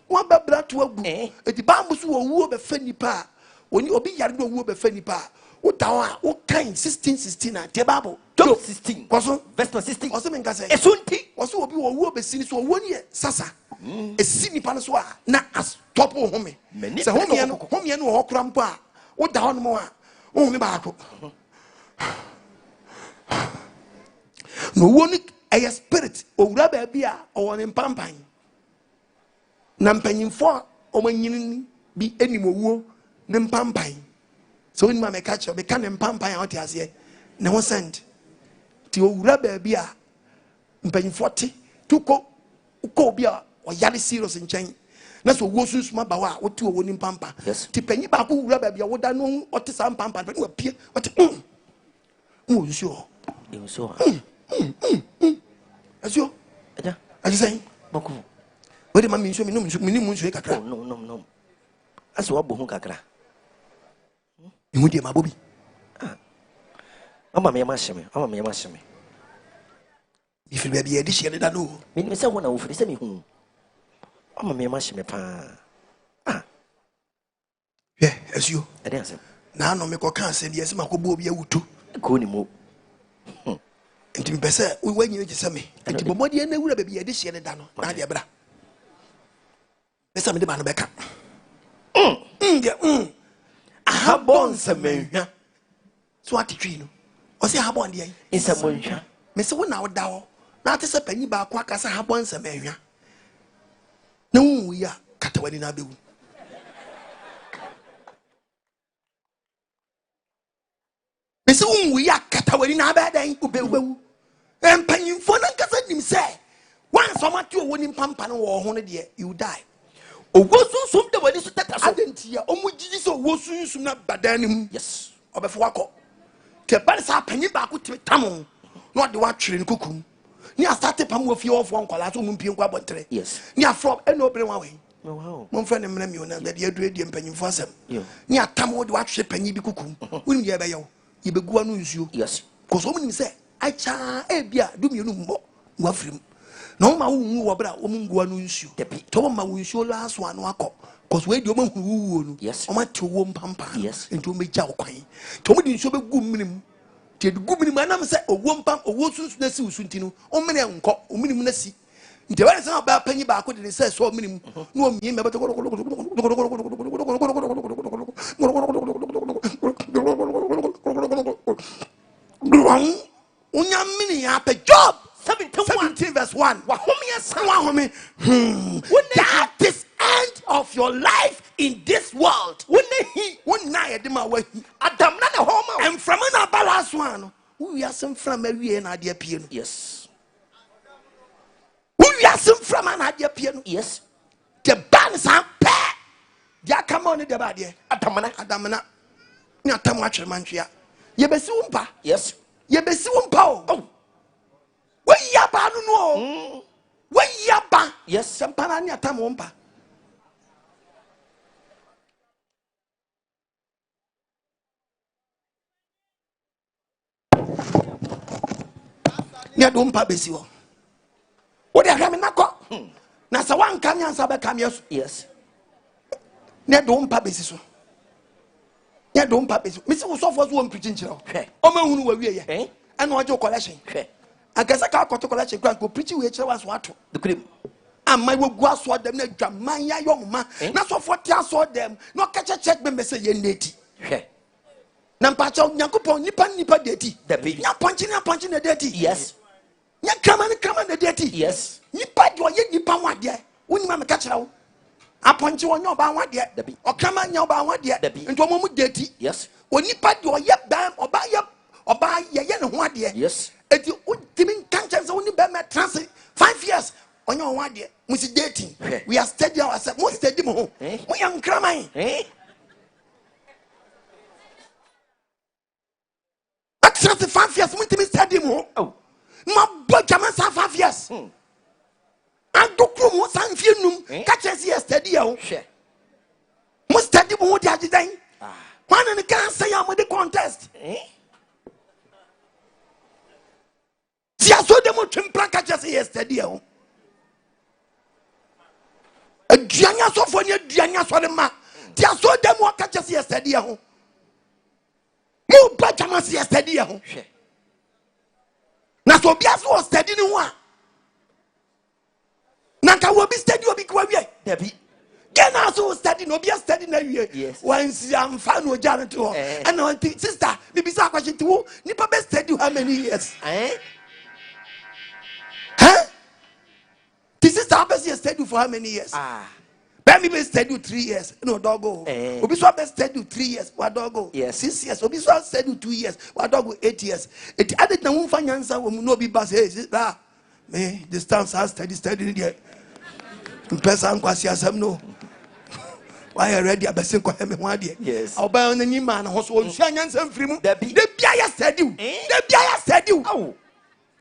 wo abebra to agu edi ba mo so wo befa nipa oni obi yare no wo befa nipa wo dawa wo kan 16 na te Bible Job 16 kwaso verse 16 oso me nka say esunti oso obi wo besini so wo ni sasa esini pa no so a na stop wo home se home no ho kra mpo a wo da ho no a wo home ba ko no one a spirit owura baabi a ɔwɔ ne mpampan na mpanyimfo a ɔmanyini bi anim owuo ne mpampan so when mama catch you can empampan out here na ho send ti owura baabi a mpanyimfo te to ko bi a ɔyare serious nkyɛn na so wo susuma ba wa wotu owo ni mpampa ti panyi ba ko wura baabi a woda no ɔte sa mpampa pa ni wapie ɔte mo nsuo asio aja asisen boko we de ma mi nsuo mi no nsuo kakra no aso abo hu kakra ihu de ma bobi ama me ma hyeme if you be a dish da no me say wona wo firi say me hu ama me ma hyeme pa asio ade asem na no me ko kan se de ese ma ko bo obi awuto ko ni mo enti me pese we wanyi je se me enti bomodi na wura be a dish da no na de bra pese me de ba no beka ahabon semenya so atitwi no o se ahabon de ai insamonhwa me se wo na wo da ho na ate se panyi ba kwa kasa ahabon semenya na wu ya katawani na bewu me se wu ya katawani na ba dan ubewu empanyimfo na kasa nim se wan so mate owo ni mpampa no wo ho no de you die owo sunsum de wani so tata so adentia omugigi so owo sunsum na badanim yes obefo wako te ba sa panyi ba ko te tam no de wa twere ne kokum ni astate pam wo fie ofo nkola so mu mpie nkwa bontere yes ni afro eno obere wa we wow mo mfra ne mra mi ona de adure de mpanyimfo asem ni atam wo de wa twere panyi bi kokum wonim ye be ye ye begua no nsuo yes koso mo nim se acha e bia dumienu mbo wa frim no ma wu wo bra wo mungua no nsuo to ma wo nsuo la so anu akọ cause we di o ma hu no o ma ti wo mpampa enti o meja wo kwan to mo di nsuo be gu minim ti gu minim anam se owo mpam owo sunsu na si usunti no o mene nkọ o minim na si nti wa se ba panyi ba ko de se so minim no o mi me beto unya mini ya pe job 17 verse 1. That is end of your life in this world. And from an balance one, we are some from a and idea piano. yes We are some from an idea piano. yes The bands are pair. They are come on the body. Adamana. Nyatamuach manchia. Yebesumpa. yes Yebesumpa. Oh. We yaba no. We yaba. yes Sampana nyatamompa. Nya dompa besiwo. What they have nako. Na sa wan kan yansa be kam yesu. yes Nya dompa besiso. Nya dompa besiso. Me se wo sofo so wo preaching chiro. O ma hunu wa wie ye. Ana ojo collection. Agasa ka akoto collection kran ko preach we chiro waso ato. Amma we gu aso dem na dwaman ya yomma. Na so 40 aso dem. No ka check me say ye neti. Na mpacha Nyankopon nipa deti. Nya ponchi na deti. yes Nya kama na deti. yes Nipa do ye nipa wade. Woni ma me ka kira wo. Aponchi wonyo oba wade. Okama nya oba wade. Nto mo mu deti. yes Onipa do ye bam oba ye ne ho ade. yes Eti ultimate cancer so ni be me trans 5 years. Onyo wade. Musi dating. We are studying ourselves. Mo study mo. Mo yan kraman. Trans 5 years mo ultimate study mo. oh Ma bojama sa 5 years. Andokru mo san fienum. Ka chesi study o. Mo study mo di ajidan. Wan ne kan say am the contest. Tia so dem twempra ka chesi yesterday o. Aduanya so fo ne aduanya so de ma. Tia so dem ka chesi yesterday o. Mo ba jama si yesterday o. Na so bia so study ni ho a. Na ka wo bi study obi kwa wie. Debbie Get also study no be study na wie. Yes. Once am fan no jare to. And no sister, me be say question to nipa be study how many years? sister Abesi studied for how many years? Ah. Baby be studied 3 years. No doggo. Obi so be studied 3 years. What doggo? Yes. 6 years. Obi so studied 2 years. What doggo? 8 years. It added na won fanyansa wo no be bas. Hey, sister. Me distance has study there. Person kwasi asem no. Why already Abesi ko me ho ade. Yes. Oba on ni man ho so nsu anyansa mfiri mu. De bia ya study. De bia ya study. Oh.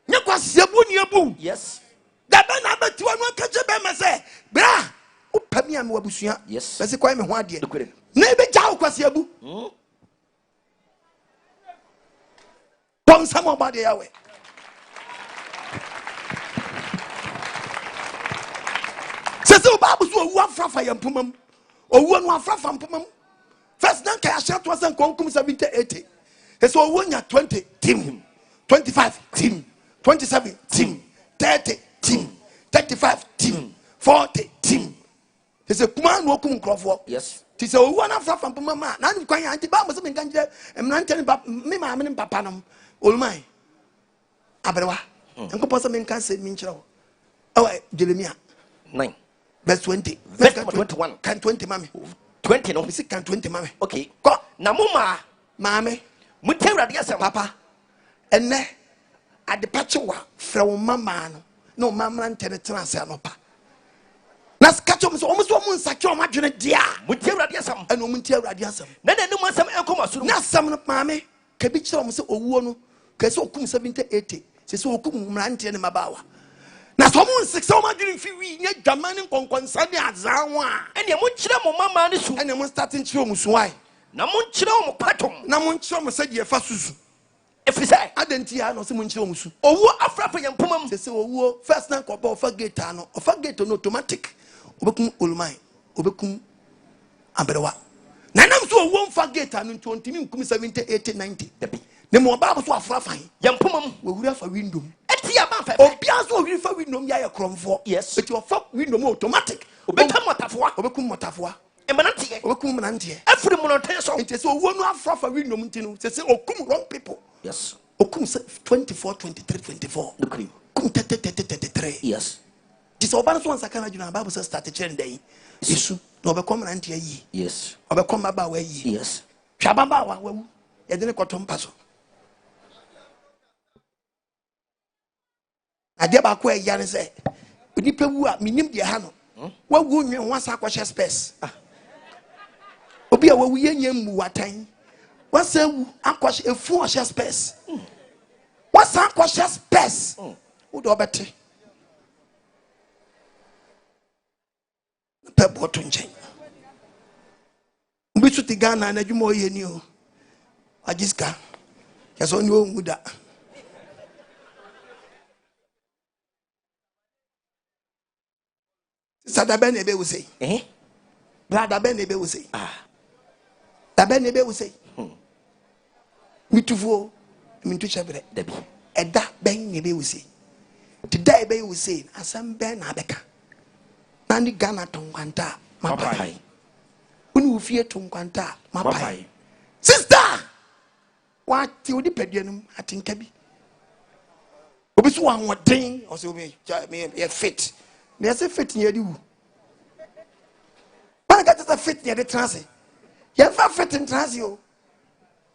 Nya kwasi ebu ni ebu. Yes. Da be na betu anu akaje be me say, bra. Upami am wabusua. Yes. Bese kwa me ho ade. Na ebe ja ukwase abu. Pon some obade yawe. Sese obabu so owu afrafa yampumam. Owu anu afrafa mpumam. First nan ka ya to asan konkum 70 80. Sese owu nya 20 team. 25 team. 27 team. 30 team. 35 team. 40 team. He said, "Come on, welcome, Crawford." Yes. He said, "Oh, one after from Mama. Now you can't anti Bama something. I'm not telling me, my man, Papanum, all mine. Abewa. And Composer can say, Mincho. Oh, Jeremiah 9. Verse 20. Verse 21. Can 20, mammy. 20, no. We say, can 20, mammy. Okay. Go. Namuma. Mammy. Mutera, yes, Papa. And ne at the patchwa from Mamma. No, Mamma and Tenetran, Sanopa. Nas catch almost one secure margin, dear. Mutera, yes, and Muntia radiasum. Then no one some Elcomas. Now, some of mammy. Cabbage almost a woman. Caso cum 70 80. Says Okum Ranti and Mabawa. Now, someone 6 hours during free, yet German concerning Zawa. And you won't chill on Mamma and you won't start in Chomus. Why? Namun Chilom Patum. Namun Chom said, "Ye fasus." If you say, I didn't hear no Simon Chomus. Oh, what a frapper and pum says, "Oh, first night of a gate, or forget on automatic." Obekum ulmai, obekum aberewa. Nanam so won't forget and 20 minutes 70 80 90. Ne mo ba so afrafan. Yampomam we wura fa window. Etia ba fa. Obia so we fa window ya kromfo. Yes. But you fa window automatic. Obeka motafoa, obekum motafoa. Emanantie. Obekum manantie. Every monoten so. It so wonu afrafa window ntinu. Say okum wrong people. Yes. Okum 24 23 24. Kum 30 33. Yes. So Obama once I can't Bible says start a day. Issue no be come and ye. Yes. Or be come about way. Yes. Shababa wa you didn't cotton paso. I did back where Yan say. We need people who minim the hano. What would you once I question space? Obi a we yen what time? What's a four space? What's a question space? Who do better? Pebo to nchen mbisu ti Ghana na adwuma oye ni o agiska yaso ni o nguda sada ben ebe wo sei brother ben ebe wo sei da ben ebe wo sei mitufo mintu chebre dabi eda ben ebe wo sei ti da ebe wo sei asam ben na abeka Nani Ghana Tonkwanta, Mapai. When you fear Tonkwanta, Mapai. Sister! What you depend I think Kabi. Obisu one what thing or so me fit. There's a fit near you. But I got a fit near the transit. You have a fit in transio.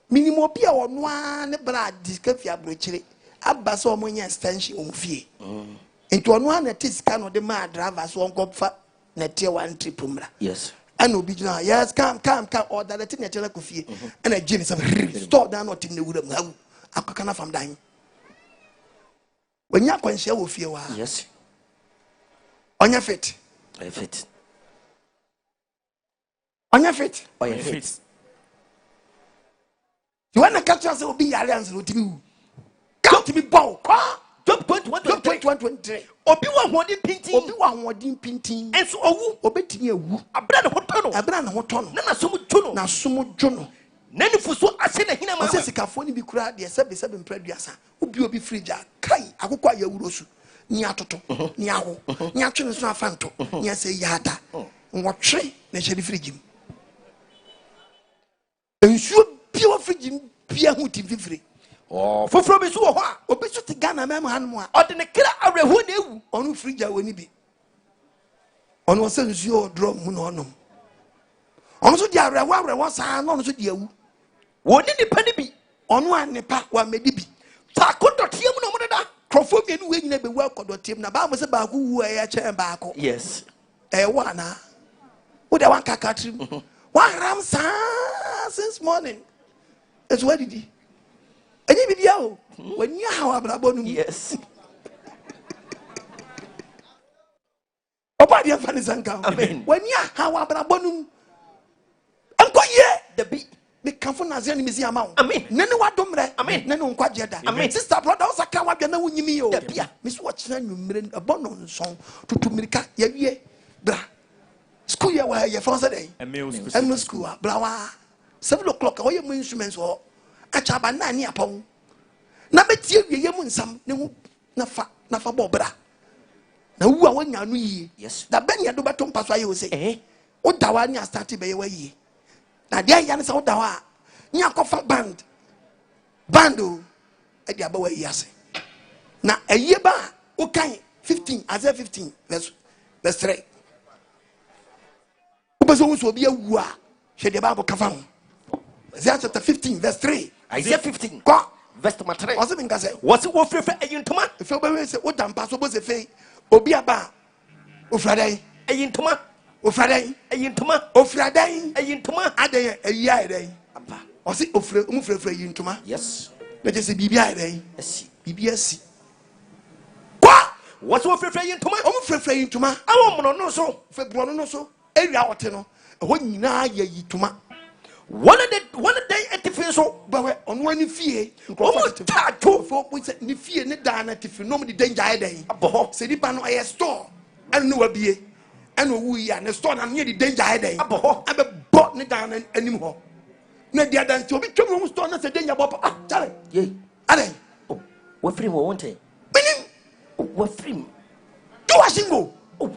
Minimum Pia or one brad discafia brochure. Abaso Monia extension on fee. Into one that is kind of the mad drivers won't go for Netia 1 trip. Yes. And no be yes, come, or that thing at Telecoffee and a genius of store down not in the wood of now. I can't from dying. When you're going to share with you, yes. On your feet. On feet. On your feet. On your feet. You want to catch us will be alliance with you. Come to me, bow. Job 21:23. Obi wa hodin pintin. Obi wa hodin pintin. Enso owu. Obetimi ewu. Abra na hotono. Abra na hotono. Na somu dwono. Na somu dwono. Na nifuso ase na hina ma. Ase sikafo ni bi kura de sebe mpraduasa. Obi fridge kai akokwa ya wurosu. Ni atoto. Ni aho. Ni atwene so afanto. Ni ase yada. Nwotwe na hye fridge mu. Ensuo biwa fridge mu bia hu ti fifiri. Oh, for from is who are Obisu Ghana, Mamma Hanwa, or the Kira Arehu, on fridge, when he be. On was sent you drum munonum. On so the Arawa was on so the Wu. What did the penny be? On one nepa one may be. Takoto Tiam no mother. Crawford and wing never welcome to Tim Naba was about who I chair back. Yes. Wana. What I want Kakatrim. One ram since morning. That's what did he? And you be yo when you have a bonum. Yes. Opa dia fani zanka. Amen. When you have a bonum. Uncle ye the beat. Me kamfo na zia ni mezi ama. Amen. Nene wa domre. Amen. Nene nkwaje da. Amen. Sister brother o saka wa bia na wunyimi o. Da bia. Me so watchna nwumre abono nson tutu mirika ya wie bra. School ya wa ya fonse dey. Emu school bra wa 7 o'clock o ye mu instruments ho. Achaba na ni apon. Na betie wie ye mu nsam ne hu na fa bo bra. Na wu a wanya no yi. Yes. Da ben ya do beto mpaso aye o say. O da wa ni start be ye wa yi. Na dia ya ne sa oda wa ni akofa band o e dia ba wa yase na eye ba o kan 15 Isaiah 15 verse 3 o beso so bi awu a hwe de Bible kafa ho Isaiah chapter 15 verse 3 Isaiah 15 verse 3 o se bin ka se wo se wo frefe eyintoma e fe ba we se o dampa so bo se fe obi aba o fradan eyintoma Ofraday, a yintuma, Ofraday, a yintuma, Ade, a yai, Apa, or see Ofra yintuma. Yes, let us say BBI, BBS. What's Ofra yintuma? Ofra yintuma, I won't know so, February so, every hour tenor, when you know ye yituma. One day at the first, but on one fear, almost tattoo for which ni fear ni dana if you know the danger day. Abo, say the pano I store, and no be. And we are store and near the danger day. I'm a bought me down anymore. No, the other to be come store and say danger. Tell it. Yea. Are oh, what free won't it? What free? Do a single. Oh,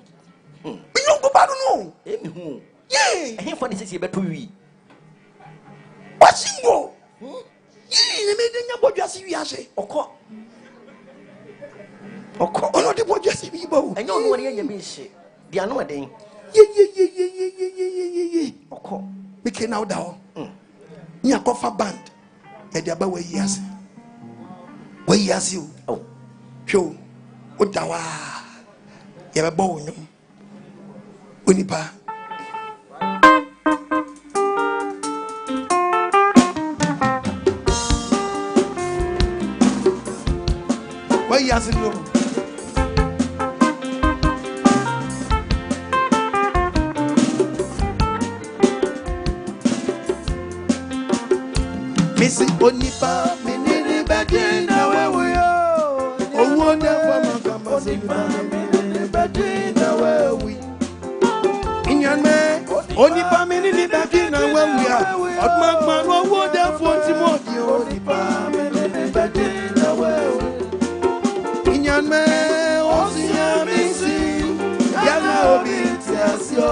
we don't go back no. Yea, I for this is better we. What single? Yea, made in your just see. Oko. Oh, no, the boy just see people. I know what you mean. Dia no den ye oko me ke na oda ni akofa band e dia ba wa yiase o hwo oda wa ye be bo wonum onipa wa yiase no Missy Onipa, Minini Badin, we are. Oh, wonderful, Minini Badin, where we. In your man, Onipa, Minini Badin, where we are. What man, what wonderful Timothy, Onipa, Minini Badin, where we. In your man, Osia Missy, Yana Obitiasio.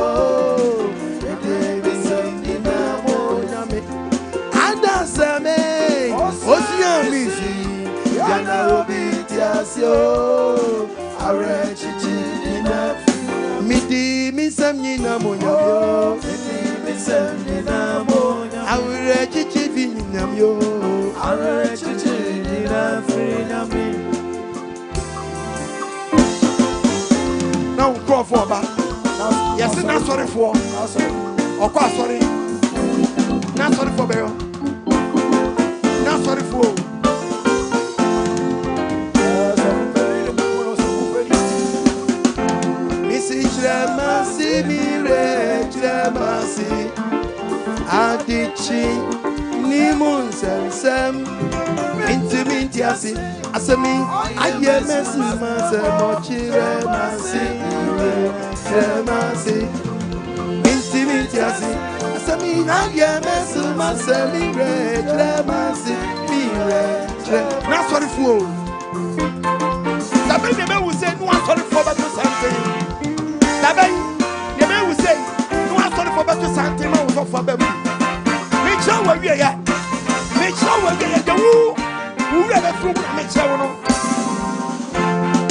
Yana obitiasio arechiti midi misemni na monyo midi misemni na monyo arechiti vinam yo arechiti na frina mi now call for ba yes na sorry for okwa sorry na sorry for beyo na sorry for Chramasi mire chramasi adichi ni munsem intimitiasi asemi ayemesi masemo chramasi mire chramasi intimitiasi asemi ayemesi masemi mire chramasi mire na sorry for Sabe me we say no sorry for but something Dabei, the man will say, no, I'm sorry for better something for baby. Make sure where we are. Make sure where we are. The who ever through and make sure no.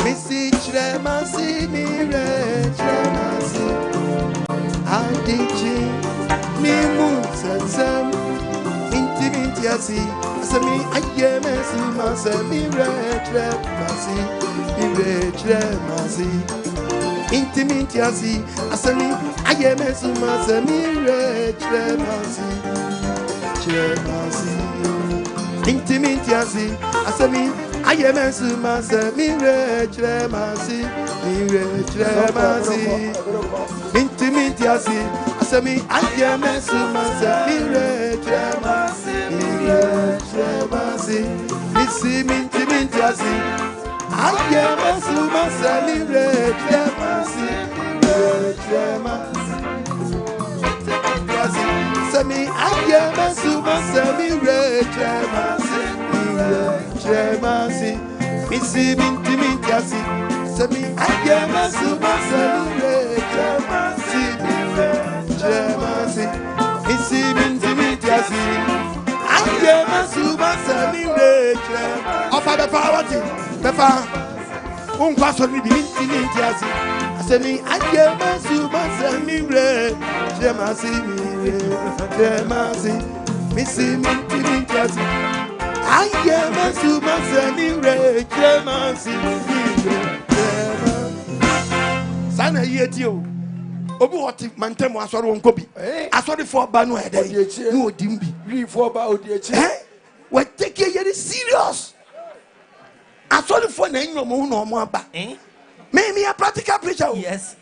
Missy Tremasi, Mire Tremasi. benediction. Me Mu Nsem. Intimidasi. Asami AGYEMANG masami retre masi. Retre masi. Intimidasi. Asami AGYEMANG masami retre masi. Intimidasi. Asami AGYEMANG masami retre masi. Retre masi. Intimidasi. Asami AGYEMANG masami retre masi. Retre masi. Missy intimidasi. AGYEMANG masami retre masi. Retre masi. Sami AGYEMANG masami retre masi. Retre masi. Missy intimidasi. Sami AGYEMANG masami retre masi. Retre masi. Missy intimidasi. AGYEMANG masami retre. Ofa befa wati befa. Unkwa so ni bi intimidasi. Sami AGYEMANG masami retre masi. Retre masi. Missy intimidasi. AGYEMANG masami retre masi. Sana yeti o. Obi woti mantem asori wonko bi. Asori for ba no ede. No odim bi. Ri for ba odiechi. We take it very serious. Asori for na enyo mo no mo aba. Me a practical preacher. Yes.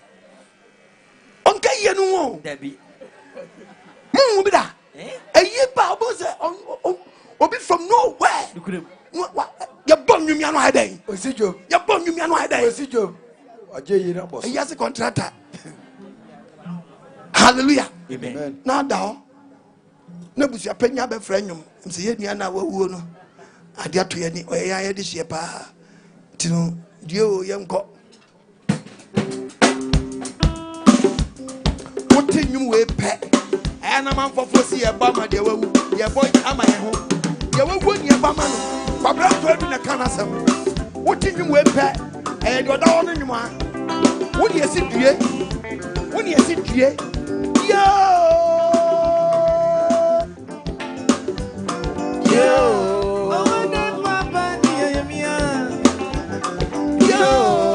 Onka ye no wo. Debbie. Mu bi da. Eye ba obo se obi from nowhere. Ya bon nwumi anu ede. Osijo. Ya bon nwumi anu ede. Osijo. Aje na boss. Yes, contractor. Hallelujah. Amen. Now down. No busia penya be franyum. Mse ye nua na wawuo no. Ade ato ye ni oya ye de hye pa. Tinu dio ye nko. Wote nwum we pe. Na man fofo si ye ba ma de wawu. Ye boy ama ye ho. Ye wawu ni ye ba ma no. Babra to adu na kana sam. Wote nwum we pe. De oda wo no nwum a. Wo de esi due. Wo ni esi due. Yo! I wonder papa dear me. Yo!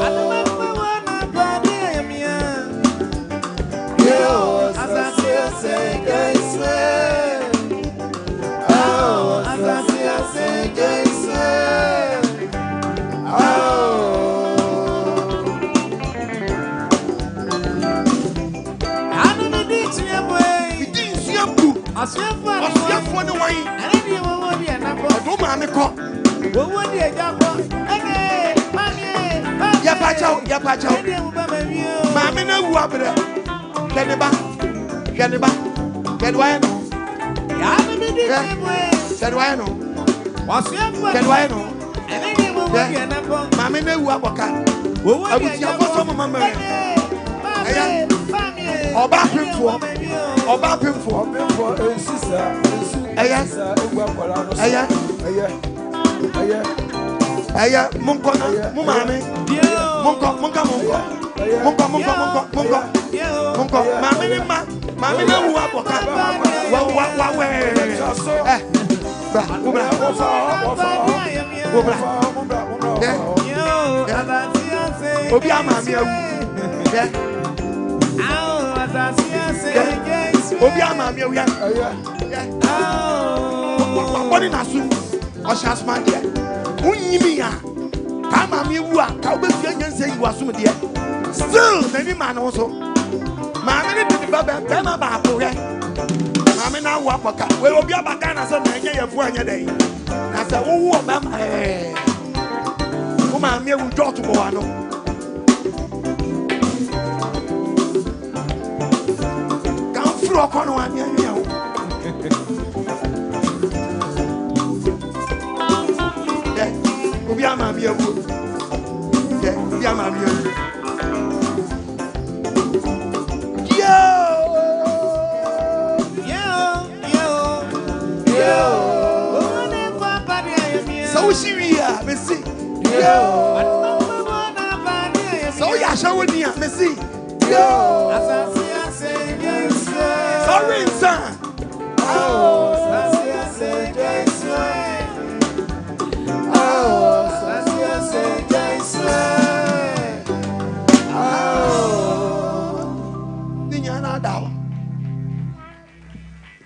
I don't know papa dear me. Yo! As I say guys. Oh, as I say guys. Oh. Asiafo ne wan. Ani wo wo dia na bo. Do ma me ko. Wo wo dia ja bo. Ene, mami. Ya pa chao. Ene wo ba ma wi o. Ma me na wu abre. Kene ba. Kedwa no. Ya me di semwe. Kedwa no. Asiafo. Kedwa no. Ani wo wo dia na bo. Ma me na wu aboka. Wo wo dia ja bo. Abusiafo so mama me. Ene, mami. Oba pemfo. Ensisa. Aya, munko na, mu mame. Munko. Mame na wu aboka. Wa we. Obi amami awu. Obi amami awu ya. Body na su. Oshas man there. Unyimi ya. Ka amami awu a, ka obesu enyense yi wasum there. Still, nani man also. Mame ni di baba, bema ba akoye. Mame na wu apoka. We obi abaka na so na enye yefu anya dey. Na say wo wu obam wo mame awu dot bo ano. Kan fro kono anya anya wo. Obi amami awu. Obi amami awu. So she me see. So ya show me, me see. Sorry, son. Oh, Sasia say Jaiswe. Oh, Sasia say Jaiswe. Oh, Ninyana dawa.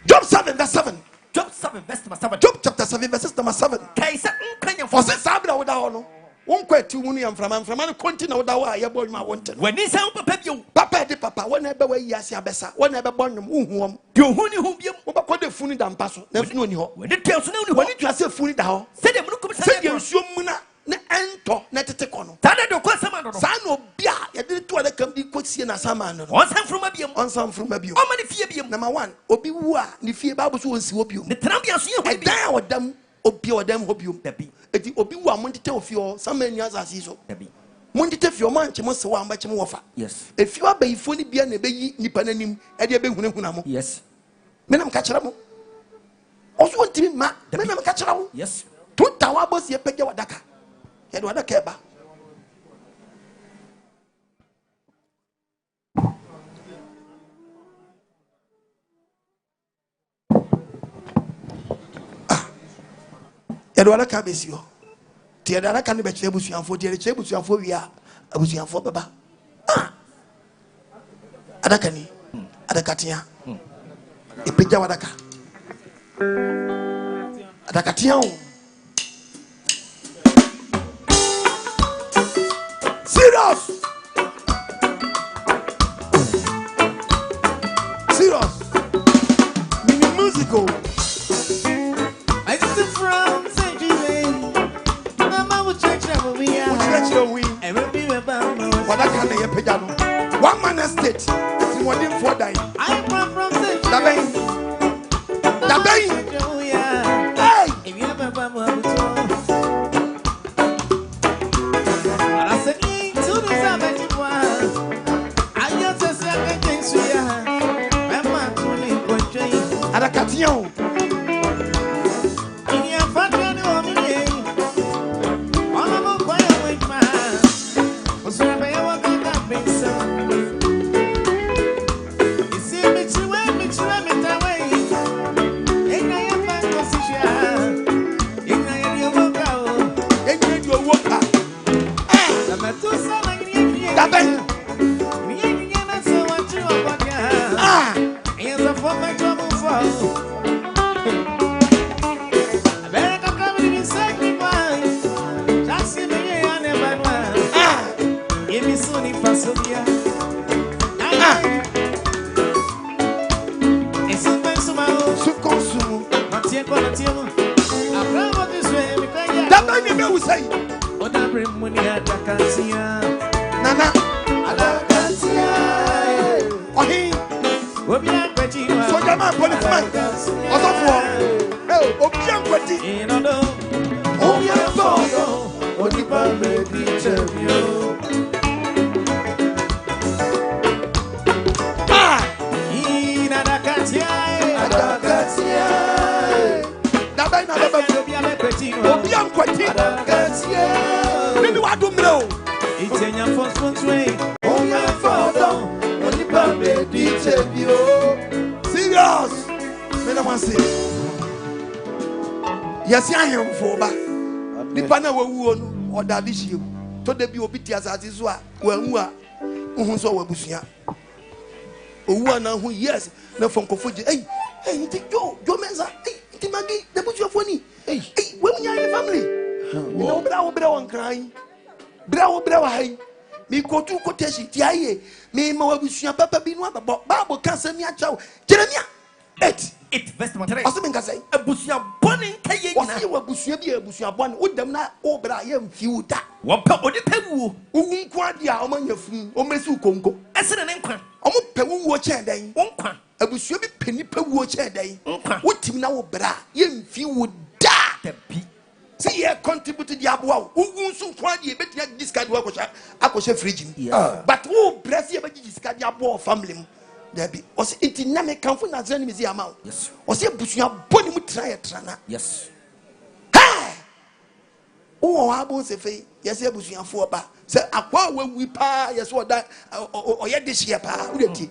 Job 7 verse 7. Job 7 verse number 7. Job chapter 7 verse number 7. Kaisa nkanya For say sabra without no. One kweti wuni amframa continue without wa ye boy ma wanted. When is how papa bio? Papa de papa when ebe we yasi abesa when ebe bonnum uhuom. Bio huni hu biem. Wo ba kode funi da mpa so na funi oni ho. When it tells no When it was funi da ho. Say dem no come Say ye nsuo mu na ento na tete kono. Tada do kwa sama no. Sa no bia ye de to ada kam bi kosie na sama no. Onsan from biem. Onsan from biem. O ma ne fie biem. Number 1 obi wu a ne fie babu so wonsi obi o. Ne trambia so ye ho biem. Dan odam obi odam hobium dabi. Eti obi wu a montete ofio sama nya asasi so. Dabi. Montete fio manche mo se wa ambache mo wofa. Yes. Efio abayifo ni bia na beyi nipa nanim e de behunahuna mo. Yes. Menam ka kira mo. Oso ntimi ma menam ka kira mo. Yes. Tuta wa boss ye pege wadaka. Ye de wadaka eba. Yadwala ka besio ti yadala ka ne be kire busuanfo ti kire busuanfo wi a abusuanfo baba adaka ni adaka tia ipija wadaka adaka tia o serious mini musical I sit from one man estate. One for die. I'm from Dabain. Hey! If you ever I said, to the Sabbath, I just a second thing, sweetheart. I'm not only for change. Adakation. In your family, all of my quiet with my was when I want to that big son. You see me to me that way. Ain't I a fast position? Ain't I your vocal? Ain't you walk up? I'm a two son like you. Dabain. Me ain't gonna so what you about ya. Here's a for my trouble for. America coming in second one. Just see me I never know. Give me Sony Fasobia. It's sometimes to my own. So consume. Not yet, but not yet. I'm proud this way because yeah. Dabain you will say. What I bring money at the Cancia. Nana. Alakasia. Ohi. We'll be at Betty. So jama policeman. Osofo. Eh, obian kwati. In a no. Oh, yeah, photo. Only benediction. In a Cancia. Dabain na baba. Obian kwati. Nini wa dum no. It's in your first way. Oh yeah, photo. Only benediction. Serious. Me na wan say. Yes, I am for ba. Nipa na wawu no oda de hie to da bi obi ti asase so a wawu a uhun so wabusua owu na hu yes na fonkofo je nti jo menza nti magi da busuafo ni we munya ni family mi no bra won kran bra wo hai mi ko tu ko teshi ti aye mi ma wabusua papa bi no ababo bible kan se mi a chawo Jeremia 8 verse number 3. Oso menka say Abusia boni nkaye nyina. osi wabusua bi abusua bone wodam na obra ye mfi wuta Wampa odi pawuo. uwu kwa dia o manya fun o mesi ukonko Esene ne nkwa. o mo pawuo chen dan Wonkwa. abusua bi pani pawuo chen dan Nkwa. wotim na wo bra ye mfi wuda Dabi. see ye contribute dia boa uwu nso kwa dia betia discard wo akosha fridge ni but wo bless ye be discard dia boa family mu dabi o se itina me kanfo na zani mezi ama Yes. o se abusua boni mu tra ye trana Yes. wo abo se fe yes abusuafo oba se akwa wawi pa yes oda oye de hie pa wo de ti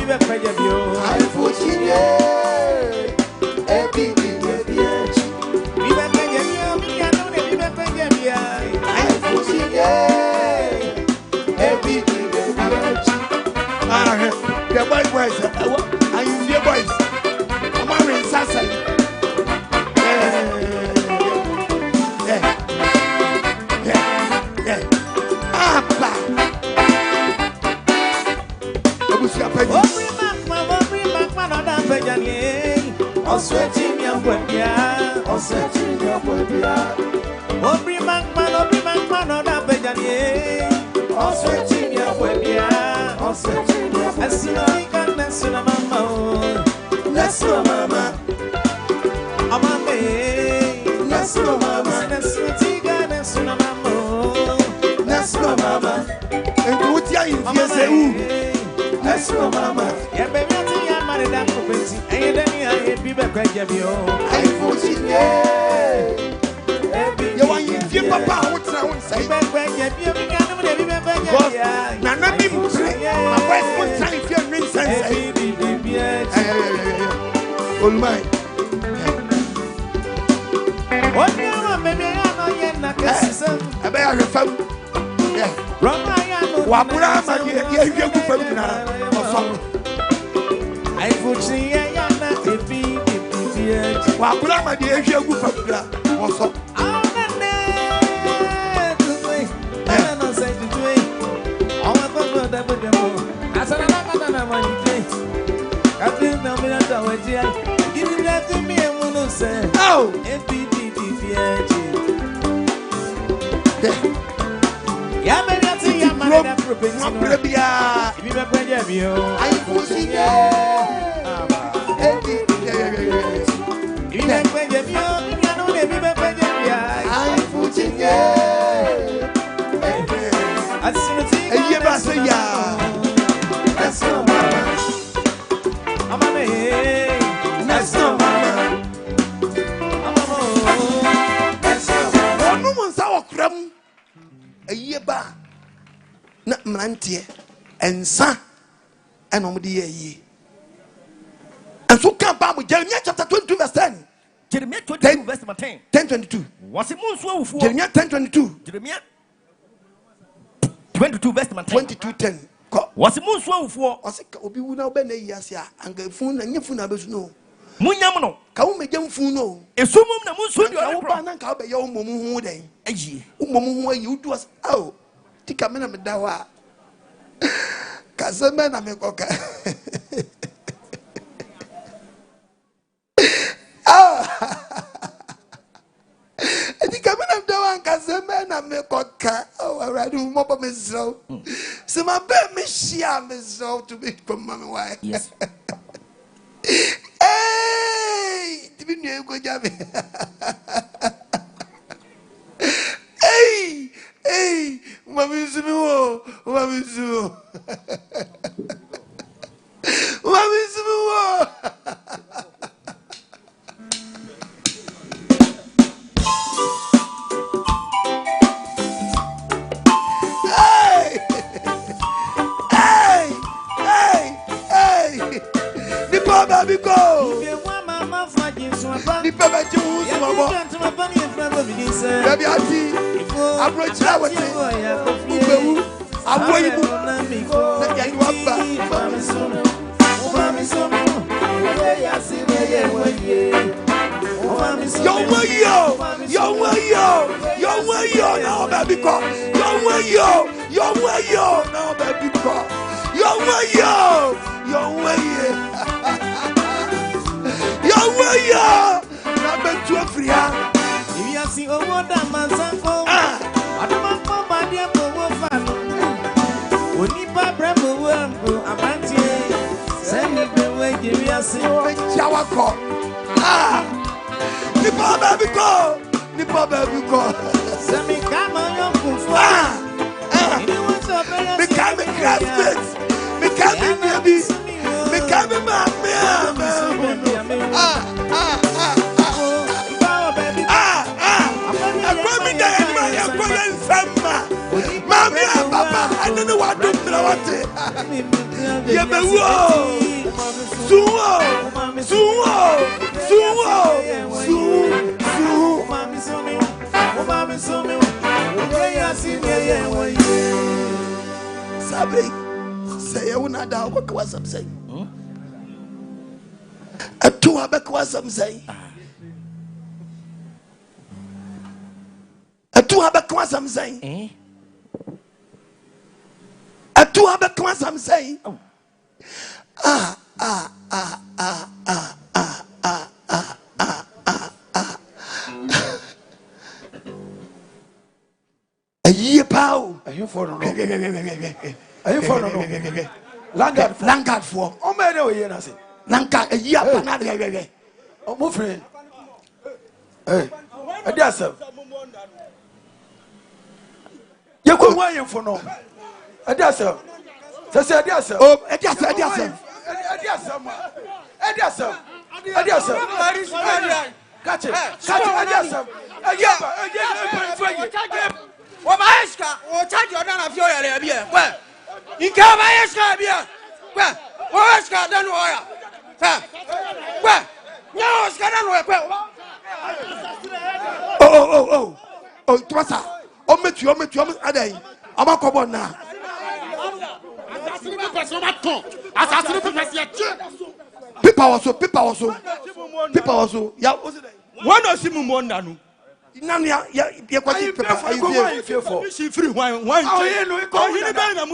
The boys, and you dear boys, I'm in Sasa. And so come back with Jeremiah chapter 22 verse 10. Jeremiah 22 verse 10. 10:22. Was it Munsu? Jeremiah 10:22. Jeremiah 22 verse 10. 22:10. Was it Munsu? Was it Obi Wuna Bene Yasia and Gafun and Yafuna Besno? Munyamono. Kaum Jam Funo. A sumum the Munsu. Kaubana Kabe Yomu Day. Umu, you do us. Oh, Tikamena Dawa. Kazamena Mekoka. I think I'm going to do one Kazamena Mekoka. Oh, I read you more of myself. So my baby, she am myself to be from my wife. Yes. Hey, didn't you go jam? Hey, hey, Mamisu, Mamisu, Mamisu. Hey, hey, hey, hey. The poor baby go. The poor baby baby ati approach la wote ubewu aboyibu na yayi waba yo now baby ko yo now baby ko yo na betu afria. See Owuo Mu Adama Badia Bowo Fano. Onipa Bravo Wampo Amantie. Send me away, give me a sing. Jawako. Nipa baby go. Send me come on your foot. Me come classmates. Me come baby. Me come Mami, Papa, I don't know what to do. Sabe, say you na da ko kwa sam say. Atu abekwa sam say. Atu abekwa sam say. Atu abekwa sam say. A year pow. Are you for no? Are you for no? Langard for. Oh, man, no, you're not saying. Langard, a year, another. Oh, my friend. Hey, a dasser. You could wait for no. A dasser. That's a dasser. Oh, a dasser, a dasser. A dasser. A dasser. Catch it. Catch it. A dasser. A yabba. Wabayeska, charge your nana fuel here. Well, in Kabayeska here. Well, Wabayeska, then wire. Well, no, Scadan. Oh, Twassa. Oh, met you, a day. I'm a cobon now. People also. Yeah, one of Simon. Nanya, you quite fearful. She free one. Oh, you know,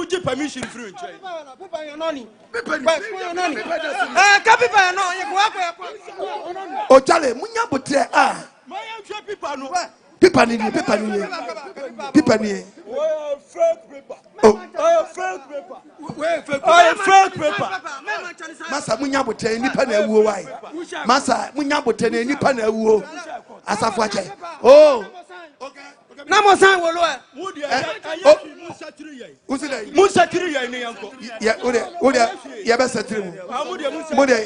you permission free. Oh, Charlie, Munya Butre, people need Massa Munya Butre, any panel why. Massa Munya Butre, any panel Asafuache. Oh, Namosan will Musatiri, yeah, Yabasatrim, Modia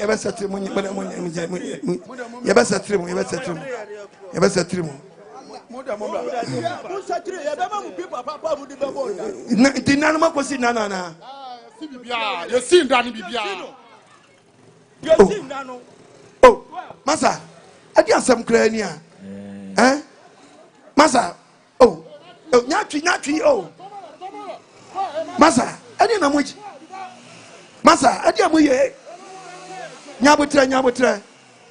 Yabasatrim. Dinanama was in Nana. You see, Danny Bibia. Oh, Massa, I got some crania. Eh? Massa, oh, Natri, oh, Massa, I didn't know which. Massa, I didn't know Nyabutra,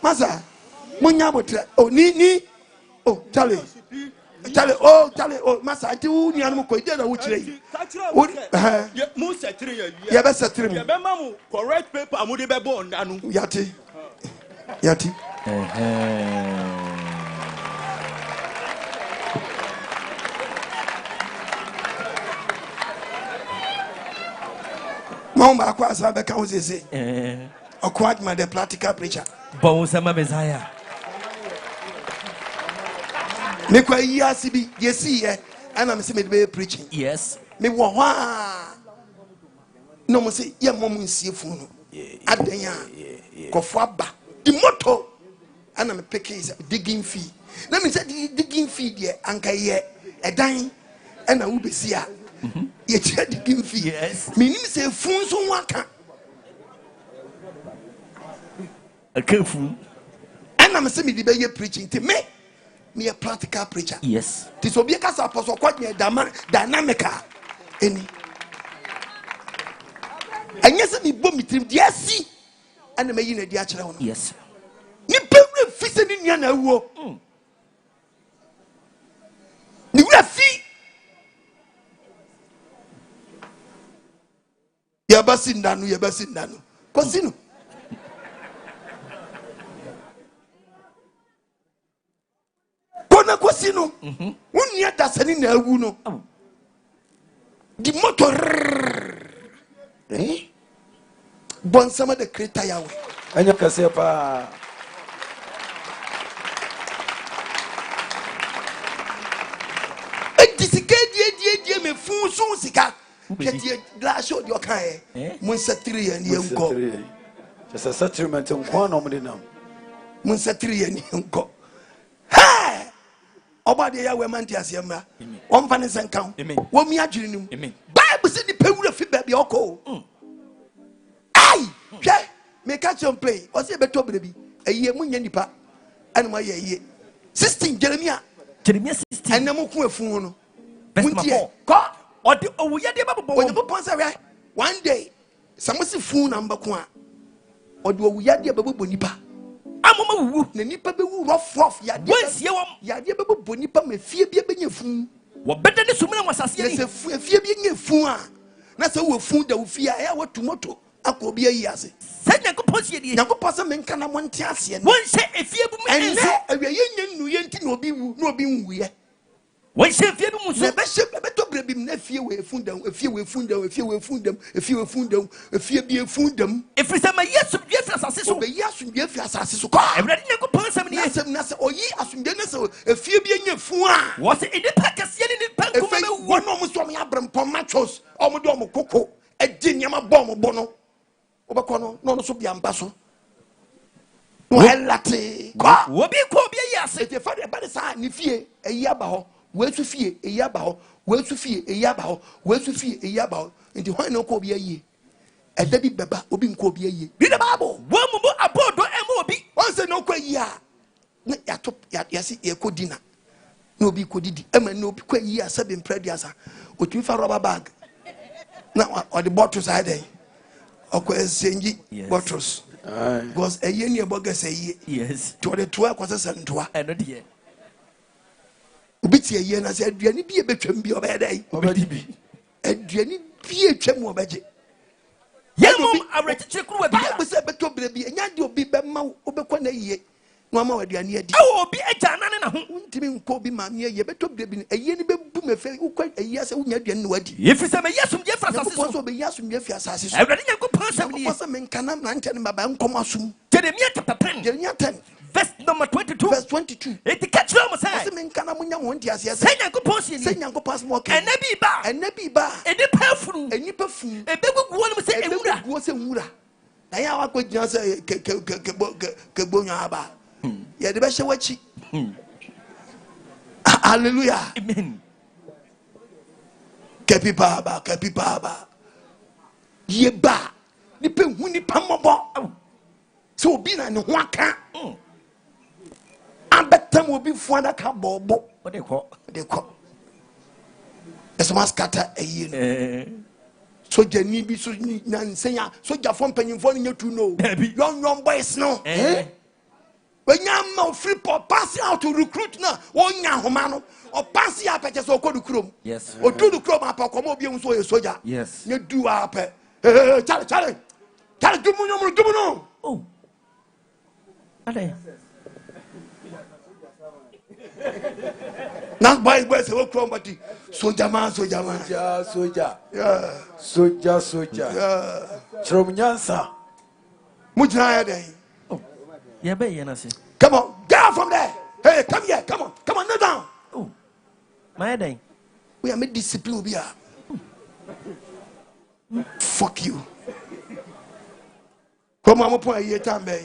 Massa, Munyabutra, oh, Nini, oh, Charlie, oh, Massa, I do Niamuko, did a witch. Yabasatrim, correct paper, I would be born, Yati. Mama akwasa be kan sese okwatma the practical preacher bon sama Messiah me kwa yasi bi yesi e ana me se me be preaching yes me wo hwa no mo se ye mom nsie fu no adan a kofo aba di moto ana me peke is digging fee na me say digging fee de anka ye edan ana wo besi a ye chere digging fee yes me nim say fun so waka akafu ana me say me di be ye preaching te me a practical preacher yes this obi kasa apostle kwanya dynamica any anya se me bom mitrim dia si ana me yi na dia kire wono yes ni pewre fi se ni nua na awuo ni wura fi ya basi ndanu kosinu kona kosinu unia dasani na awu no di motor bon sama de kreta yawe anya kase pa disika die me fun so sika ketie glass o di okan mun satiri ya ni enko just a settlement nko na mo de nam mun satiri ya ni enko ha obade ya we manti asiamra on fa ne senkan wo mi adwiri nim bible say di pewura fi ba bi oko ai hwe me catch on play o say beto brebi ayiye munya nipa ene ma ye 16 Jeremiah 16 enam ku afun no One day, some phone number kwa or do we yadi bonipa. Amama the nipa be rough yadi bonipa me fear be a fool. What better than Sumina was a fear being a fool. That's how we food that we fear what tomorrow. I could be a yassi. Send a composition. Yanko Passam and Kana Montiasi. One say if you and a union no being we. When she fear the bishop, a better brim, if you will found them, if you will found them, if you will found them, if you will found them, if you be a found them. If it's a yes, yes, assassin, yes, yes, assassin. I'm ready to go pass some yes, or ye assume so if you be in your fool. Was it in the packers yet in the pack? One almost from Abram Pomachos, Omodomo Coco, a Dinyama Bomb Bono, Obacono, no so be ambasso. Well, Latte, what be called yes, if your father by the side, if ye a yabaho. Where to fear a yabao, where to fear a yabao, where to fear a yabao, and the why no cobia ye. A Debbie Baba, Obin cobia ye. Read the Bible. One more aboard MOB. Once no quay ya. Yatop yasi a codina. No be codidi. Emma no quay ya 7 prediasa. What you for rubber bag. Now, or the bottles I day. Or Senji bottles. Because a year bugger say yes. To the 12 was a son to her. And dear. Biti ye na se aduane bi e betwam bi obeda obedi bi aduane bi etwam obeje ye mom awrechiche kuru bi a se beto bre bi enya de obi be ma obekwa na yiye no ma aduane adi obi eja nane na ho ntimi nko bi ma me ye beto bre bi eye ni be bu me fe ukwa eyi ase unya aduane no adi efi se me yesum je fra asase so be yasum je fi asase so awrade nyanko pansam ni so me nkana na nche ne baba nkom asum Jeremiah chapter 10 Jeremiah 10 verse number 22. Verse 22. It catch them say. Me kana munya wonti ase. Say nyanko ponsi ni. Say nyanko pas mo ke. Enabi ba. Enabi ba. Eni pafuru. Eni pafuru. Ebegugu wonu say ewura. Ebegugu say ewura. Na ya wa kwagina say ke bonyo aba. Ye de be hye wachi. Hallelujah. Amen. Kepi baba. Ye ba. Ni pe hu ni pamobo. So obi na ne ho aka. Abetam obi fu na ka bobo. What they call? Eso mas kata eyi no. So jani bi so na nsenya so jafo mpanyimfo no nyatu no. Young boys no. When you free pass out to recruit na wonya homa no. O pass ya pete so okodu krom. Yes. O do the krom apa komo obi enso ye soja. Yes. Ne do apa. Chale. Dumu no. Oh. Ade. Not boys say okrom but soja man. Yeah. Soja. Yeah. From Nyansa. Mujina ya dey. Oh. Yeah, be here na say. Come on, get out from there. Hey, come here. Come on, kneel down. Oh. My day. We are made discipline be here. Fuck you. Come on, mo point here time be.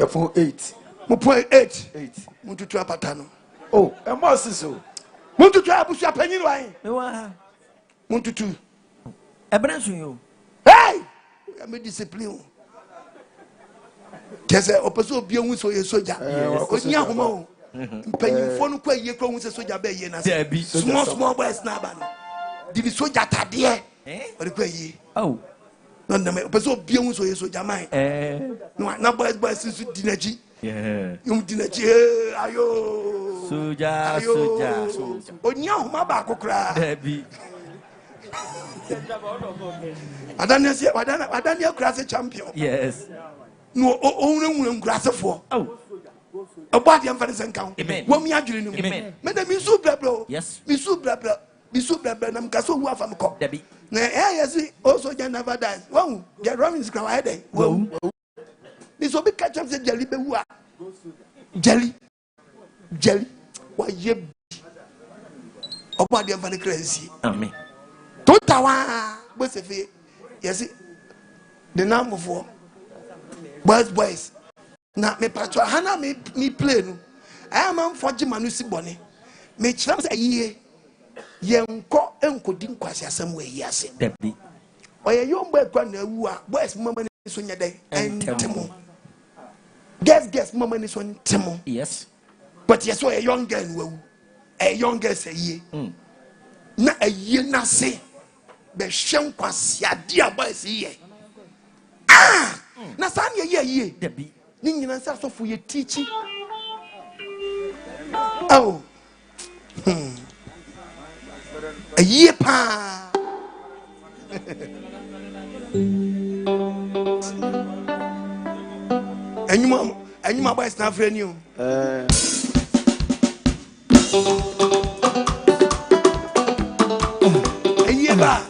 For 8. Mo point 8. Muntu tu apatano. Oh, e mo siso. Muntu tu abusu apanyin wan. Me wa. Muntu tu. E branchu yo. Hey! We are made discipline. Kese opeso obi ohun so ye soja. Onya homa o. Mpanyimfo no kwa ye kro ohun se soja be ye na se. Small boys na ba no. Divi soja tade. Ori kwa ye. Oh. No na me opeso obi ohun so ye soja man. No na boys su dinaji. Yeah. Dinaji ayo. Soja. Onya homa ba kokra. Debi. Adania class champion. Yes. No, only grass for. Oh, a body and fancy count. Amen. What me adjuring him? Amen. Madam, you so blah. Yes, be so blah. And I'm Casso who have a cop. Debbie. Yes, also can never die. Well, get wrong is crowd. Well, this will be catch up the jelly. Why ye? A body and fancy crazy. Amen. Totawa, what's the fee? Yes, the number 4. Boys. Na me patro hana me play no. I am for Jimanu Siboni. Me chram say ye yenko enkodi nkwase asem we yase. Debi. Oye young boy kwa na wu a boys mama ni so nya den entemo. Guess mama ni so ntemo. Yes. But yes oye young girl wu. a youngest a year. Na a year na say be shem kwasia dia boys ye. Ah na san ye Debbie. ni nyina sa so for ye teaching. Oh. A year pa. And you my boys not friend you. A year ba.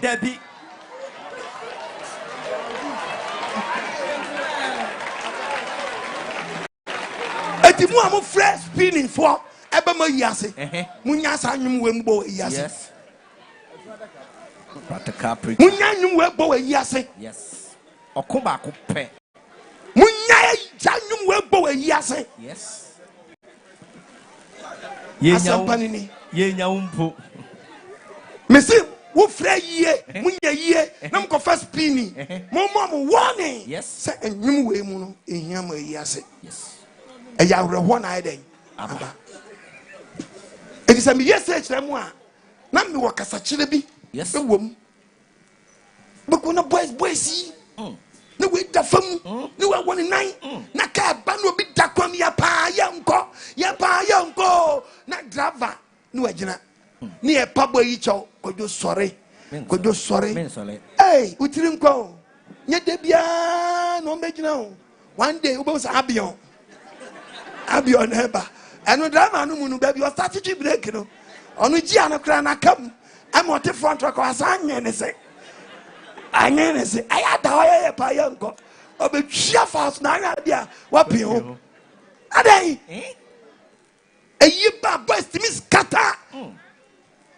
Debbie. Eti mu am fresh spinning for ebe ma yase. Munya sa nwum we mbo yase. Yes. Practical preach. Munya nwum we bo yase. Yes. Okoba ko pe. Munya ja nwum we bo yase. Yes. Ye nya umpo. Mesi wo fra yie munya yie na mko first spinning. Mo warning. Yes. Say nwum we mu no ehia ma yase. Yes. Eya rehwo na iden aba edi se me yese kire mu a na me wo kasa kire bi ewom beko na boys yi na we da fam na we won nan na ka ba no bi da kwam ya pa ya nko na driver na wagina ni e pa boy yi chow kojo sore hey utiri nko nye de bia no megina o one day ubo sa abion heba eno drama no mu no baby o start to break no onu ji anokra na kam am ot front rock asanye ne se aya da oye pa yanko obetwia fast na anya dia wapi ho adai eyi ba boys timi scatter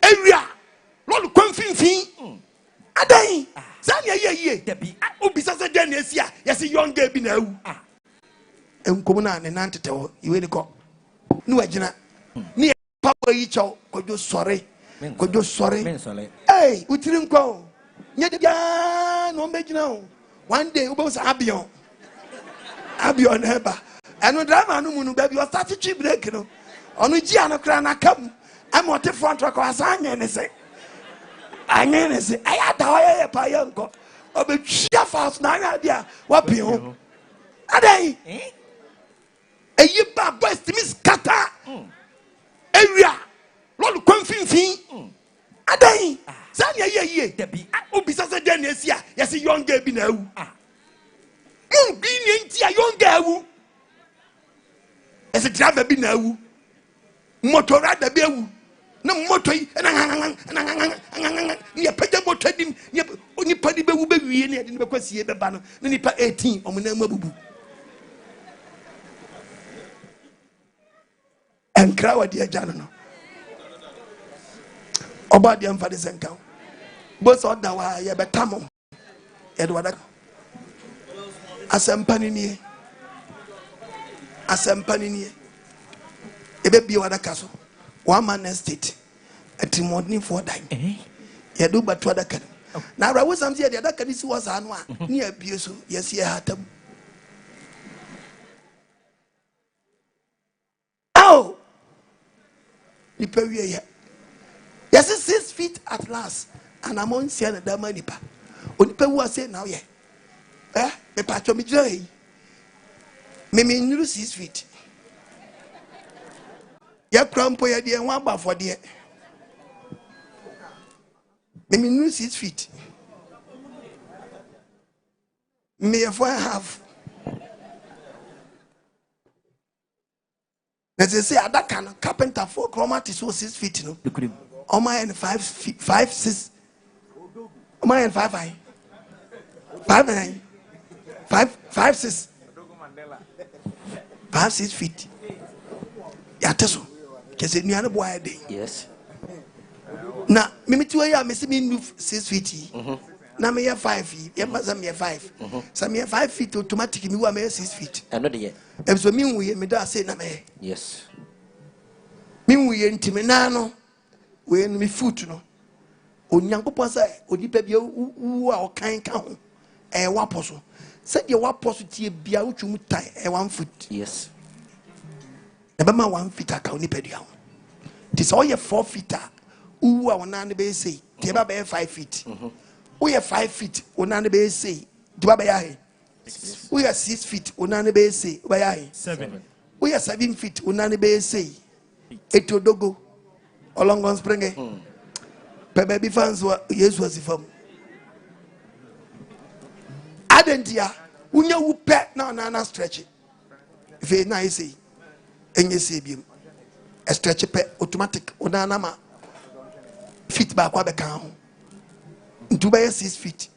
area lolu konfinfin adai zania ye obi sase den esia yesi young girl bi na awu enkomuna ne nantete ho iwe ni ko ni wagina ni papa yi chaw kojo sore hey utiri nko nye de bia no mbegina one day ubo sa abion neba eno drama no mu no ba bi o start chi break no onu ji anokra na kam am ote front rock asanye ne se anye ne se aya da hoye pa ye nko obetwia fast na anya dia wapi ho adai eyi ba boys timi scatter area lolu konfinfin adai sanya ye obi sase den esia yesi young girl bi na awu bi ni ntia young girl awu ese driver bi na awu motor rider bi awu na motor yi ni pede motor dim ni padi be wu be wiye ni ade ni be kwasie be ba no ni pa 18 omuna mabubu enkra wadi ajano no oba de amfa de senka bo so da wa ye betamo ye do wada asempani ni ebe bi wada kaso one man estate atimodni for dime ye do batu wada kan na ra wosam se ye da kan si was anu a ni abie so yes ye hatam aw ni pa wie ye yes 6 feet at last and I'm on see na da manipa onipa wu ase now ye me pacho mi jai me nuru 6 feet ya krampo ya de nwa gbafo de me nuru 6 feet me 4.5 let's say adaka no carpenter for chromat is so 6 feet no o my 5 feet 5 6 o my 5 5 9 5 6 5 6 feet ya teso kese nuane boy dey yes na mimi tiwe ya mesi mi 6 feet na me 5 ye ma me 5 sa me 5 feet automatic mi wa me 6 feet eno de ye ebso mi wuye me da say na me yes mi wuye ntimi na no we no mi foot no onyankopon say odipa bia wu a okan ka ho waposo said the waposo tie bia utwum tai 1 foot yes ebe ma 1 feet aka oni pedia ho this all your 4 feet wu a wona ne be say tie ba be 5 feet we are 5 feet wona ne be say tie ba be ya he we are 6 feet wona ne be say ba ya he 7 we are 7 feet wona ne be say etodogo olongon springe pe baby fans wa yesu asifam adentia unya wu pe na stretch if e na say enye say biem a stretch pe automatic onana ma fit ba kwa be kan ho ntu ba 6 feet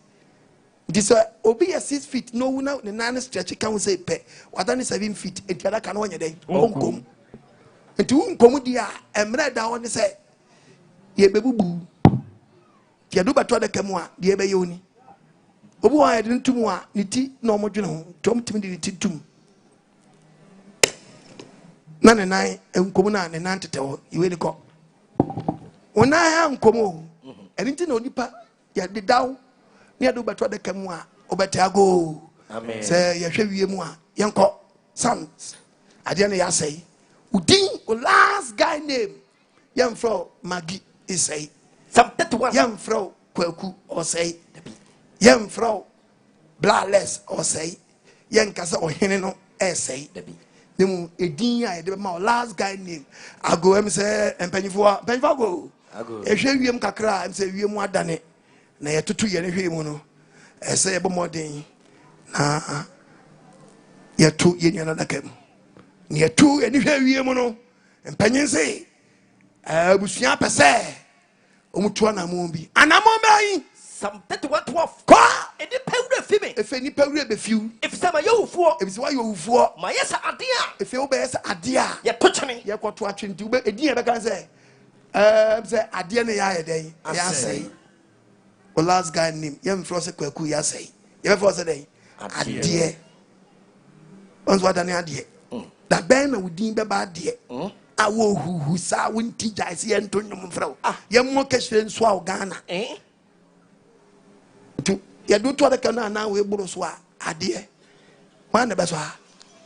this obi 6 feet no wu na ne na stretch kan say pe wada ne 7 feet entiada kan wonye den onkom ntu nkom dia emre da won say ye bebubu ye do bato da kamu a ye be yoni obi wa ye ntum a ne ti na omodwene ho tom timi de ti tum na ne nan enkom na ne nan tete ho iwe ni ko ona ha nkom o eni ti na onipa ye de daw ne do bato da kamu a obetago amen say ye hwe wie mu a ye nko sons ade na ya say udin o last guy name yam fro magi is say some 31 yam fro kwaku or say yam fro blaless or say yan kasa ohene no say nemu edin a de ma last guy name ago em say empanyifo go ehwe wiem kakra em say wiem adane na ye tutu ye ne hwe mu no say ebo modern na ye tu ye nyana dakam ne ye tu ye ne hwe wiem no empanyin say abusuan pese omutua na mo bi anamon bayi some 31:12 kwa edi pewure fimi efe ni pewure be fiu if sama yowufo ebi se wa yowufo ma yesa ade a efe wo be yesa ade a ye tochene ye kwoto atwenti wo be edin ye be kan say say ade ne ya ye den ya say o last guy name ye mfro se kwaku ya say ye be for say den ade once what an idea. That Ben would deem the bad dear. I will who saw when teacher I see Antonio Mfro. Young Mokeshin swallow Ghana. To ya do to the canal now we boroswa, a dear. One the best.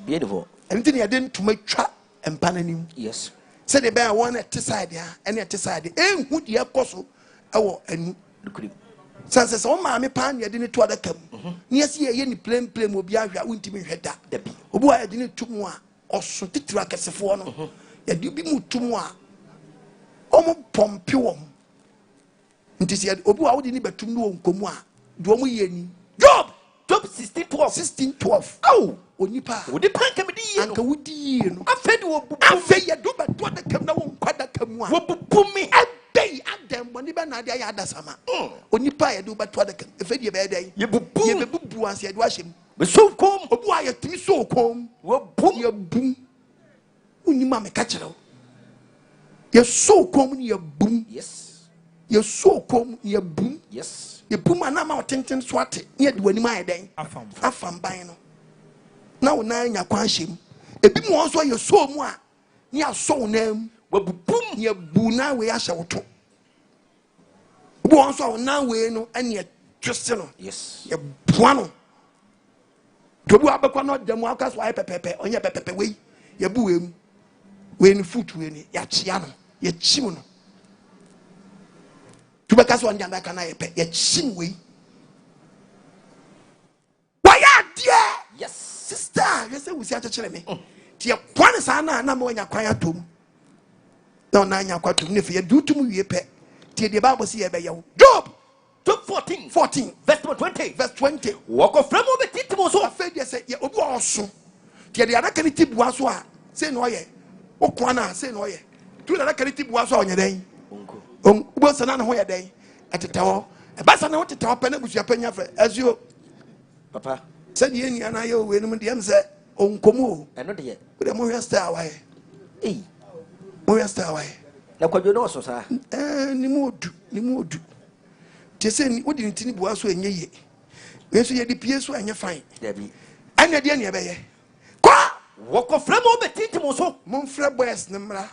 Beautiful. Anything I didn't to make trap and paneling. Yes. Said the bear one at this side, and at this side. And would you have cost? Oh, and since all my pan, you didn't to other come. Yes, ye any plain will be out. I wouldn't even head that. Oh, boy, I didn't took more or so to track as a phone. Yet you be moved to more. Omo pompium. It is yet, oh, I didn't but to know Comua. Do we any job? Job 1612. Oh, Onipa. Would the pan come in? Uncle Woody. I fed you. I fed you. Do but what the come now? Quite the come one. What put me? Day at them when you ban a day at the summer. Only pie do but what the if you bad day. You boo once you wash him. But so come, oh, why you so come? What boom your boom? When you mamma catch it out. You're so come your boom. Yes. You're so come your boom. Yes. Your boom and I'm out tintin swat it. Yet when my day, I found buying. Now, your quanshim. A bit more so you're so more. Near so name. Boom, ye boona we are shall talk. Once now we know and yet Tristano. Yes, ye buano. To do not the Marcus wipe pepe on your pepe way. Ye boo when foot winnie, yachiano, ye chimono. To make us one yonder can I pay ye chin way. Why are dear? Yes, sister, yes, we see to me. Tia one sana, number when you're quiet to. No, Nanya Quatum, if you do to me, till the Bible see a Job 14, verse 20, verse 20. Walk of Framo, the Titimo, so I fed you say, you also. Till the other candidate was one, say no, ye. Okwana, say no, ye. Two other candidate was on your day. Was another day at the tower. A basson out the top and it was your penny as you, Papa. Said ye and I, when the M said, on Como, and not yet, but I'm more star away. Eh. Where stay away? Now, could you know so, sir? Ni mood. Just say, what didn't you was when ye? Yes, you had the PS when you're fine. Debbie. And the Diana Bay. Qua! Walk of Fremo, but Titimo, Monfra West, Namra.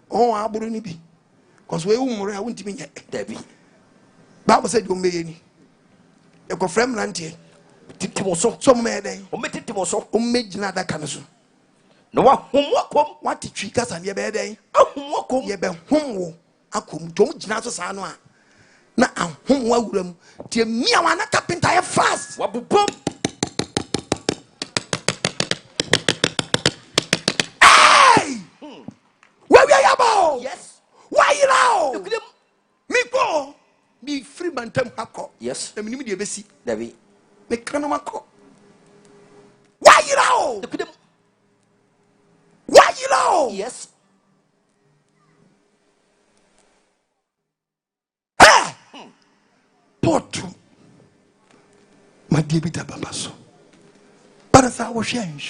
Oh, I wouldn't be. Because we won't be yet. Debbie. Bible said, you may any. You go from Lanty. Titimo, so mad, or met it so, or made another cancer. No what the triggers and your bed, oh, walk ye be home. I come don't not sanoa. Now I'm home welcome to me. I want a carpenter fast. What boom? Hey! Where are you about? Yes. Why you now? Me go. Me free man tem hako. Yes. The minimum you be see. Debbie. Me cranamako. Why you now? Why you know? Yes. Ah! Porto. My dear bit of Babaso. But as I was sharing,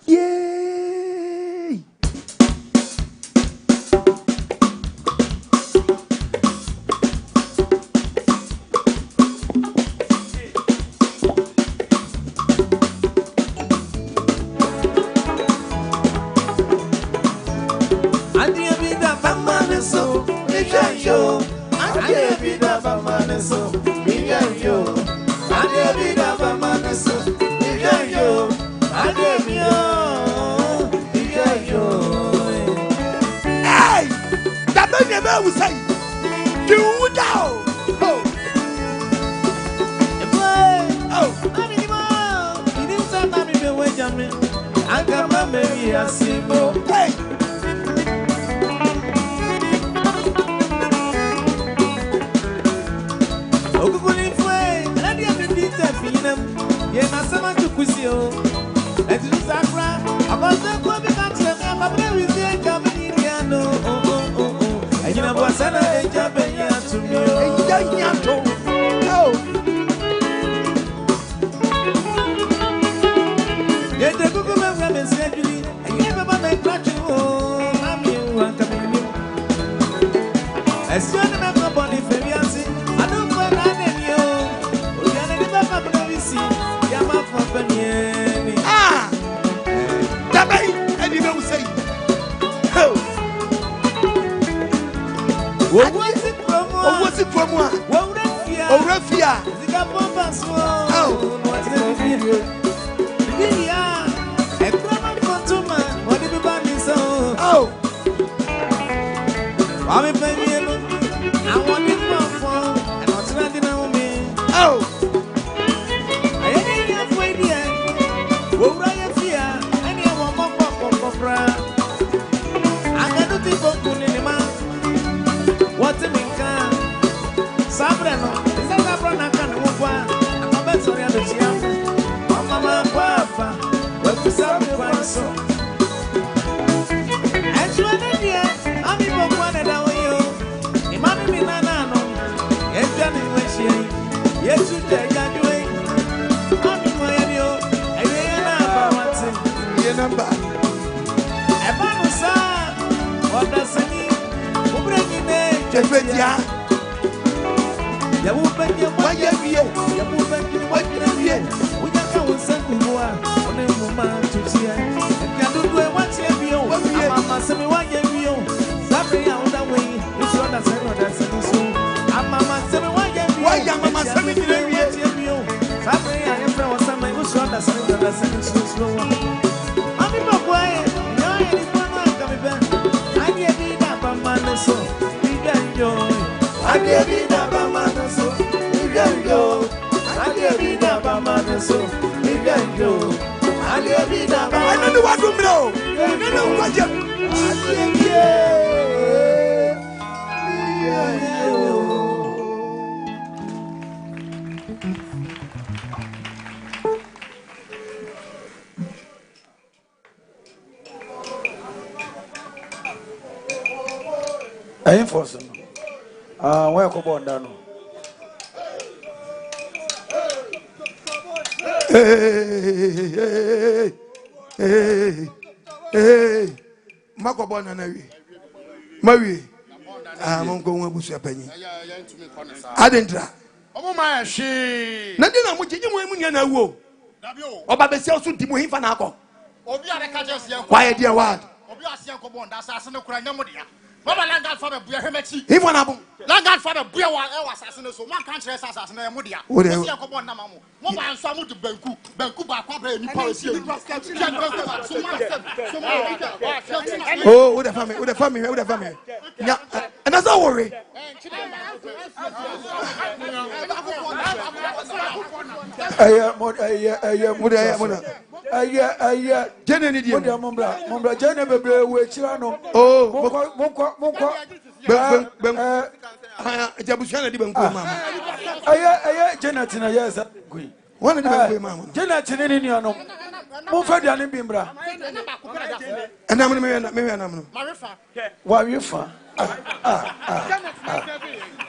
yay! I will say, you know. Hey. Owuo from one. Orefia. Oh. Oh. I enforce them. Where come on down? Hey. Makobona na wi. Mawi. Mon ko won busu apanyi. Adentra. Omo ma hwe. Na de na mo gigi mo emu nya na wo. Oba be se osu ntimo himfa na akọ. Obi are ka je se yan. Quiet dear word. Obi asian ko bon da asase ne kura nyamo dia. Baba landlord fa be bua hwemachi. Himfa na bom. Landlord fa be bua wa e asase ne so. Man kan kire asase ne yamo dia. Asian ko bon na mamo. Mo ba nso amu de banku ba kwa ba ni pa osi. Oh, what the family. Yeah, and that's all worry.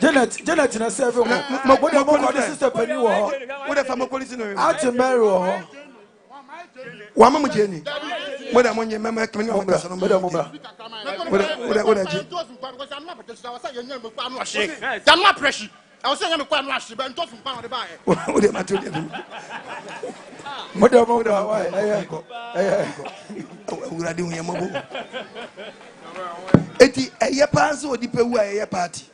Janet na serve mo ko sister pani wo ho wo da fama police no ati Mary wo ho wa mama jeni mo da monye mama kemi o ka so no mo da wo da ji Jamma pressure I was saying I'm quite rush but don't find the buy wo da ma to de mo da why ura de hu ya mabo eti eye pass odipa wu eye party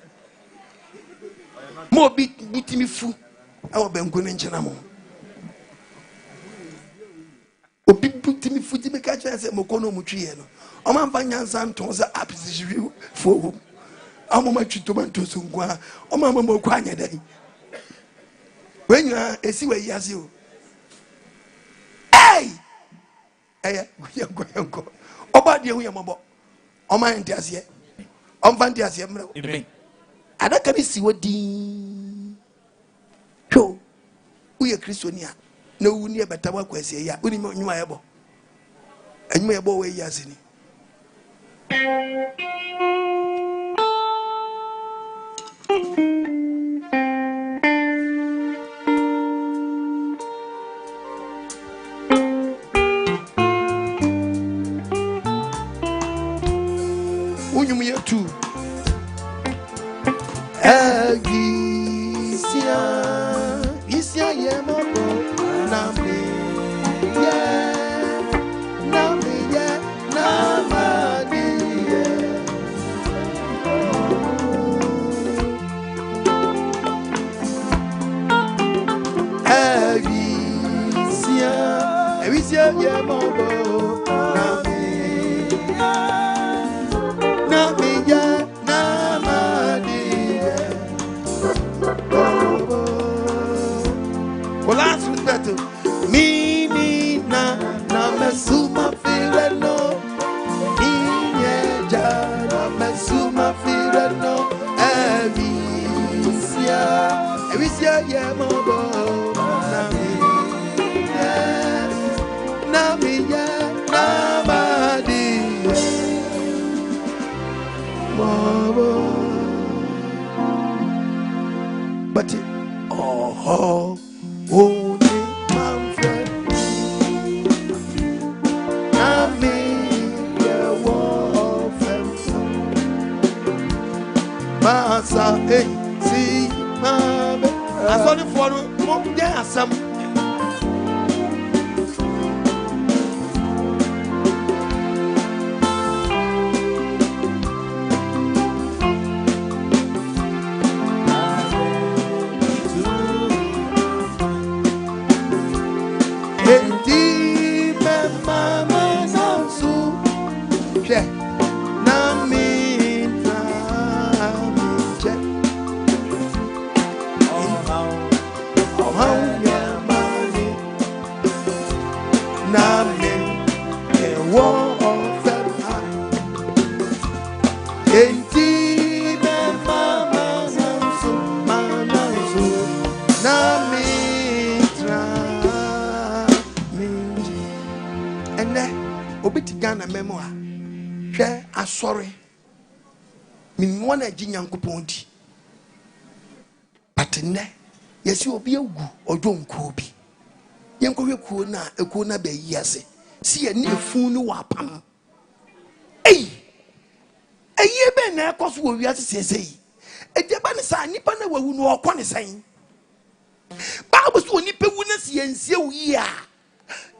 mo bi butimi fu awo benku ne nchena mo obi butimi fu ti be ka chance mo kono mo twiye no o ma mfa nyansa nton za apisijiwi fo amo ma twito to so ngwa o ma mo kwa anya dai wenya esi wa yase o hey eye yanko oba de hu ya mabo o ma ntiase o mfa ntiase mra amen adaka bi si wodi ho uye kristonia na wu ni ebeta wa kwase ya uni nyuma yebo anyuma yebo we yase ni unyum ye tu Isia ye moko na me ye na mani ye But oh, only my friend. I mean, yeah, Masa, hey, see, Mama. I saw the photo. Yeah, some. Sorry, me wanna jinyanku pondi. But ne, yes, you will be a goo or don't coopy. Yanko kuna be yase. See a near fool wapam. Hey, a year ben air cost will be as say. A Japanese nipana will know what is saying. Babus will nip a witness and see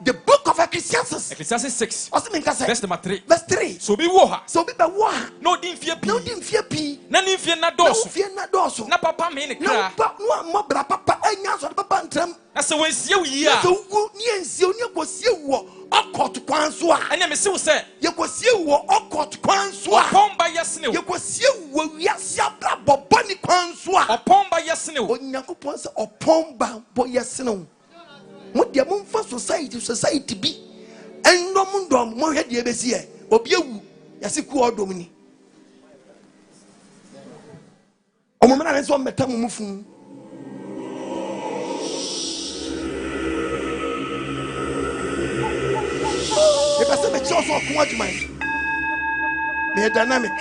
the book of Ecclesiastes 6 verse number 3. Verse 3. So be war. So be war. No dim fear p. No dim fear p. Nani fear na doso. Fear na doso. Na papa me ne kra. No mobra papa enya so papa ntram. Na se wen sie wi a. So wu ni ensie oni go sie wo okot kwan so a. Anya me se wo se. Ye go sie wo okot kwan so a. Opomba yesne wo. Ye go sie wo wiase abra bobani kwan so a. Opomba yesne wo. Onyankopon se opomba bo yesne wo. Mo dia mo mfa society bi endom ndom mo hwe dia besi e obi ewu yase ku odom ni omo mena nso meta mo mufun e pese be cho so ko adjuman me dynamic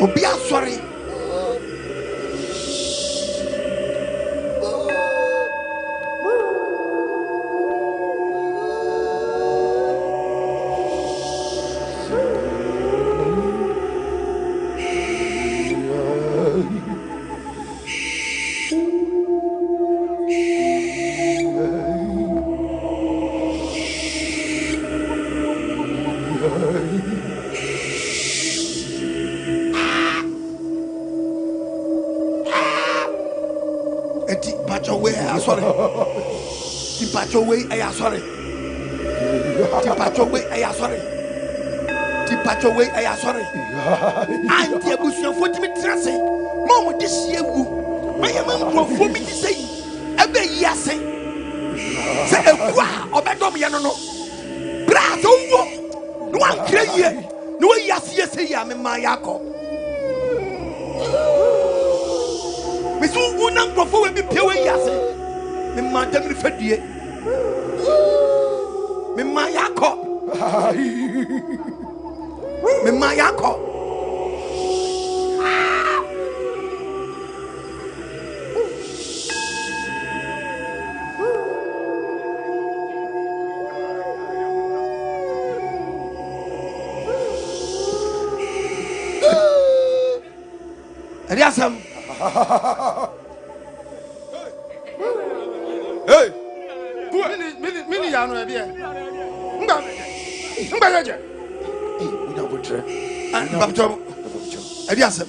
Obi sorry. Sorry. Tipacho way, I sorry. Tipacho way, I sorry. Tipacho way, I sorry. And the abusion for me tracing. Mom, this year, my mom for me to say, every year say, or better me, I don't know. Brass, no one clear, no, yes, I'm in my yako. Miss Wunang before we be pure yase. Me madam me fedie me mayako me mayako Ariasam Hey, mini yano ebi e. Mba yeje. Una botre. Bamcho. Ebi asem.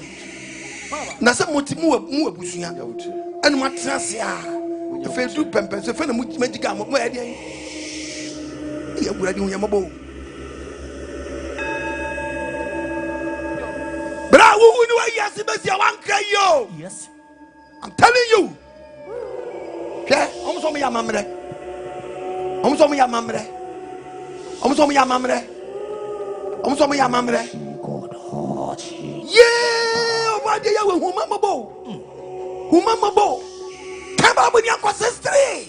Na se motimu abusua. Enu matrase a. Fe du pempe se fe na magiga mo e dey. E agura di hunyamabo. Bra wu ni wa yasi be sia wan kra yo. Yes. I'm telling you. Okay, almost on me mamre. Almost on me mamre. Almost on me mamre. so me yamamre. Yeah, what dey we huma mabo. Kaba buni akwasestre.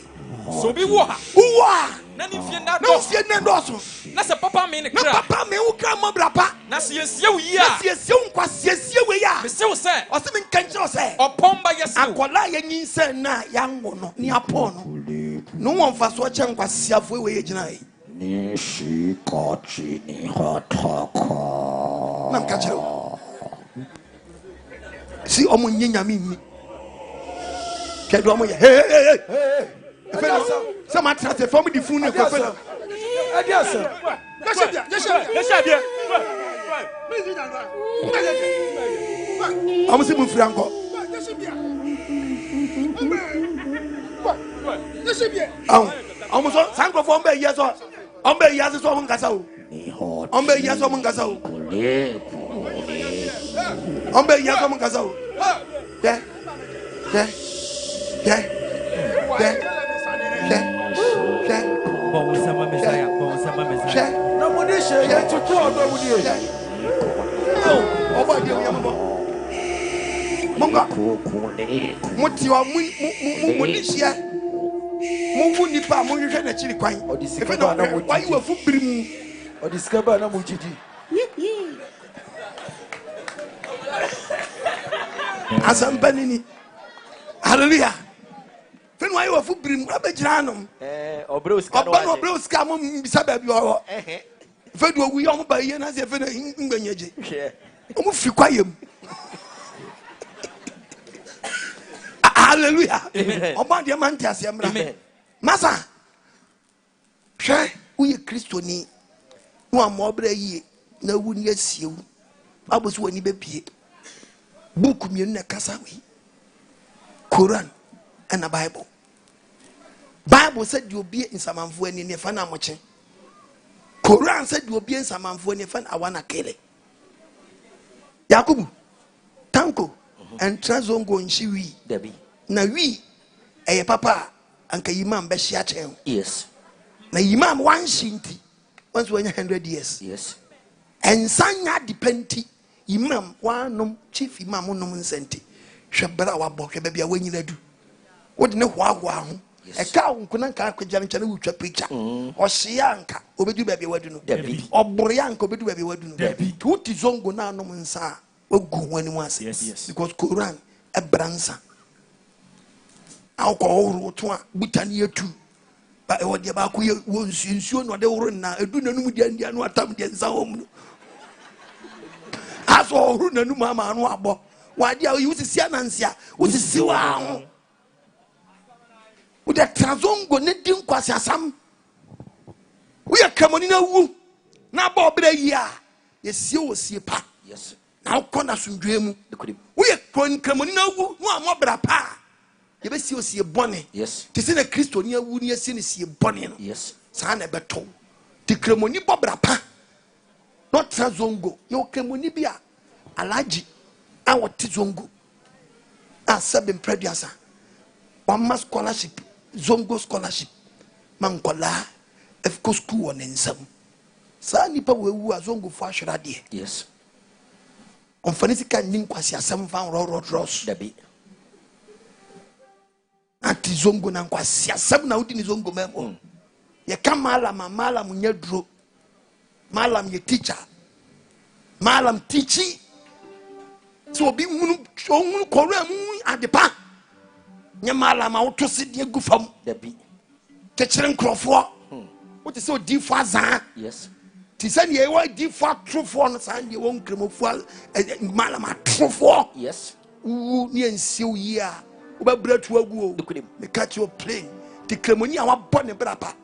So be wa. Uwa. Na ni fie na No do. fie na do so. Na se papa me ne Na kra. papa me wo kra mo brapa. Na se yesie wo yi a. Yesie nkwasesie we ya. Me se wo se. O se me kanche se. Opomba yesi. Akola ye nyinse na ya ngo no ni apon no. No won fa so che nkwasiafo we ye gina yi. Ni shi kochi ni hotoko. Nam ka chero. Si omo nyenya mi. Kedu omo ye. Hey. Ça m'a traité forme de fou ne quoi faire. Adiasa. I'm si mon frère encore. I'm so sanko for mbe yeso. Ombe yeso so mon kasa o. Ombe yeso mon kasa o. Ombe yeso mon kasa o. Yeah. Bon sama mesaya. Na munishe ye tutu odo mudie. Oba dia yambo. Monga. Muti wa munishia. Mungu nipa munhwe na chiri kwan. Efe na wa yi wa fu birimu. Odiskaba na mujidi. Asambanini. Hallelujah. Fen wa yi wa fu birimu abegyina anom. Obreuska mo bisa ba bi o. Fe do wi o mo ba ye na se fe na ngbanyaje. O mo fi kwayem. Hallelujah. Oba de man ti ase mra. Masa. Hwe uye Kristoni. Wo amobra yie na wu ni asiewu. Aboso wani be pie. Book mienu na kasa wi. Quran and a Bible. Bible said you be in some manfo ani ne fa na moche. Quran said you be in some manfo ani fa na awana kele. Yakubu tanko and transongo nshi Debbie. Na wi eye papa anka imam be hia chen. Yes. Na imam wan shinti once 100 years. Yes. And sanya depenti imam wanom chief imam nom nsenti. Hwebra wa bo hwebe bia wanyina du. Wode ne hwa ho. E ka nkuna nka akwagyane nkyane wutwa picture. O hia anka obedu bia wadu no. Obore anka obedu bia wadu no. Tuti zongo na anom nsa ogu wani mu ase. Yes. Because Quran e bransa. Alcohol to butani yetu. Ba e wode ba ko ye wonsuo no de woro na edu nanum dia ndia no atam dia nsa hom no. Aso woro nanum ama no abo. Wade a usisi anansia, usisi wa ho. With the Trazongo, Nedin Quasiasam. We are coming in a woo. Now, Bob, yes, you will see a pa. Yes. Now, Conasum dream. We are coming in a woo. No more brapa. You best see a bonnet. Yes. To see a Christo near wood near sin see a bonnet. Yes. Sana beto. The Cremoni Bobrapa. Not Trazongo. Your Cremonibia. Alaji. Our Tizongo. As seven prediasa. One mass scholarship. Zongo scholarship. Mankola. Efko school on Nsem. Sa nipa wewu a zongo fo ahwera de. Yes. On fanisi kan nin kwasi asem fan ros. Dabi. Anti zongo na kwasi asem na udi ni zongo memo. Ye kam malam nye dro. Malam ye teacher. Malam teachi. So bi hunu kore mu adepa. Nye malam auto se de gu fam. Dabi. Techere nkrofo. What is so deep for Zan? Yes. Tisan ye wa deep for true for no san ye won kremofo malama true for. Yes. Wu ni ensiu yi a wo ba bratu agu o. Me catch your plane. Ti kremoni a wa bɔ ne brapa.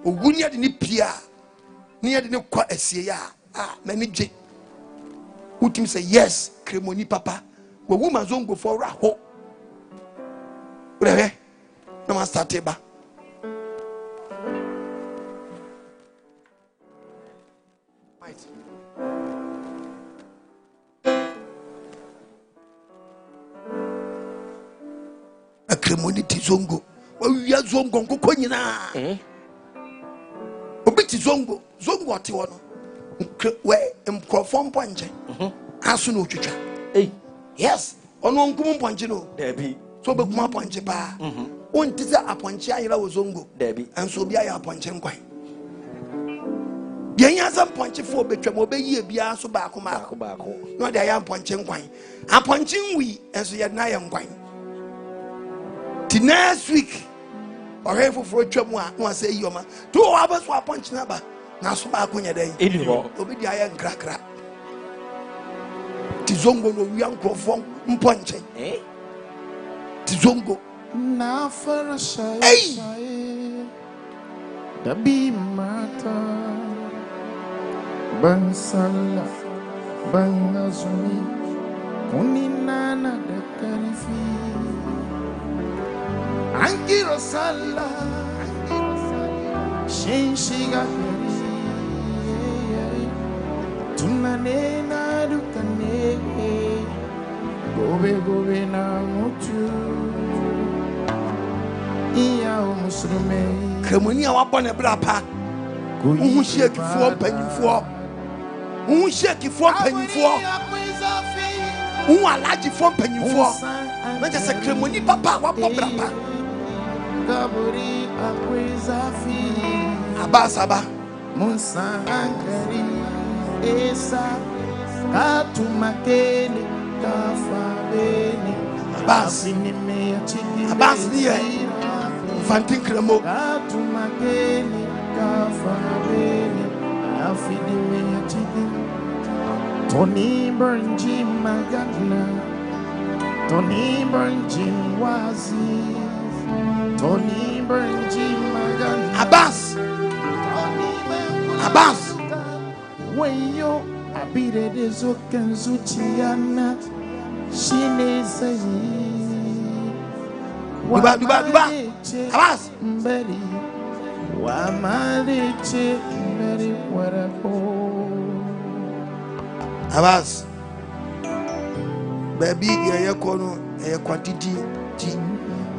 Ogu ni ade ni pia. Ni ade ne kwa asie ya. Na ni gye. Utim say yes, kremoni papa. Wo wu mazongo for ra ho. Breve. Na ma start ba. Kremoni ti zongo wa zongo nkoko nyina obi ti zongo oti wono where microphone punch. Asu no chucha. Hey. Yes. Ono nkumu punch no. Debi. So be kuma punch pa. On tisa aponche ayira wozongo. Debi. And so bia ya punch nkwan. Bia nya sam punch fo betwam obeyi bia so ba ko baako. No dia ya punch nkwan. Aponche nwi enso ye na ya nkwan. Ti next week. Ore foforo twam a no say yoma. To abaso aponche na ba. Na so ba ko nya dai. Obi dia ya nkrakra. Tizongo no wiankrofo mponche tizongo na farasha dabi mata bansala banazumi kuninana dakarifi angiro sala shinshiga tunanena dukane gobe na mutu iya o muslime kremoni a wabone brapa hu sheki fo panyimfo hu sheki fo panyimfo hu alaji fo panyimfo na je se kremoni papa wabo brapa gaburi akwezafi abasaba munsa ankari esa katumakele kafabeni abas niye fantin kremo katumakele kafabeni afidime chidi Tony Burnji Magana Tony Burnji Wazi Tony Burnji Magana Abbas Wayo abire dezo kenzu chiana shine sayi duba Abbas mberi wa maliche mberi warapo Abbas baby ya kono e kwantiti ti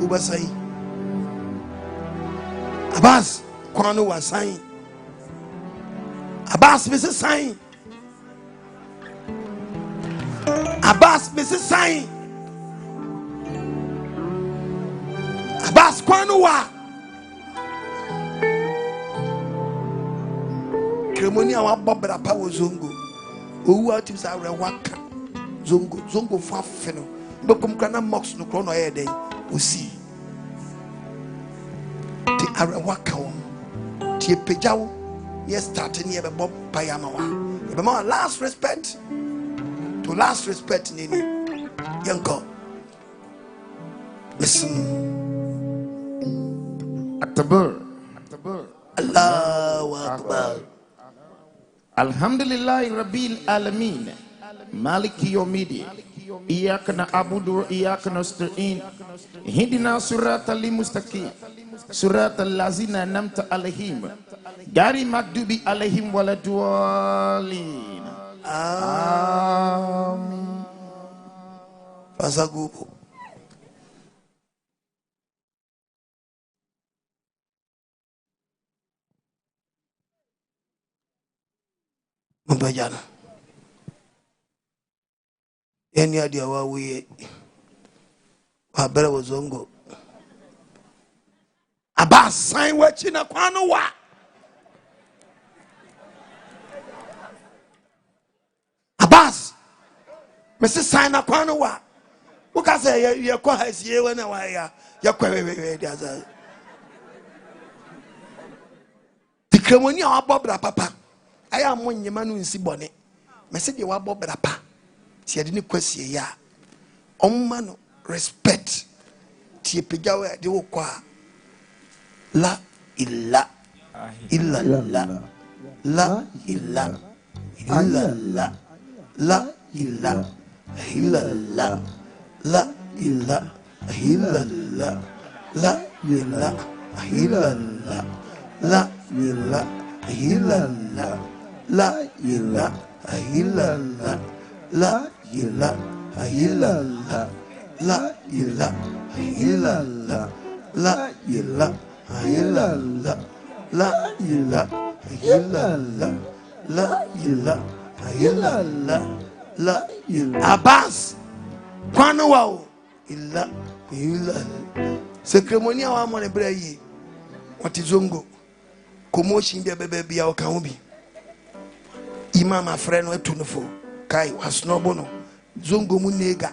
ubasai Abbas kono wasai Abbas Mrs. Sign Abbas Mrs. Sign Abbas Kwanua Kremoni awa bobra pa wo zongo Owuo atim sa re waka zongo fa feno bekom kana mox no kro no ye den osi ti are waka wo ti epejawo. Yes, starting here, Bob Payamawa. Last respect to last respect, Nini. Yanko. Listen. Akbar. Allahu Akbar. Alhamdulillah Rabbil Alamin. Maliki Yomidi. Iyaka na'budu wa iyaka nasta'in. Ihdina siratal mustaqim. Siratal ladzina an'amta alaihim. Gari magdubi alaihim waladwalin. Amin. Fasagubo. Mbajana. Eni adi awawiye. Wabere wazongo. Abbas sign wachina kwanu wa. Abbas, Mrs. Sign kwanu wa. Uka say ya kwa hasiye wana wa ya kwa wewe diaza. Tikremoni a wabobra papa. Aya mo nyema no nsi bone. Message wa bobra pa. Si ade ni kwasie ya. Omma no respect. Tie pejawe de wo kwa. La illa illa la illa illa la illa illa la illa illa la illa illa la illa illa la illa illa la illa illa la illa illa la illa illa la illa illa la ila ila la Abbas kwano wao ila Secremonia wa mo ne bra yi wati zongo commotion bia bebe bia o kan obi imam afre no atunufo kai wasnobo no zongo mu nega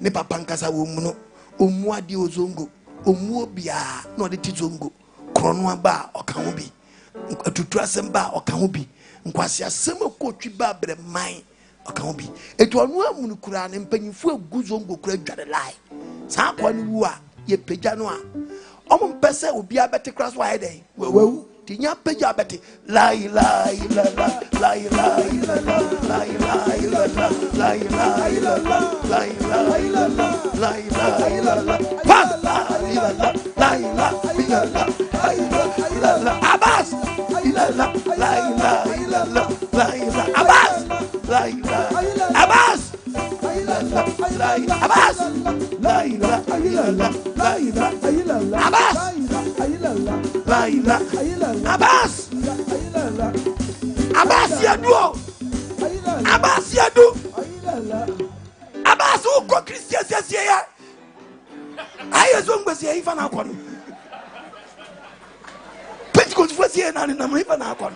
ne papa nkasa wo mu no omu ade o zongo omu obia no de ti zongo krono aba o kan obi atutu asem ba o kan obi nkwase asem akotwi ba bre man o kan obi etu onu amunu kura ne mpanyimfo agu zongo kura dware lai sa kwa ni wu a ye pagya no a omo mpese obi abete kra so aye den wewu tinya pagya abete la ilaha illallah la ilaha illallah la ilaha illallah la ilaha illallah la ilaha illallah la ilaha illallah la ilaha illallah Abbas illallah la ilaha illallah la ilaha Abbas la ilaha Abbas Abbas la ilaha illallah la ilaha illallah Abbas la ilaha illallah Abbas Abbas yadu Abbas yadu Abbas uko Christian siesie ya ayo zongbe sie ifa na kwano Pentecost fo sie na na ifa na kwano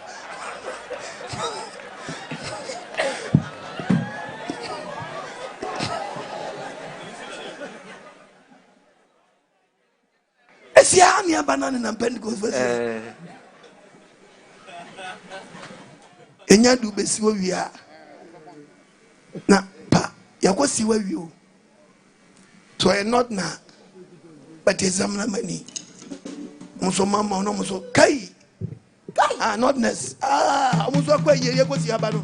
Esia ni abanane na Pentecost fo sie enya du besi wo wia na pa yakosi wa wi o so not na but examine mani muso mama no muso kai not ness muso kwa ye yakosi abano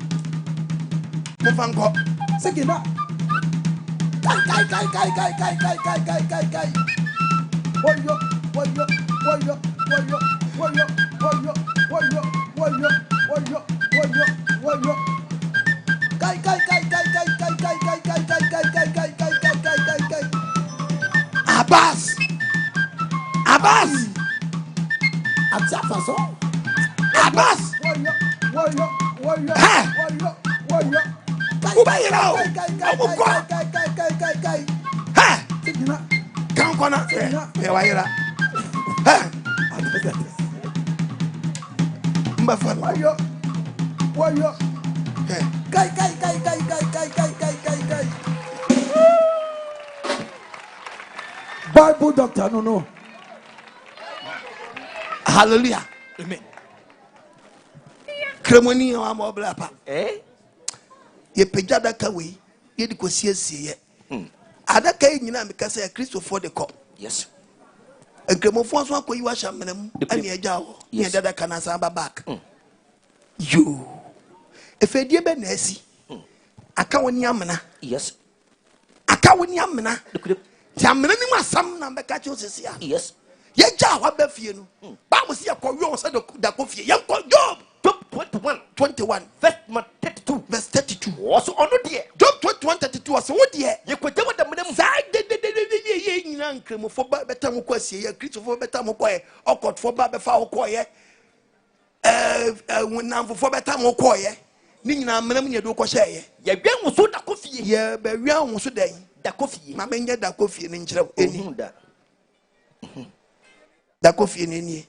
mo fanko sekina kai woyo kai Abbas Abzafaso Abbas woyo ubayira omukwa kai kan kona e wayira mbafa woyo kai Bible doctor no hallelujah amen kremoni wa mo bla pa ye pejada ka we ye di ko siesie ye adaka yi nyina mekasa ya Christopher de ko yes kremofo so akoyi wa shamnam ani eja wo ye dada kana sa ba back yo efedie be na asi aka woni amena yes aka woni amena jamena ni masam na beka che osisi a yes ye ja wa ba fie no ba mo se yakọ yo se da ko fie ye ko Job 21 verse 32 also ono de Job 21:32 also wo de ye ko je wada menam sai de ye nyina nkremo fo ba beta mo kwasie ye Kristo fo beta mo koye okot fo ba be fa wo koye wonam fo beta mo koye ni nyina menam nye do ko hye ye gwen wo so da ko fie ye ba wi an wo so dan da ko fie ma menye da ko fie ni nkyerɛ eni da ko fie ni ni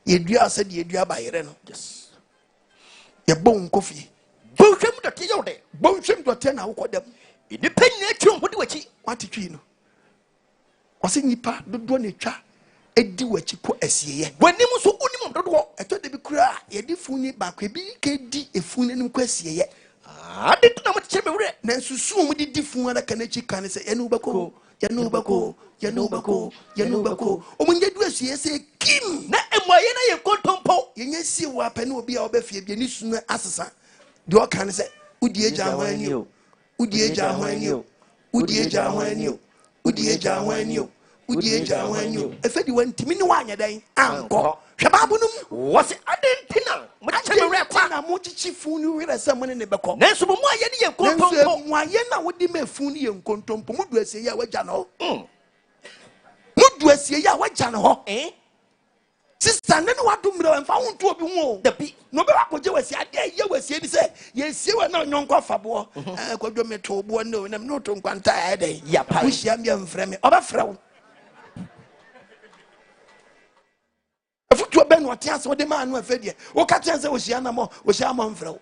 ye dua ase de ye dua ba yere no yes ye bon ko fie bon hwem do te yode bon hwem do te na wo kodam ni penna twa ho de wachi wati twi no wase nipa dodo ne twa edi wachi ko asieye wanim so onim dodo eto de bi kura ye di funi ba kwa bi ke di efuni nim ko asieye ade to na mo kire me wure na susu mo di fun ana kana chi kan se enu bako omunye du asiye se kim na emoye na ye kontompo yenye si wa pa na obi a obafie bi ni sunu asesa de o kan se udie gya hwani o udie gya hwani o udie gya hwani o udie gya hwani o udie gya hwani o efedi wantimi ni wanya dan anko hwe babu num wose adentina mo kire me wure kwa na mo chichi funu wire se mo ne beko na so mo aye ne ye kontompo mo aye na wodi me funu ye kontompo mo du asiye ya wagya no mudu asiye ya wagya no ho sister nene wa do mra mfa ho to obi ho da bi no be wa koje wasi ade ye wasi ni say ye sie we na nyonko fabo kwadwo meto bo no na no to nkwanta ade ya pa wo hia me mfrɛ me oba frɛ wo afutu be no atiase wo de ma anu afedie wo ka tense wo hia na mo wo hia mo mfrɛ wo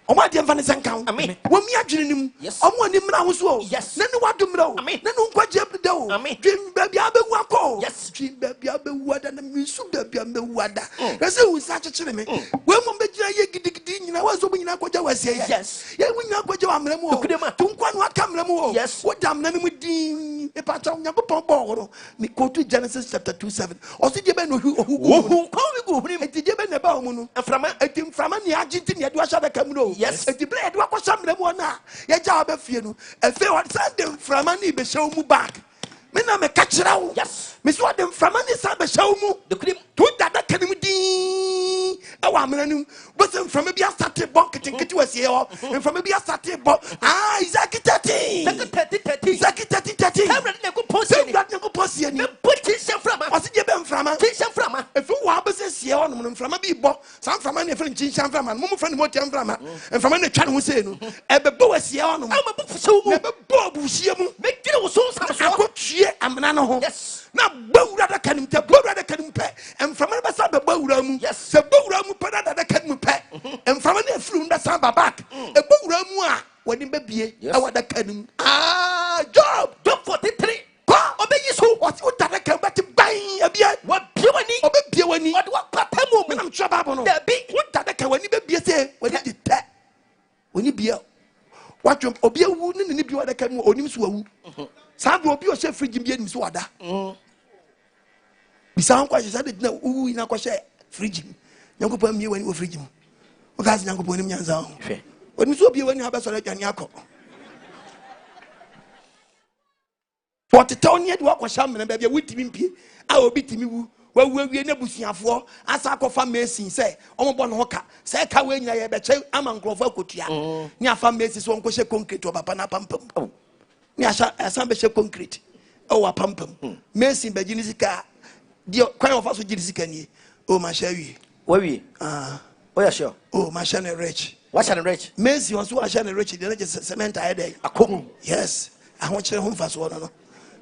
Oma de mfa ne senkan wo mi adwene nim omo ani mra ho so na ne wado mra o na ne nkwaje abda o dwin ba bia bewu akọ dwin ba bia bewu ada na misu ba bia bewu ada ese wu sa kyekere me we mo begira ye gidigidi nyina wa so nyina kwaje wasie ye wo nyina kwaje wa mra mu o tu nkwa no aka mra mu o wo dam na ne mu din e pa cha Nyankopon bo horo me go to Genesis chapter 2:7 o si je be no ohu kwa we go huni enti je be ne ba o mu no mframa ne agenti ne adu asha da kamuro yes enti bread wa kwa shamre mu na ye ja ba fie no e fe wa sande mframa ne be hyew mu back me na me ka kira wo yes me so de mframa ne sa be hyew mu de krim tu dada kanim din e wa mranim bo se mframa bi asate bon kitinkiti wasie ho mframa bi asate bon Isaac 30 kamra ne ko posie ni put mframa o se je be mframa e fe wa be se sie ho no mframa bi bo sa mframa ne fe nchin mframa mo mframa ne mo tie mframa mframa ne twa ne ho se no e be bo wasie ho no ma bo fusew mu e be bo busie mu me gire wo so sam so akotue amna no ho na bawura da kanim te bawura da kanim pe mframa be sa be bawura mu se bawura mu pe da kanim pe mframa ne afuru da sa ba back e bawura mu a woni be bie e wada kanim Job 43 kwa obeyi so what you da kan bet ban abia wa bie wani obebie wani o de wa pata mu me nam twa babo no da bi wo da kan wani be bie se wani di te wani bie watwom obi awu ne ne bi wada kan mu onim so awu sa do obi o she fridge bi anim so wada bisa han kwa se de na uwu ina kwa she fridge Nyankopon mi wani wo fridge mu o ga se Nyankopon nim nyanza ho hwe onim so obi wani ha be so la dwane akọ What town yet walk was shaman and baby with him pie. I will beat him. Well, we never see a four. As I call from Mason, say, on one hoka, say, Kawen, I bet you, I'm on Grover. Near from Mason, one question concrete to a pana pump. Nyasha, a sambasha concrete. Oh, a pump. Mason, by Genesica, the quite of us with Genesica. Oh, my sherry. Where we? Oh, yeah, sure. Oh, my shiny rich. What's a rich? Mason was so a shiny rich, the just cement I had a comb. Yes, I want you home fast one.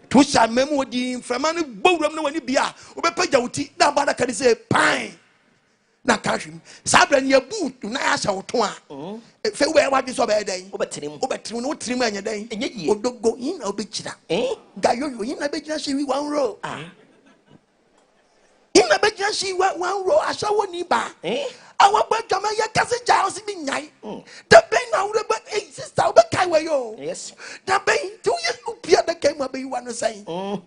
Tusha memo di mframa bowram no wani bia obepaja wuti na bada ka say pine na kahwim sabra ne boot na ya hya woto a fe we wadi so be dan obetirim no tirim anya dan odogo yin na obekira gayoyo yin na bekira hye wi one row yin na bekira hye one row asha woni ba awa badwama ya kase ja o si bi nyai the ben na wure ba sister obe kai we yo yes the ben do you upia the kai ma be you want say obe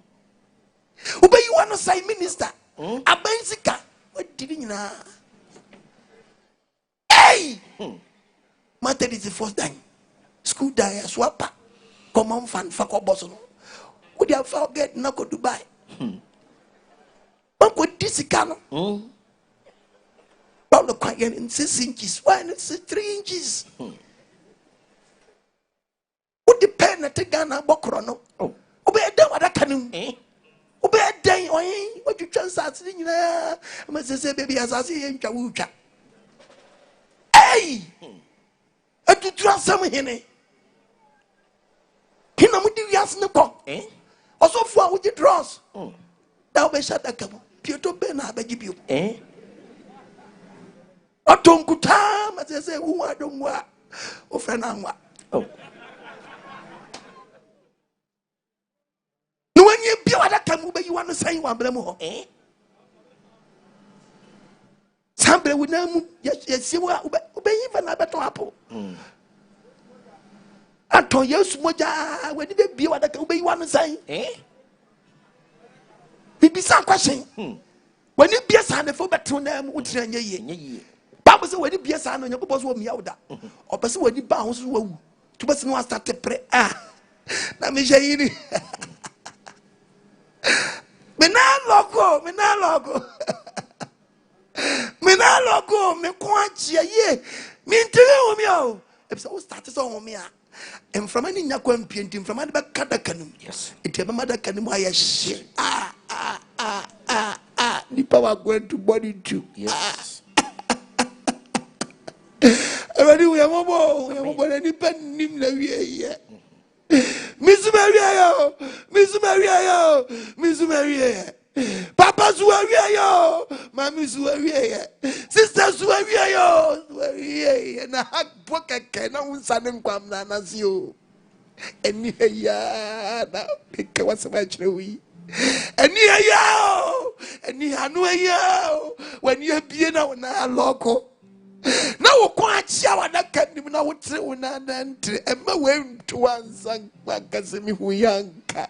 you want say minister aben sika odiri nyina hey matter is the first time school die swapa common fan fa ko boss no we dey forget na ko Dubai ba ko disika no about the quiet in 6 inches. Why not 3 inches? What depend at the Ghana Bokrono? Oh, obey a day what I can. Obey a day, what you chance at sitting there? I must say, baby, as I see in Kawucha. Hey! I do trust some in it. Hinamudi Yasnako, also for with the draws. Thou be shut a couple. Pietro Bena, I give you. Otonkuta matese uwa dongwa ofrenanwa oh no when you be wada kamu be you want to say you ambrem ho sambre wunamu yesi wa ube yiva na beto apo ato yesu moja we ni be wada kamu be you want to say bibisa question when you be sane fo beto na mu utira nyeye Bible say when you be a son on your boss will me out that. Or person when you bounce to person who start to pray. Let me show you. Me logo. Me quantia ye. Me tell me oh. If so started on me. And from any Yaquam painting from my back Kadakanum. Yes. It ever mother can why shit. Nipa are going to body too. Yes. Already we are more any pen nim la we Miss Maria, Miss Maria, Miss Maria. Papa Suaria, Mammy Suaria, Sister Suaria, and a hug book a cannon, son and quam as you. And near ya, pick what's much we. And near you, and near no yo, when you're being out now local. Now, quite shower that can be now with one and Emma went to one sang Bagasimi Huyanka.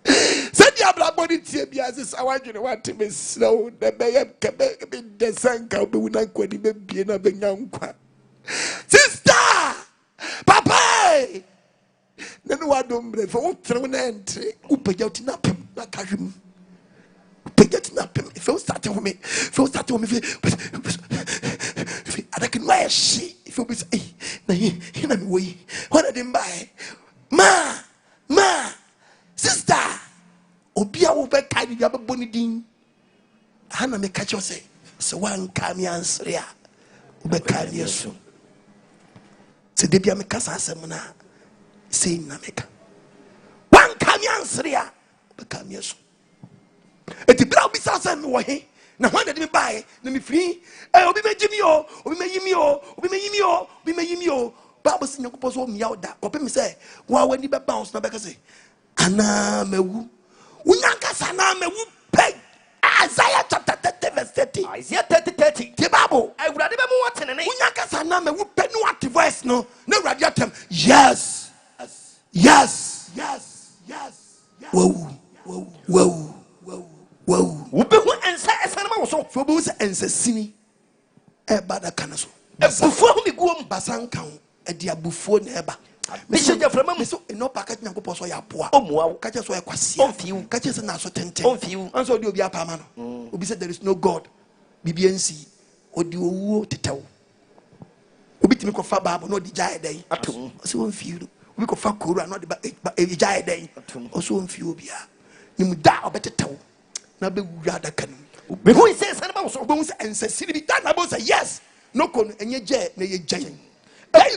Said your body TBS, I want you to want to be slow. The Bayam Quebec, the Sanka, but when I could be in a Benyanqua. Sister, Papa, then what don't believe for what thrown entry, who pay out in up him, like him. Pay out in up him, if you start with me, if you start with me. I can wear she if you be say, na me way. What I didn't buy, ma, sister. Obia wo be kai dia be boni din. Hana me catch you say, so one come answer ya. Be kai yesu. Se de bia me kasa asem na, say na me ka. One come answer ya. Be kai yesu. E ti bra obi sa me wo he. Na when did me buy? Na me free. Obi me jimi o, obi me yimi o, obi me yimi o, obi me yimi o. Bible say nyankopon so me yawda. Obi me say, wa wani be bounce na be ka say, ana mewu. Unyanka sana mewu pay. Isaiah chapter 30 verse 30. Isaiah 30:30. The Bible. I would have mu watene ne. Unyanka sana mewu pay no what voice no. No radio tem. Yes. Yes. Yes. Yes. Wow. Wow. Wow. Wow. Ubehu ensa esana ma wo so. For both ensa sini. Bada kanaso. Bufuo hu mi guom basanka ho e dia bufuo na eba. Bishop Jaframa me so no package nyankopon so ya poa. Omua Kache so ya kwase. Onfiu. Kache se na so tenten. Onfiu. Anso de obi apama no. Obi said there is no God. Bibiansi. Odi owuo tetew. Obi timi ko fa Bible no di jae den. Atum. So onfiu. Obi ko fa Kora no di jae den. So onfiu obi a. Nim da obetetew. Na be wura da kan. Me who is saying about so bones and says that about say yes. No con and ye jet na ye giant. There you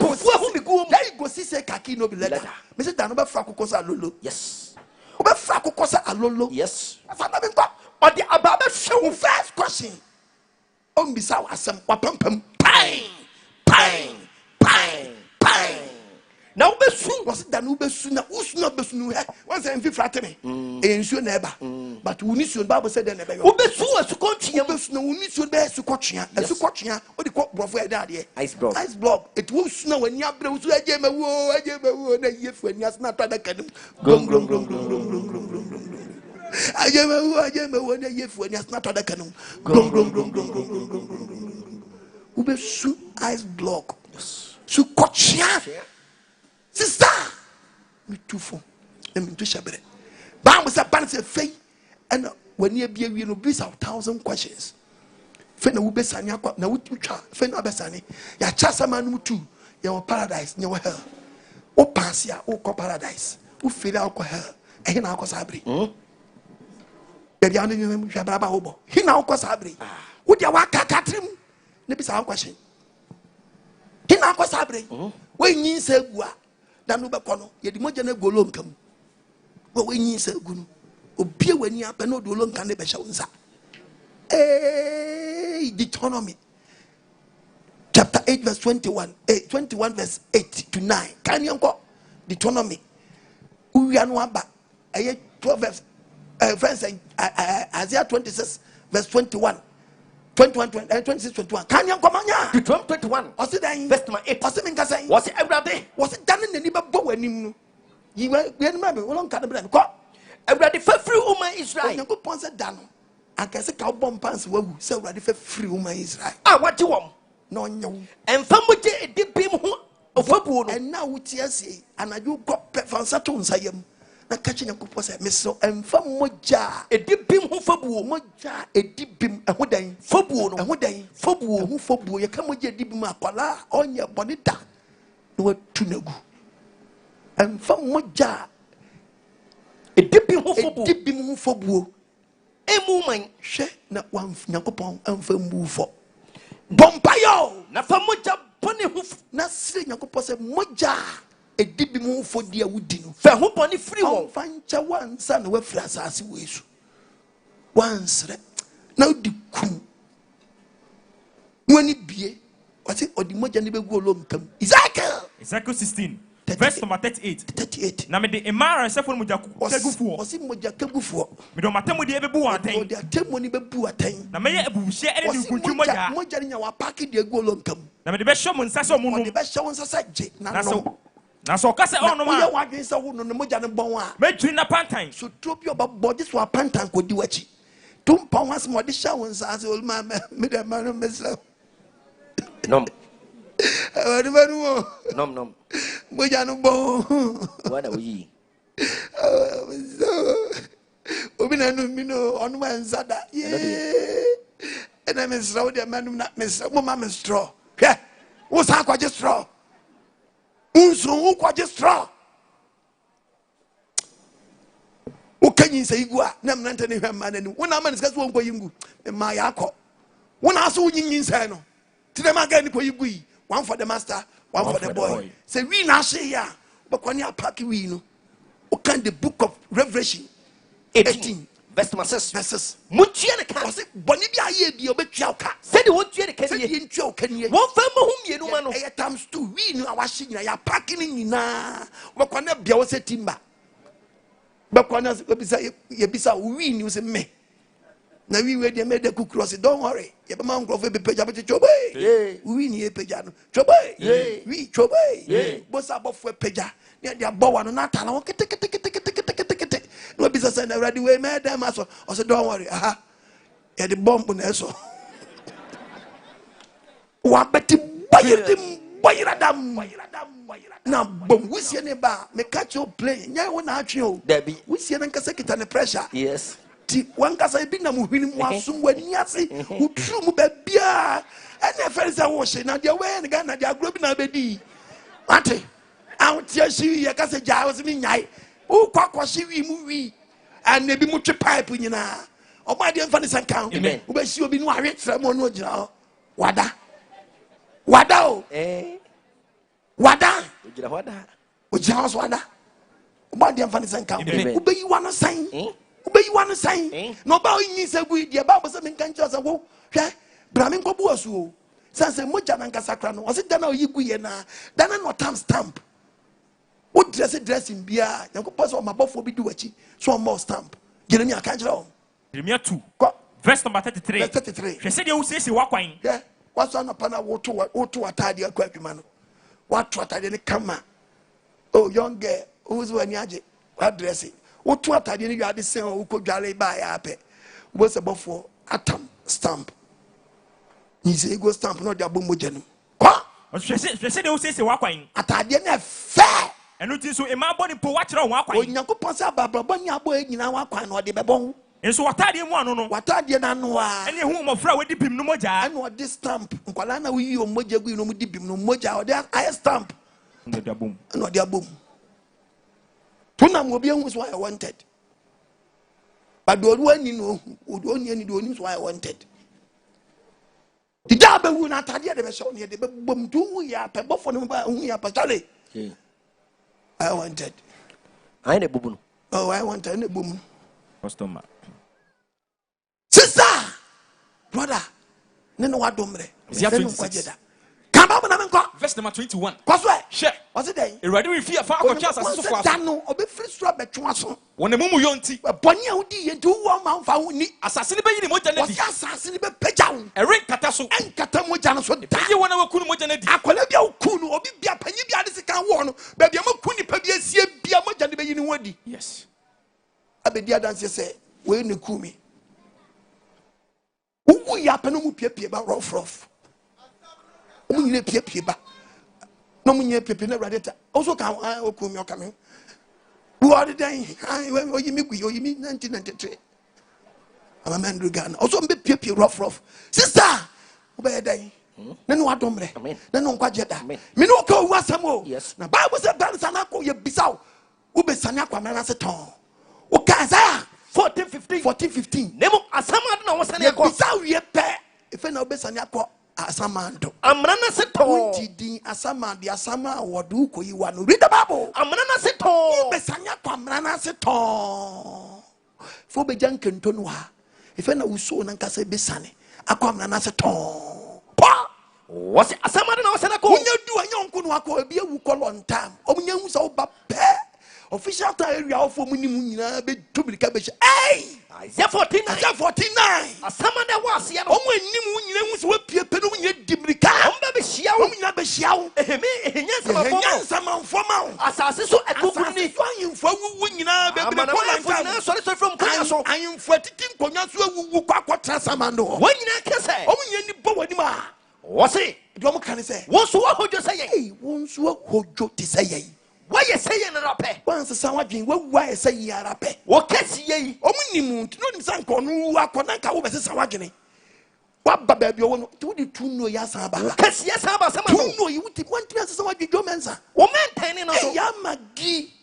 go see say kaki no be leather. Mr. Danoba Fraco Cosa Lolo. Yes. Oba Fraco Cosa Alolo. Yes. Or the Ababa show first question. On Bissau Assam Wapampum. Pine. Now be soon was it Danube sooner, who's not the sooner? Once I'm fraternity. And soon never. But we need to Bible said then never. Who be soon to continue? No, we need to be to coaching. As to coaching, what the court brought daddy. Ice block. It will snow when you have those I gave a woe, and a year when you have not tried to get them. Grum. I gave a one a year when you have not tried to get them. Grum. Who be soon ice block? So coaching. Sister, me too for me to shabre. Bible say ban say faith and when you be we no be 1,000 questions. Fe na wo besani akwa na wo twa fe na besani ya chasa manu tu ya paradise nya hell. O pass ya o ko paradise. O feel akwa hell. E na akwa sabre. Be ya no nyem hwabra ba wo bo. He na akwa sabre. Wo dia wa kakatrim na be sa question. He na akwa sabre. We nyin se gua. Danu be kono ye di moja na golo nkam wo wenyi sa gunu obie wani ape no do lo nkan ne be hye wonsa Deuteronomy chapter 8 verse 21 verse 8 to 9 kan yenko Deuteronomy uwia no aba 12 verse Isaiah 26 verse 21 26 21 kan yenko manya Deuteronomy 21 o se dan verse 8 o se min kasan was it everybody was it dan ne ni be bo wanim no yi we ma be won kan be ko everybody for free woman Israel yanko pon se dan no akase ka bom pants wawu se everybody for free woman Israel what you want no nyew emfa moje edibim ho ofabuo no and now wuti ase anaju go fansa to nsayam na kachi yanko pon se meso emfa moja edibim ho fabuo moja edibim ehodan fabuo no ehodan fabuo ye ka moja edibim akwala onye bonita no watu nagu emfa moja edibim ho fabuo Emuman, she na one Yakupon and for move for Bompayo, na famuja pony hoof, na sing Yakupos moja, a deep move for dear Woodino. fair hoop on the free wall. Fancha one son where flats as wish. Once, now the coon. When it be, what's it or the moja never go long come? Ezekiel 16. Verse number 38. Na me de emara se fo moja kegufuo. Osi moja kegufuo. Me do matemu de ebebu aten. De atemu ni bebu aten. Na me ye ebuhye ene ni kuntu moja. Moja ni nya wa pack de go lonkam. Na me de be hwe mo nsa se omo no. De be hwe won sasa je na no. Na so ka se ono ma. Ye wadwen se wo no moja ne bon a. Me twin na pantan. So tropi oba body so pantan ko di wachi. Tum pa won mo de hwe won sasa ol ma me de ma no mesra. Nom. Nom. Moja no bon. What are we? Obina no mino on one sada. Yeah. And I'm in straw, the man not miss Mama straw. Yeah. What's aqua just straw? Unso qua just straw. What can you say? Gua, Nam Nantony man, and when a man is got one for you, and my yako. One also in Sano. To them again for you, one for the master, one for the boy. Say, we now say, yeah, but when you're packing, we know. What can the book of Revelation 18 verses Muchiana was it Bonibia ye be obetiaka said what you can in joke can you one family whom you know times 2 we know our shing ya packing in na what can be our timber but when us you be so we knew say me now we were the made the cook cross don't worry you be man of be peja but chobe we ni peja no chobe we chobe boss above for peja near their bow no na tala kete no business and already we made them as I said don't worry yeah the bomb on eso wa beti boyiradam na bom we see ne ba me catch your play nya won na atwe o Debbie we see na nkasa kita ne pressure yes ti wan kasa bi na mu hwini mu asum wani ase utru mu ba bia ene ferisa wo hye na dia we ne ga na dia agro bi na bedi ate out tia shi ye kasa ja wo se mi nyai o kwakwa shi wi mu wi and ne bi mu twe pipe nyina o ma dia mfa ne sankan wo ba shi obi no awe tra mo no gira wada o wada o gira so wada o ma dia mfa ne sankan wo ba yi wa no san ubeyi wan sign no ba yin se gu dia ba se men kan chose wo hwe bra men ko bu asu o sanse moja nan kasakra no o se dana oyi gu ye na dana no tam stamp o dressing bia yakopɔ so mabɔfo bi di wachi so mo stamp Jeremia kan jira o Jeremia 2 verse number 33 hwe se dia wo sese wakwan yeah waso na pana wo to atade akwa adwuma no wato atade ne kama oh young girl who's when yaje addressing what to atade ni yade sen o ko dwale ba ya ape wo se bofo atam stamp ni se go stamp no dia bo moja no kwa hwe se dia wo sese wakwan atade na fa enu ti so e ma boni po wa kire wakwan onyankopon se ababra nya abo nyina wakwan no de bebon enso watade mu anu no watade na no a ene hu mo fra we di bim no moja ene o de stamp nkwala na wi o moja gu no mu di bim no moja o de I stamp no de abom no de abom tuna mo bia hu so I wanted but do ani no do ani ani do ani so I wanted the job hu na atade de be so ne de bom tu hu ya pe bofo no ba hu ya pa chale I wanted I ne bubu no oh I wanted ne bom customer sister brother ne no wadomre Zia 26 kamba na menko verse number 21 kwaso share what's it dey erade we fi afa akotwa asase so fo dan no obe free stro betwa so wona mumu yonti boni a wodi ye nti wo ma mfa ho ni asase ne bayi ni moja na di asase ne be pagya wo ere kata so enkata moja no so da ye wona wakunu moja na di akola bia okunu obi bia panyi bia de sika wo no ba bia makuni pa bia sie bia moja ne bayi ni wodi yes abedi adanse se we ne kumi ugu ya pa no mu piepie ba rough omu nyine piepie ba no mu nyine piepie na radeta also kan okumi okame wo de dan oyimi gu oyimi 1993 ama mandru Ghana also mbe piepie rough sister obey dan na no adomre na no nkwaje da me no ka owu asam o na bible say dan sana ko ye bisaw wo be sane akwa na se ton o ka za 14-15 nemo asama na wosane akọ bisa wie pe efe na obesane akọ asamando amana na seto din asama de asama wodu koyi wa no read the Bible amana na seto obesane akọ amana na seto fo be jan kento no ha efe na wuso na nkasa besane akọ amana na seto pa wose asama na wosane akọ unya du anya onko no akọ ebi ewu kolon time omunya hu sa oba pe official time area of munim nyina be tubirika be hey Isaiah 49 asama na was ya omo anim nyina hu se wapie pe no nyina dibirika omba be hia wo nyina be hia wo ehenya manfoma asase so ekokuni so anyimfo wu nyina be be ko na sorry from konya so anyimfo titi nkonya so wu kwakotra samando wo nyina kese omo nyina ni bo wani ma wo se do mo kan se wo so wo hojo se ye wo so hojo ti se ye why you say na rape once someone drink why you say ya rape wo kesi ye omunimu no nim san ko no akona ka wo be se sawadwene wa baba bi wo no to di tu no ya san ba kesi ya san ba sama tu no yi wuti wanti ya san wadwo mensa wo maintain no so ya magi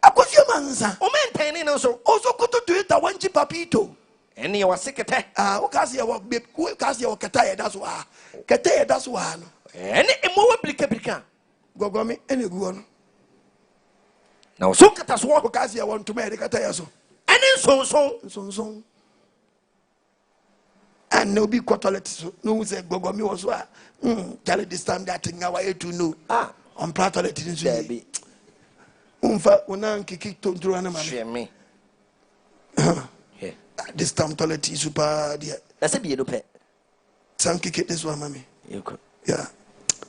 akofie mansa wo maintain no so oso koto to eta wanchi papito eni wa sekete o kasi ya wo be ko kasi ya wo keta ya daso a keta ya daso a no eni emo wa blika gogomi ene guo no na so kata so o kasi ya won to me keta ya so eni so and no be toilet so no say gogomi wo so a tell this time that thing I want to know on toilet in so be umfa una nkiki tontro na mama this time toilet is super there that's a be no pe some kiki this one mami yeah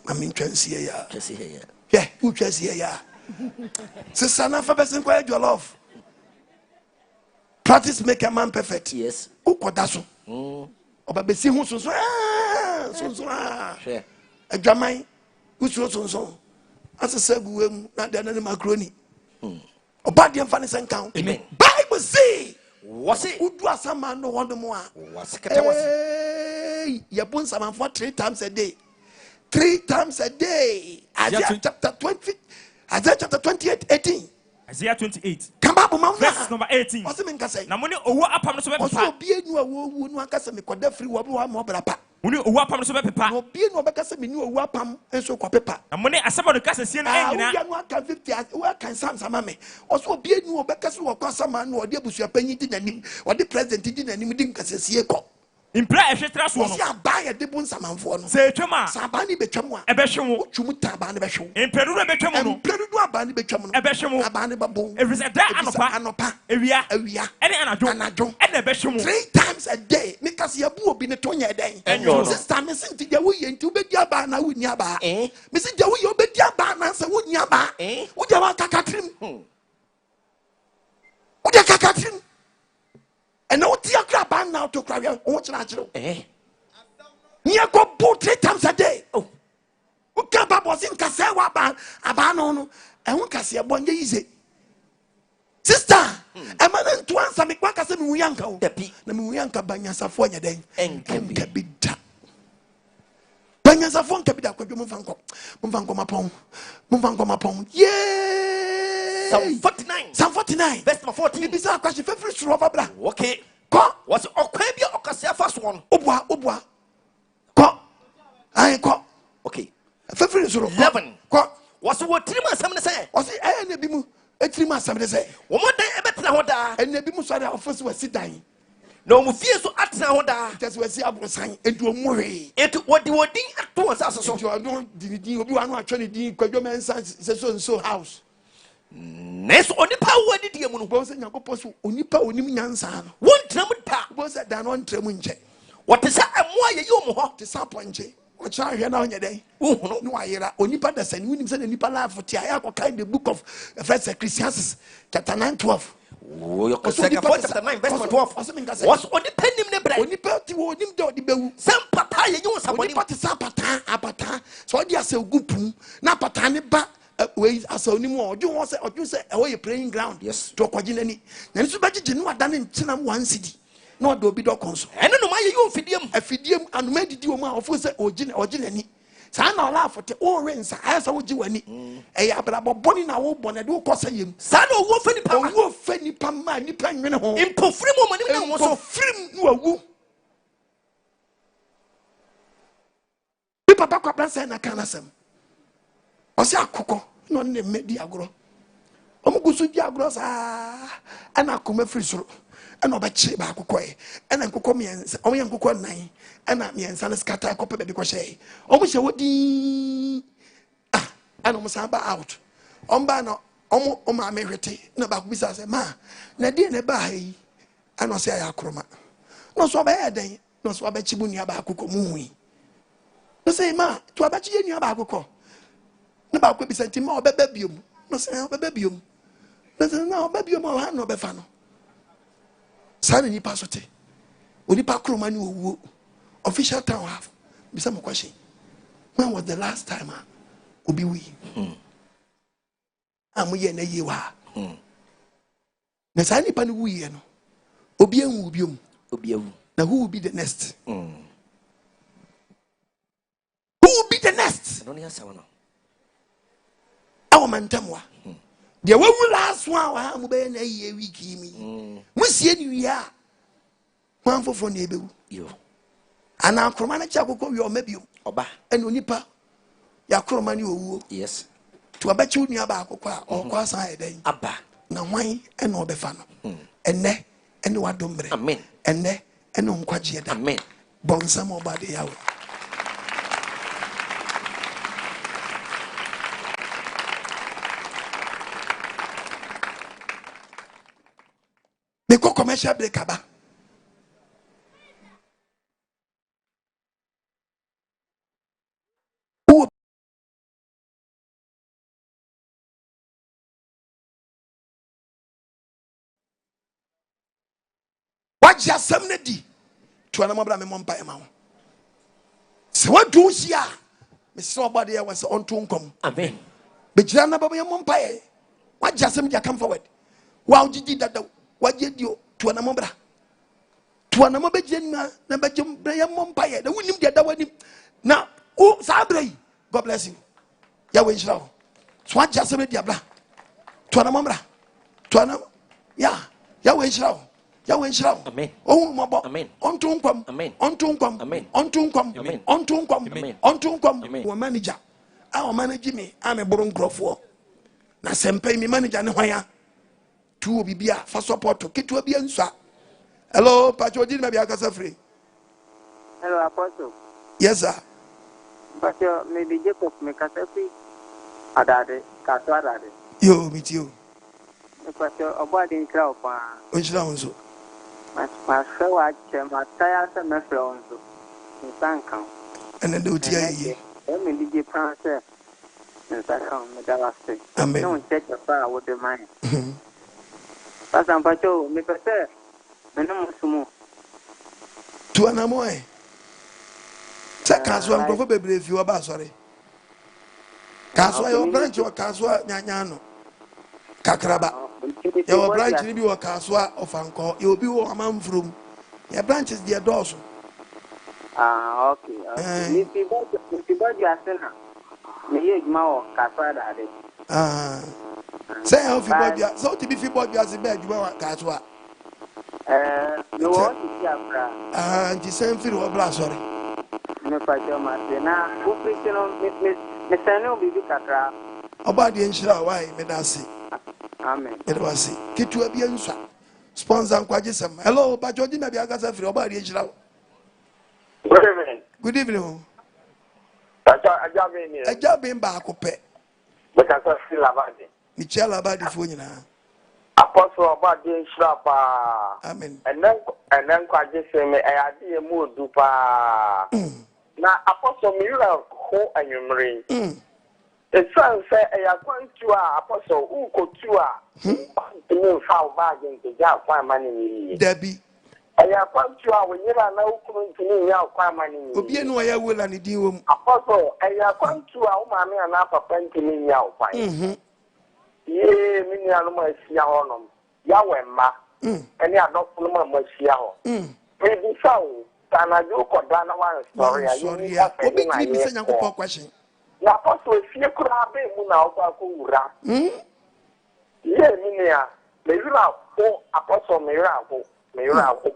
mami twensi ya twensi here yeah who twensi ya sister na fa person kwa your love practice make a man perfect yes ukoda so oba besi hu so sure adwaman uso asese guwem na de na macaroni oba de mfa ne senkan Bible say was it udu asama no wono mo a was kete was ye bun sama for 3 times a day 3 times a day Isaiah chapter 20 Isaiah chapter 28:18 Isaiah 28 verse number 18 what's mean kase na moni owo apam no so be pepa so obi enu awu nu akase me koda free wo wa mo brapa moni owo apam no so be pepa obi enu obekase me nu owu apam enso kwa pepa na moni asaba no kase sie na engina obi enu aka 50 we kan sam sama me oso obi enu obekase wo kwa sama no ode abusua panyi di nanim ode president di nanim di nkase sie ko impra ehwetra so no si abaya de bun samanfo no se twema sabani betwam a ebehwe twum tabani behwe imperu na betwam no imperu do abani betwam no ebehwe abani babo every da anopa ewia ene anadwo ene ebehwe 3 times a day because ya bu obi ne tonya den sister me sinti de wo ye nti obedi aba na wo ni aba me sinti de wo ye obedi aba na se wo ni aba wo de wa kakatrim wo de kakatrim and what you grab now to cry on natural near go boot 3 times a day who can't was in Casawa abano and who can see a one easy sister a man to answer me quack as a muyanka the muyanka banyas of 4 day and can be done banyas of 1 capital could you move and move yeah Psalm 49 verse 14 it is a question favorite rubber bra okay ko was okwabia okasia first one obwa ko ai ko okay favorite zero 11 ko was what three months am say was na bi mu etiri ma asam de say wo mo dan ebetena ho da na bi mu so da office wa sidan na o mu fie so atena ho da just we see abrosan edu omuwe etu wodin ato won sase so you don't din obi wa no atwe ne din kwadwo mensa so house neso onipa wadi die mu no bo se nyakopo so onipa onim nyansa no won tram ta bo se da no ntram nche what is amoa ye yo mu ho te sapo nche o cha hwe na onye den no ayera onipa da sani unim se na nipa life ti aya ko kind the book of first Ecclesiastes chapter 9:12 yo ko chapter 9 verse 12 was onipa nim ne bra onipa ti wo nim de odi bewu sem pata ye yo saboni onipa ti sa apata so odi ase ogupu na pata ne ba we asa onimu oju say e praying ground yes to kwaji nani na nso bagije no ada ne ntina 1 cedi na odo obi do konso ene no ma ye yo fidiem afidiem anuma didi o ma ofo say oji nani Sana laugh for all rings. I saw what you any. A yabrabo bonny now, bonnet do cost him. Sana wolf any power, wolf any pama, any plan in home. In free woman, was so free. People back up and say, I can't asem. I say, a cocoa, no name me diagro. Omugusu diagros, and I come free so. And over cheap back, and I could come in, only and cook 9, and I mean, San Scatter copper baby crochet. Almost a woody. And almost out. Ombano, my merity, no back business, ma. Nadine by, and I say I croma. No so bad day, no so bad chibunia back cook movie. No say, ma, to a batch in your back cook. No back could be sent him more babyum. No say, babyum. No, babyum or hand no befano. Sana ni pasote. Odi pa kroma ni owo. Official town have. Bisa mo question. When was the last time obi wi? Amuye na yewa. Na sa ni pa ni wi no. Obi enwu obi om. Obi ewu. Na who will be the next? Who will be the next? No ni asa wono. Awo mantamwa. The way we last one, I'm obeying a year week. We see you here. One for neighbor. You. And now, Cromana Chaco, your maybe Oba and Unipa. Yakromani, yes. To a bet you near Bacoqua or Quasa day. Abba. Now, wine and no befano. And ne and no adombre. Amen. And ne and no quagia. Amen. Bonsam over the hour. Make a commercial break aba. What just some lady to an amabra me mompa ema. So what do she are? Miss somebody was on to come. Amen. But Jana Baba mompa. What just some come forward? Wow, did that? What did you to an amabra? To an amabra jenna, number Jim Brian Mompire, the winning the other one. Now, oh, Sabre, God bless you. Yahweh Shroud. So what just some diabla? To an amabra. To an yeah, Yahweh Shroud. Yahweh Shroud. Amen. Oh, Mabo. Amen. On Tunquam. Amen. On Tunquam. Amen. On Tunquam. Amen. On Tunquam. Amen. On Tunquam. Amen. Our manager. Our manager me. I'm a Boron Grofo. Na sempe me manager ne hwan tu obi bia fa support ketu obi answa. Hello Pacho Jin me bia kasa free. Hello Apostle. Yes sir. Pacho me be Jacob me kasa free. Adade kaso adade. Yo meet you. Pacho obadi nkra opa. Onchira onso. Ma so wa chema taya se me flo onso. Nsankan. Ene de otia ye. E me DJ France. Amen. No check the fire with the mind. That's I'm Pacho, me pese. Me no musumu. Tu anamoe. Check kaswa nkofo bebre fi oba sorry. Kaswa yo branch o kaswa nyanyano. Kakraba. Your branch ni bi o kaswa ofanko. You bi o amanfrum. Your branches dey doors. Ah, okay. Me fi body asena. Me yegma o kaswa dade. Ah. Say how fi body. So ti bi fi body as be adwuma kaswa. No what is ya bra? Ah, ti sem fi o bra sorry. Me Pacho ma na wo preach no me sanu bi bi kakra. Oba de nshira why me da se. Amen. It was kitu abi answa. Sponsor NKWAGYESEM. Hello, Pacho Jin me bia kasa free oba de nshira. Good evening. Good evening. Ajabin baako pɛ. Bekasa si labadi. Michel labadi fo nyina. Apostle Obadi nshira pa. Amen. Enen NKWAGYESEM ayade emu odu pa. Na apostle mira ho anwumre. Esan se ayakwantu a apostle ukotu a. Ntumi fa obadi nteja kwa mani. Debi. Ayakwantu a wonyira na ukuru ntumi nya kwa mani. Obi enu oya wola ni din wom. Apostle ayakwantu a umame na papa ntumi nya kwa. Ye mini anu ma sia honom. Ya wemma. Eni adofo no ma sia ho. Ebi sawo Tanajo Kodana one story. Sorry, Obi Tree is a question. Na apostle if you could have been Muna. Yeah, Mira, apostle Mira,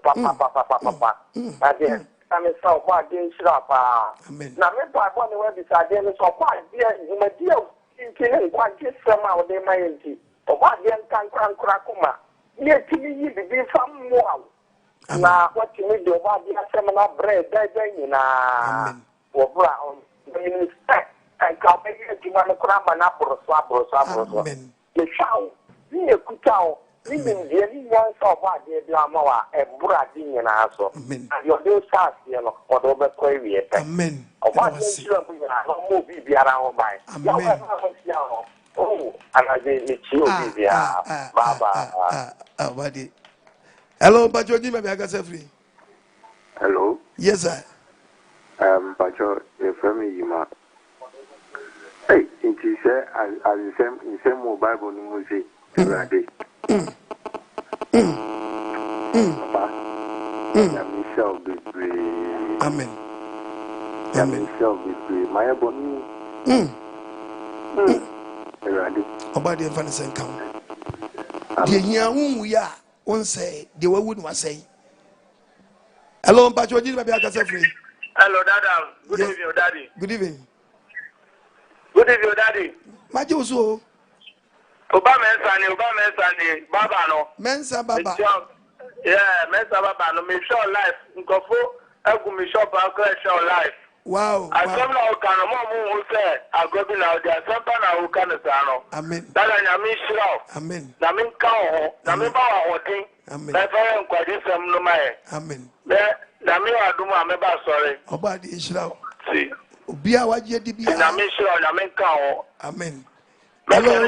papa. Again, I'm so far against Rapa. Now, maybe I want to wear this again. So quite dear, you may deal in quite just somehow they might see. Or what then can crackuma. Yet to me, be some more. Now, what you need to do about the seminar bread, then, or brown, in respect. And come here to my cram and apple swabble. The show, be a cow, living the only one of what they do and Bradin and also. And your new stars, or over query. Amen. Of what you no movie be around by. Oh, and I did you, Baba. Hello, but you give me a free. Hello. Yes, sir. But you're family, you hey, it is as the same Bible music. Michelle be free. Amen. Michelle be free. My aboni. About the infant and count. The young we are, one say, the way wouldn't was say. Hello, but you did maybe I can say free. Hello, Dada. Good evening, Daddy. Good evening. Good evening, Daddy. Majuso. Obama Sani, Baba no. Mensa Baba. Yeah, Mensa Baba no. Me show life. Nkofo, egu me show life. Wow. I come now can mo who say I go be now there. Sometimes I will can say no. Amen. Dada nyami shiro. Amen. Na me ka ho. Na me ba wa hotin. Amen. Na fa NKWAGYESEM no mai. Amen. Na me aduma me ba sorry. Oba di shiro. See. Obia waje di bia. Na me shiro na me ka ho. Amen. Hello.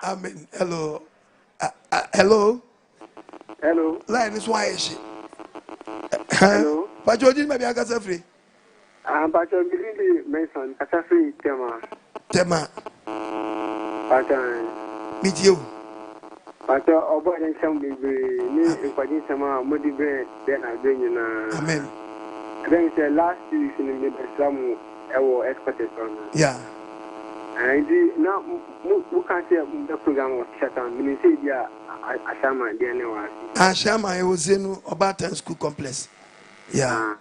Amen. Hello. Hello. Hello. Line is why she. Hello. But you didn't maybe I got free. But you're really Mason. I can free Tema. But meet you. But over and some be in some muddy bread. Then I bring you now. Amen. Then the last season in the some our expertise on. Yeah. And now we can't say the program was shut down. We say, yeah, Ashama, the anyway. Ashama, I was in Obatan School Complex. Yeah.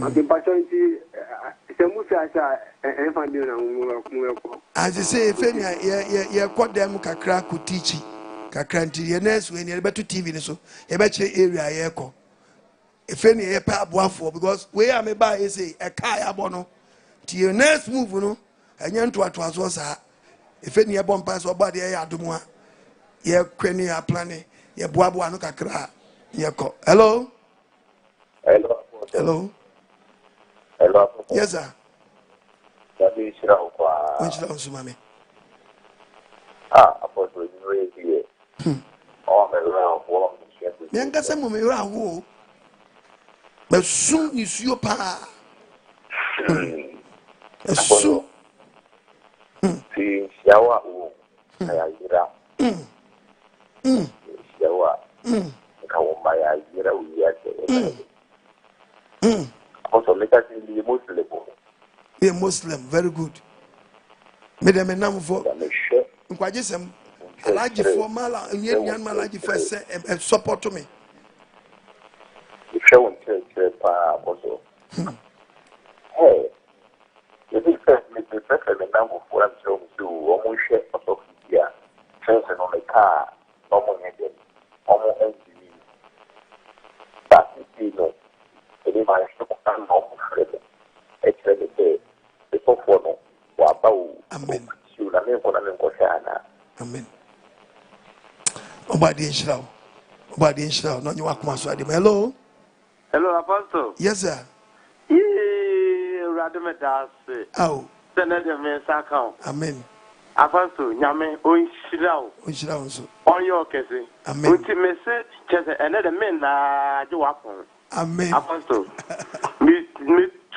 Okay, but it's a Musa and Fabio. As you say, if any, you quote them Kakra could teach you. Kakranti, your nurse when you're better TV, so a better area echo. If any, a pap one for because where I may buy is a kaya bono. To your nurse move, no. And young to what was if any bomb pass or body, I do more. Ye quenny are planning, ye boabu no kakra. Hello? Hello. Hello? Hello. Yes, sir. Daddy Shirao. Which loves mammy? Apostle, you here. Oh, my love, Yanka some of me around. But soon is your pa. Soon. See, shower, I shower. Come by also, let us be Muslim. Be a Muslim, very good. Madam, and now for NKWAGYESEM, a large for Mala, and yet young Malaji first and support to me. If you want to also. Hey, you think first, make the first and number for them to do almost share of here. Chasing on the car, almost again, almost empty. That's it, no. Any man should come home for it. It's ready to say, before for no, or about. Amen. Amen. Obadi Inshallah. No, you walk my side. Hello. Hello, Apostle. Yes, sir. Radamedas. Oh. Senator Mensakao. Amen. Apostle, Yame, Oinshirao. On your case. Amen. Ultimate Chester, another man, do up. Amen. Apostle. Me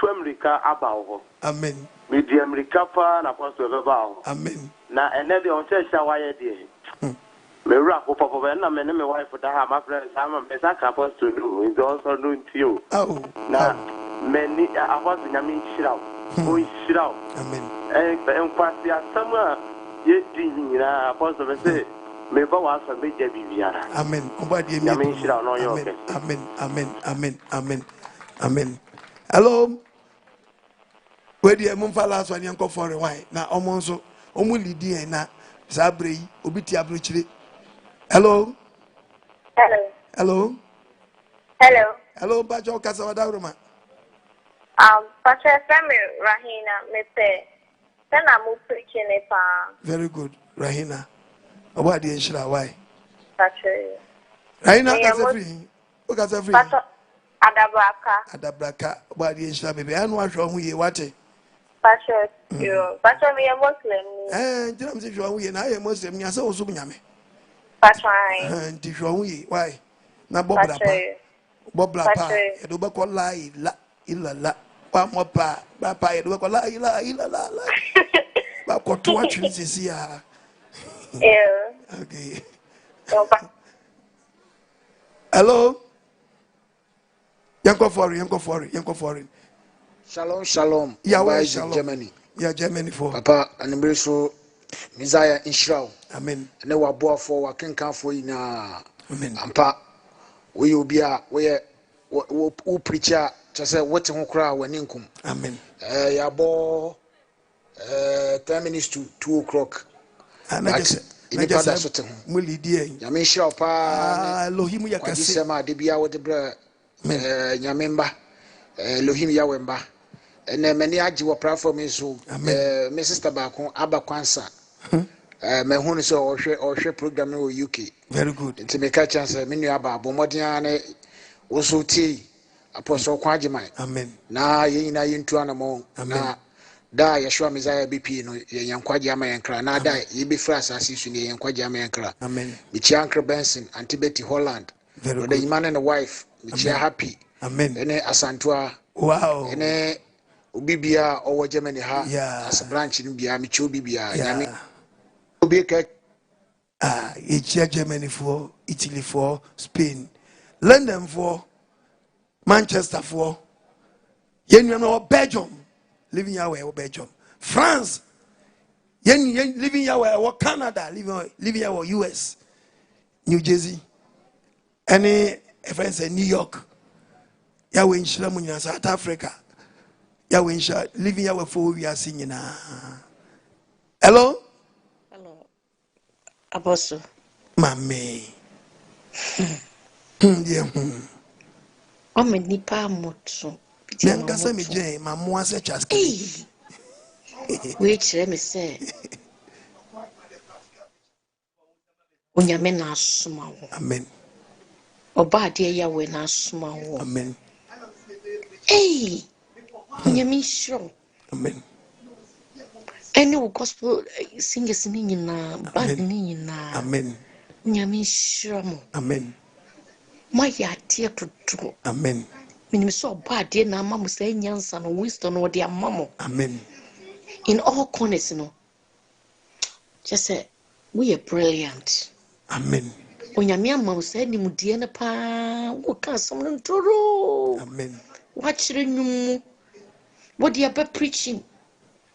to America about. Amen. Me the America fan, Apostle about. Amen. Na another on church, why dear. me rap for papa na me me wife that have my friends I'm a supposed to do is also doing to you. Oh. Na many apostle nyame shira. Go shira. Amen. En kwasi asama ye di nyina apostle be say me ba wa so me je bibiara. Amen. Obadi emi. Nyame shira no yo. Amen. Amen. Amen. Amen. Amen. Hello. Where the mumfa last one yanko for a while. Na omonso omu lidi na sabre obiti abrochire. Hello. Hello. Hello. Hello. Hello, Bajo Kasawada Roma. Pastor Femi Rahina, Mr. Then I'm preaching it. Very good, Rahina. What the issue? Why? Pastor. Rahina, that's free. Pastor Adabraka. What the issue? Baby, I know what's wrong with you. What? Pastor, Pastor, me a Muslim. I'm saying wrong with you. I am Muslim. You are so Subunyame. Pastor, why? Na Bob Lapa. Bob Lapa. You don't call lie. La. One more pa. Papa, you don't call lie. La. But what to watch this year? Yeah. Okay. Hello. Yanko foreign. Shalom. Yahweh shalom. Germany. Yeah, Germany for. Papa, and the so Messiah in Shroud. Amen. And they were born for what can come for you now. Amen. Ampa, we will be a where who preacher just say what to cry when income. Amen. Ya bo 10 minutes to 2 o'clock. And I just Muli dear. Yamin Shroud pa Lohimu Yakasema, the Bia with the bra Yamemba Lohim Yawemba. And many ajiwa platform is so Mrs. Tabacon Abakwansa. My home is or share program in UK. Very good. To make a chance, many about Bomodiane also tea Apostle AGYEMANG. Amen. Na yina into animal. Na da Yeshua Messiah BP no NKWAGYESEM kra na da ye be fra asase su ne NKWAGYESEM kra. Amen. Michiankra Benson Antibeti Holland. Very good. The man and the wife Michia happy. Amen. Ene Asantua. Wow. Ene Ubibia or Germany ha as a branch in Bia Micho Bibia. It's Germany for Italy for Spain, London for Manchester for Belgium, living away Belgium, France, living away Canada, living away US, New Jersey, any friends in New York, Yahweh in Shalamunya, South Africa, Yahweh living away for we are singing. Hello. Apostle. Mame. Ome nipa moto. Nankasa me je mamu ase chaske. We kire me se. Onyame na asoma wo. Amen. Oba ade ya we na asoma wo. Amen. Onyame shiro. Amen. Any gospel singers ni na band ni na. Amen. Onyame shiro mo. Amen. Ma ya tie tutu. Amen. Minim so oba ade na amamu say nyansa no wisdom no de amamo. Amen. In all corners no. Just say we are brilliant. Amen. Onyame amamu say ni mudie na pa wo ka som no ntoro. Amen. Wa kire nwum. What they are preaching.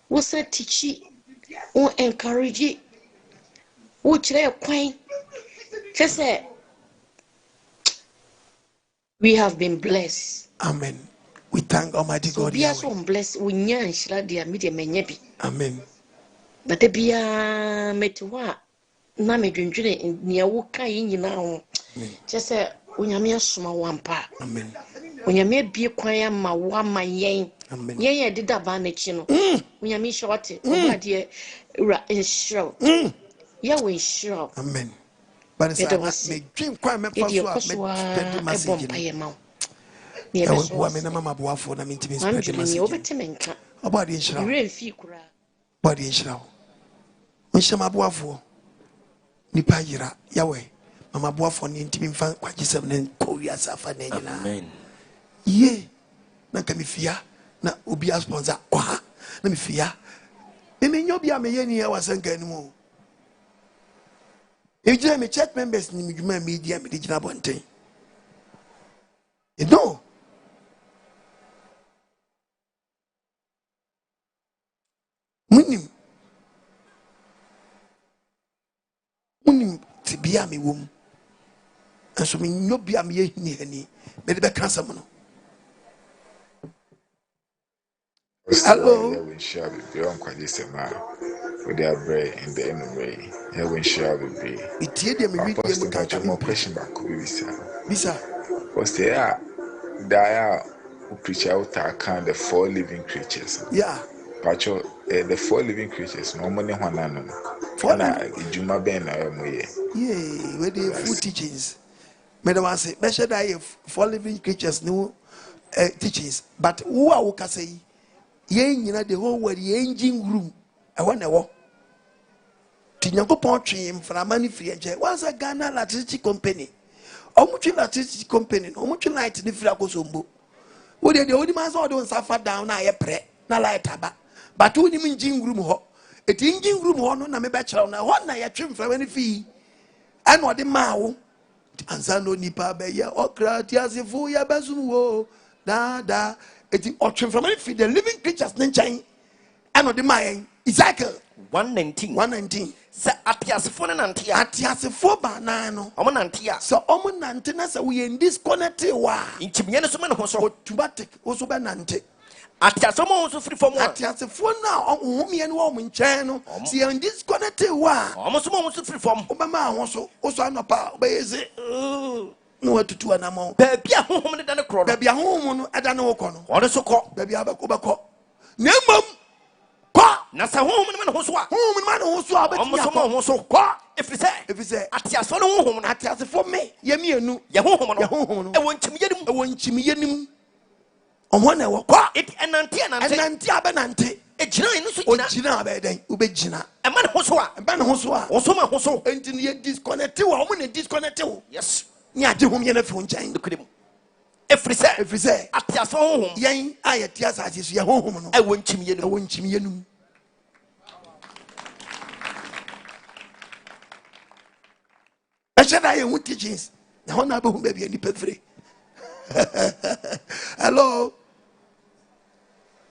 What say teach or encourage what kire kwan. Just say we have been blessed. Amen. We thank Almighty God. We are so blessed. We nyan shira dia media menyebi. Amen. Na de bia metwa na medwendwene nia wo kan nyina ho. Just say onyame asoma wampa. Amen. Onyame bie kwan ama wa mayen. Amen. Yen dida ba na chi no. Onyame shawate obade ra enshow. Ya we enshow. Amen. But it's me dream quite me pass so me message. Ya we bo me na mama boafo na me ntimi spread message. You obetemenka. Obade enshow. You refi kura. Obade enshow. Nshama boafo. Nipa yira ya we. Mama boafo ni ntimi mfa kwagyesem ne kowia safa na nyina. Amen. Ye na kamifia na obi a sponsor kwa na mifia me nyo bia me yeni ya wasanka ni mu If you me church members ni me media me digina bonten. You know. Munim tibia me wom. And so me no bia me yehini ani. Me de be kansa mo no. Hello. Yeah, we shall be on NKWAGYESEM with their brain in the end. Yeah, we shall be. Apostle, but you more question back, Bisa. Because they are who preach out the 4 living creatures. Yeah. But the 4 living creatures, no money one and Juma Ben. Yeah, with the full teachings. Madam, I say, measure that 4 living creatures no teachings. But who are who say, you know, the whole world, the engine room. I want to walk. Tinyanko Pontrim from a money free and was a Ghana electricity company. Omuchi electricity company, Omuchi light in the Flacosombo. Would the only man's order suffer down? I pray, na light taba. But who the engine room ho? It engine room one on a bachelor now. One night trim for any fee. And what the mao. Ansano nipa beya okra tiasifu ya bazuwo da eti otrim from any fee the living creatures nenchain. And what the mine Ezekiel 119 Sa atiasefo nantia. Atiasefo ba na no. Omo nantia. So omo nante na se we disconnected wa. Intimiye no so me no so. Automatic oso be nante. Atiasefo mo so free from one. Atiasefo na ohumie no omo nchen no. Si en disconnected wa. Omo so free from. Obama ho so oso anopa obeyeze. No watutu anamo. Baby ahonhom ne da ne kro no. Baby ahonhom no ada ne woko no. Ode so ko. Baby abako. Nemam na sa honhom ne ho so a honhom ne ho so a omo so mo ho so ko if you say atiasefo no honhom no atiasefo me ye mienu ye honhom no e won chimiye nim omo na wo ko it enante abenante ejina inu so jina ojina abeden ubejina e ma ne ho so a e ba ne ho so a wo so ma ho so enti ne disconnect wo omo ne disconnect wo yes ni age hom ye na fi nchen dokudem if you say atiasefo honhom yen ayetiasa ajesu ye honhom no e won chimiye nim I want teachings. Now, I'm not baby any free. Hello.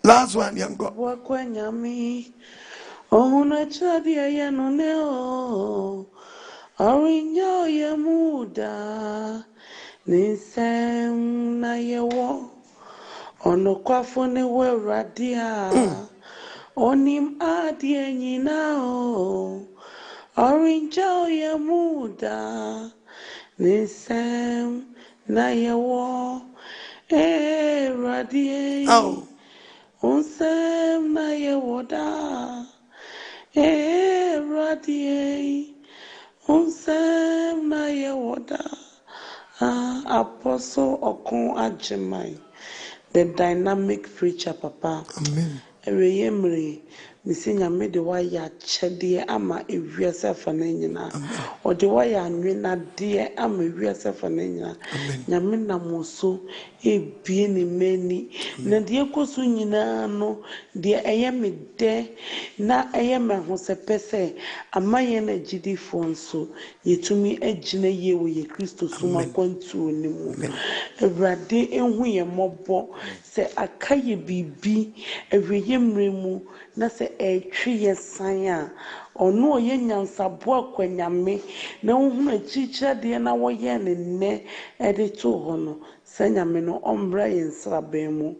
Last one, young girl. Wakwanyami. Oh, na chadia ya no neo. Orinyo ya muda. Nisem na yewo. Ono kwafone we radia. Onim adie nyinao. Orange ya muda nisem na yewo radie unsem na yewoda radie unsem na yewoda Apostle AGYEMANG, the dynamic preacher, Papa. Amen. Eyemre misinya me de waya chede ama ewiase fa na nyina o de waya anwena de ama ewiase fa na nyina nyame na moso ebie ne mani na de ekoso nyina no de eyeme de na eyeme ho sepese amaye na gidifo nso yetumi agina ye wo ye Kristo suma kwantu onimu ewrade ehu ye mobo se akaye bibi eweyemre mu na se etwi yesan a ono oye nyansabo akwanyame na ohunu achichira de na woye ne ne ede to ho no se nyame no ombra yensraben mu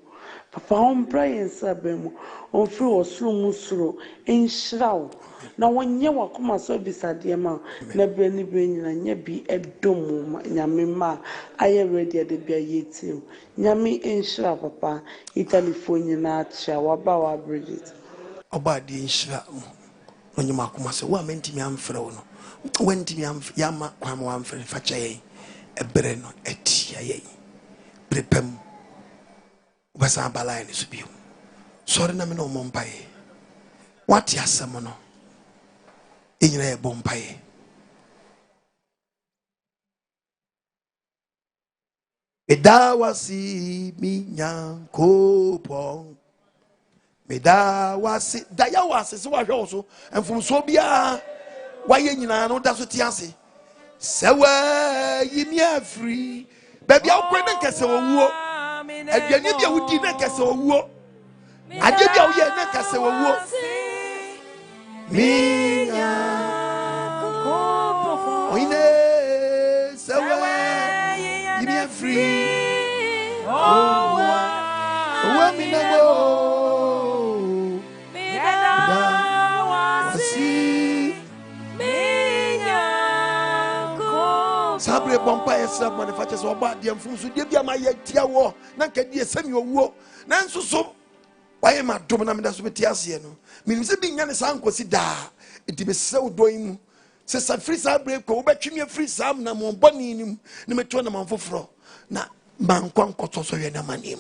papa ombra yensraben mu onfiri osuro mu suro enhyiraw na wonye wakoma so bisade ma na brani nyina nya bi edom nyame ma aye ready de bia yetim nyame enhyira papa italifo nyina acha waba wa Bridget Obadi enhyira onyuma akoma se wa mentimi amfrɛ wo no wantimi yama kwam wa amfrɛ fa kyɛ ebre no etia yɛ prepam wasa balai ne so bio sɔre na me no mompae wati asɛm no enyina yɛ bompae Medawasi mi nyankopɔn Medawasi da ya wase se wa hwe so enfum so bia wa ye nyina no da so ti ase Sewa yimia free. Baby, I'll quit and cast a woo. And you need you would not cast a woo. I did you not cast a woo. Me, Sewa yimia free. Oh, me no. Sabre bompa yesa manufacturers oba dem fun so de bia ma ye tia wo na nka die sami owuo na nso so waye ma dom na me da so betia ase no minim se bi nya ne san kosi da edi be sew doin mu se sa free sabre ko obetwemi free sam na mo boni nim ne meto na man foforo na man kwa nkoto so ye na manim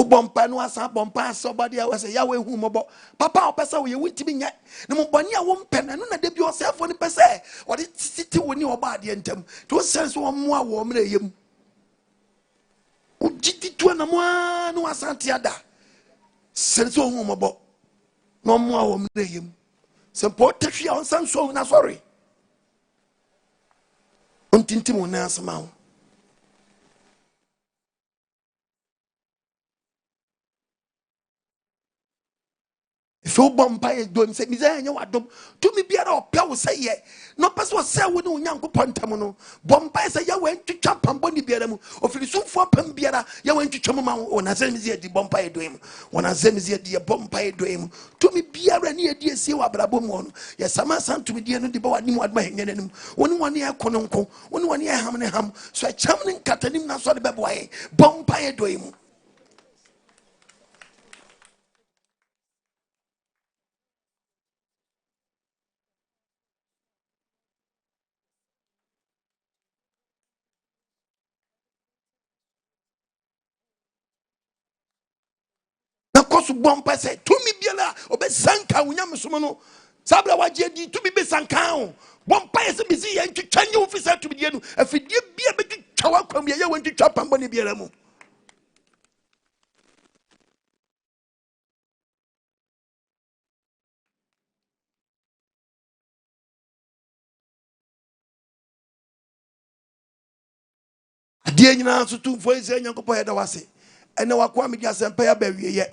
bompa no asa bompa somebody I was say yawe hu mobo papa opesa we wuntimi nya ne mo boni a wo mpena no na de bi osefo ne pese o de titi woni oba de ntam to sense wo mo a wo mra yem o jiti to na mo no asante ada sense wo hu mobo no mo a wo mra yem se po tehwe on sanso na sorry on tintim na asma wo if you bumpire do say Mizanya wadom to me be a pell say ye no person say we no nyanko pantamono bumpire say ya went to chop and boni biaramu of the soup for pembiara ya went to chomama on azemizia di bumpire do him when azemizia di bumpire do him to me biara near dear see wa brabomon yes sama san to me dear no de bawa ni wadma henenum one year kononko one year ham so a chamning katanim na so the beboy bumpire do him. Kosu bompa say to me biala obe sanka unyam somo sabra waje di to me be sanka o bompa yes be si ye ntwanye ofisa to me die no afidie bia be twa kwam ye won twwa pambo ne biara mu adie nyina so tu fo ese nyankopɔ yeda wase ene wakwa me dia sempa ya ba wie ye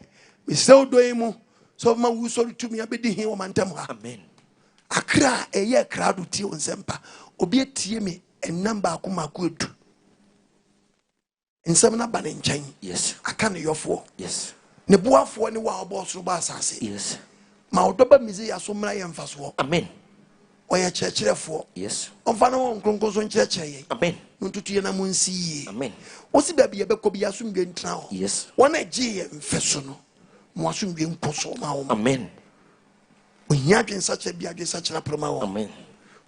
me sew doyi mu so ma wu so tu me abedi hin wo mantam ha amen akra eye krado tie on sempa obi etie me enam ba akoma ko edu nsem na ba ne nkyɛn yes aka ne yɔfo yes ne boafo ne wa obo so ba asase yes ma odoba mize ya so mra ye mfaso amen oya kyerɛkyerɛfo yes onfa na won kronkron so nkyerɛkyerɛ ye amen ntutu ye na monsi ye amen osi ba bia bekɔ bia so ndwe ntra ho yes wona gye ye mfeso no mo aso ndwe nkoso ma wo amen ohia dwen sakyɛ bia dwen sakyɛ proma wo amen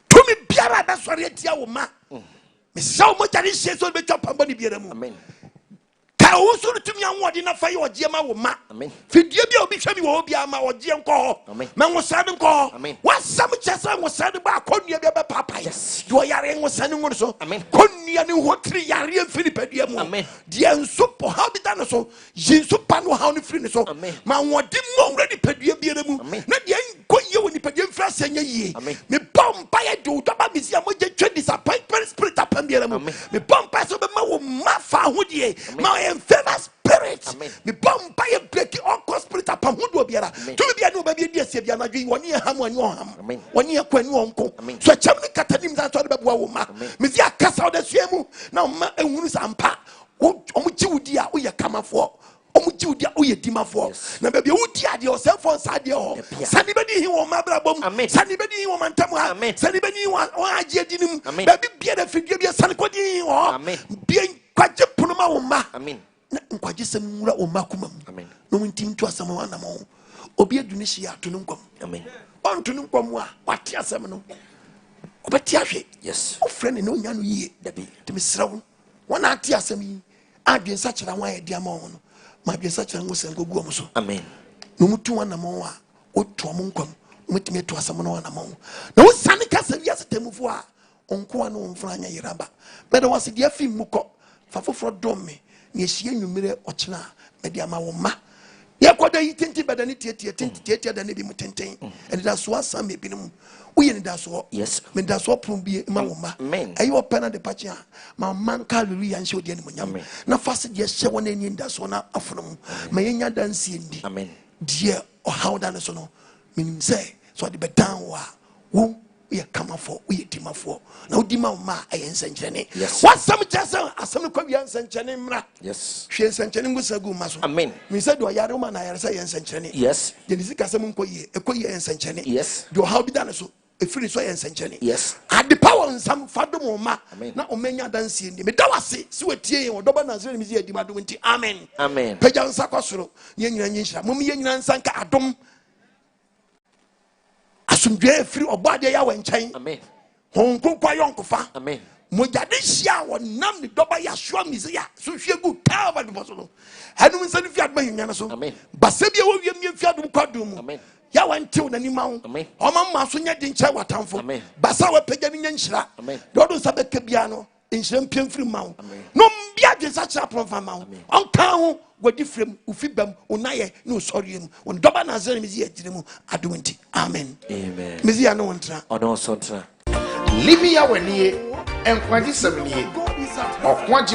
to me biara da sɔre atia wo ma me saw mo jare hye so be twa pamba ni biara mu amen ka wo so tumi anwode na fa ye ogie ma wo ma amen fidie bia obi hwɛ mi wo obi ama ogie nkɔ amen ma wo sade nkɔ amen wasam kyesa wo sade ba akonnua bia be papa yes do yare wo sane ngoro so amen konnua ne hotri yare mfiri padua mu amen die nso po ha bi da no so jinso pa no ha no firi ne so amen ma wode mo wredi padua biara mu na die nkɔ ye wo ni padua mfira sanya yie me bomba ye do ba misia mo je twa disappointment spirit apam biara mu me bomba so be ma wo ma fa hodie ma favor spirit me bomba ye break all spirit upon who do biara to be no baby dey se bia na dwi woni ham woni oham woni akwani onko so chamni katanim za to be boa wo ma me zi akasa da suemu na ma ehunu sampa omu jiwudi a oye kamafo omu jiwudi a oye dimafo na baby wudi ade o self on sade ho sani bedi hi wo ma brabom sani bedi hi wo mantam ha sani bedi wo agye dinim baby bia da fidie bia sani kodi ho bia kwaje punuma wo ma amen NKWAGYESEM mura wo makuma amen no ntim to asam wa nam obi aduni hia to no nkom amen on to no nkom a wate asam no obeti ahwe yes o friend no nya no yie dabi timi srawo wona ate asam yi adwen sa kyera wan ade ama wo no ma adwen sa kyera ngo sen gogu am so amen no mutu wa nam wa o to am nkom mutimi to asam no wa nam na wo sane kasa wi asetemufo a onko anu mfra nya yeraba bedo wase dia fim mukọ fafoforo dom me ne ehie nwumire ochena me dia ma wo ma Yakoda yitinti badani tieti da ne bi mutenten. And that's what some may be no. We in that's what. Yes. Men that's what prumbi mama. Amen. Ayo pena de pachia. Ma man kalori and show the animal. Na fast yes she one in that's one afrom. Mayenya dansi ndi. Amen. Dear or how that is no. Meaning say so the bedan wa. Who we are coming for, we are team for. Now, Dima Ma, I am Sanchani. Yes. What some chance are some Korean Sanchani? Yes. She is Sanchani was a good master. Amen. Me said, do I are Roman? I say Sanchani. Yes. Then is it Casamun Koye, a Koye and Sanchani? Yes. Do how be done so? A free soy and Sanchani. Yes. At the power in some Fadum Ma. Amen. Now, Omenia dancing. Me dawasi, sweet or Dobanas, Dimadunti. Amen. Amen. Pejan Sakosro, Yen Yanisha, Mummy Yan Sanka Adom. Asumdwe free obade ya wenchen. Amen. Honko kwa yonkofa. Amen. Mojade hia wonam ne doba ya hwa mizia. So hwe gu Calvary boso no. Hanu nsa ne fiadma hwanya so. Amen. Basebia wo wiem fiadum kwadum mu. Amen. Ya wantew na nima wo. Amen. Omamma so nya dinche watamfo. Amen. Basa wa pagya ne nya nhyira. Amen. Dodo nsa beka bia no. Nhyira mpiem firi mawo. No mbia de sa kira profan mawo. Onka ho wadi frem ufibam unaye no soriem on doba na zere mizi atiremu adonti amen amen mizi ya no ntra ono so ntra Libya wani enkwaji semnie okwaji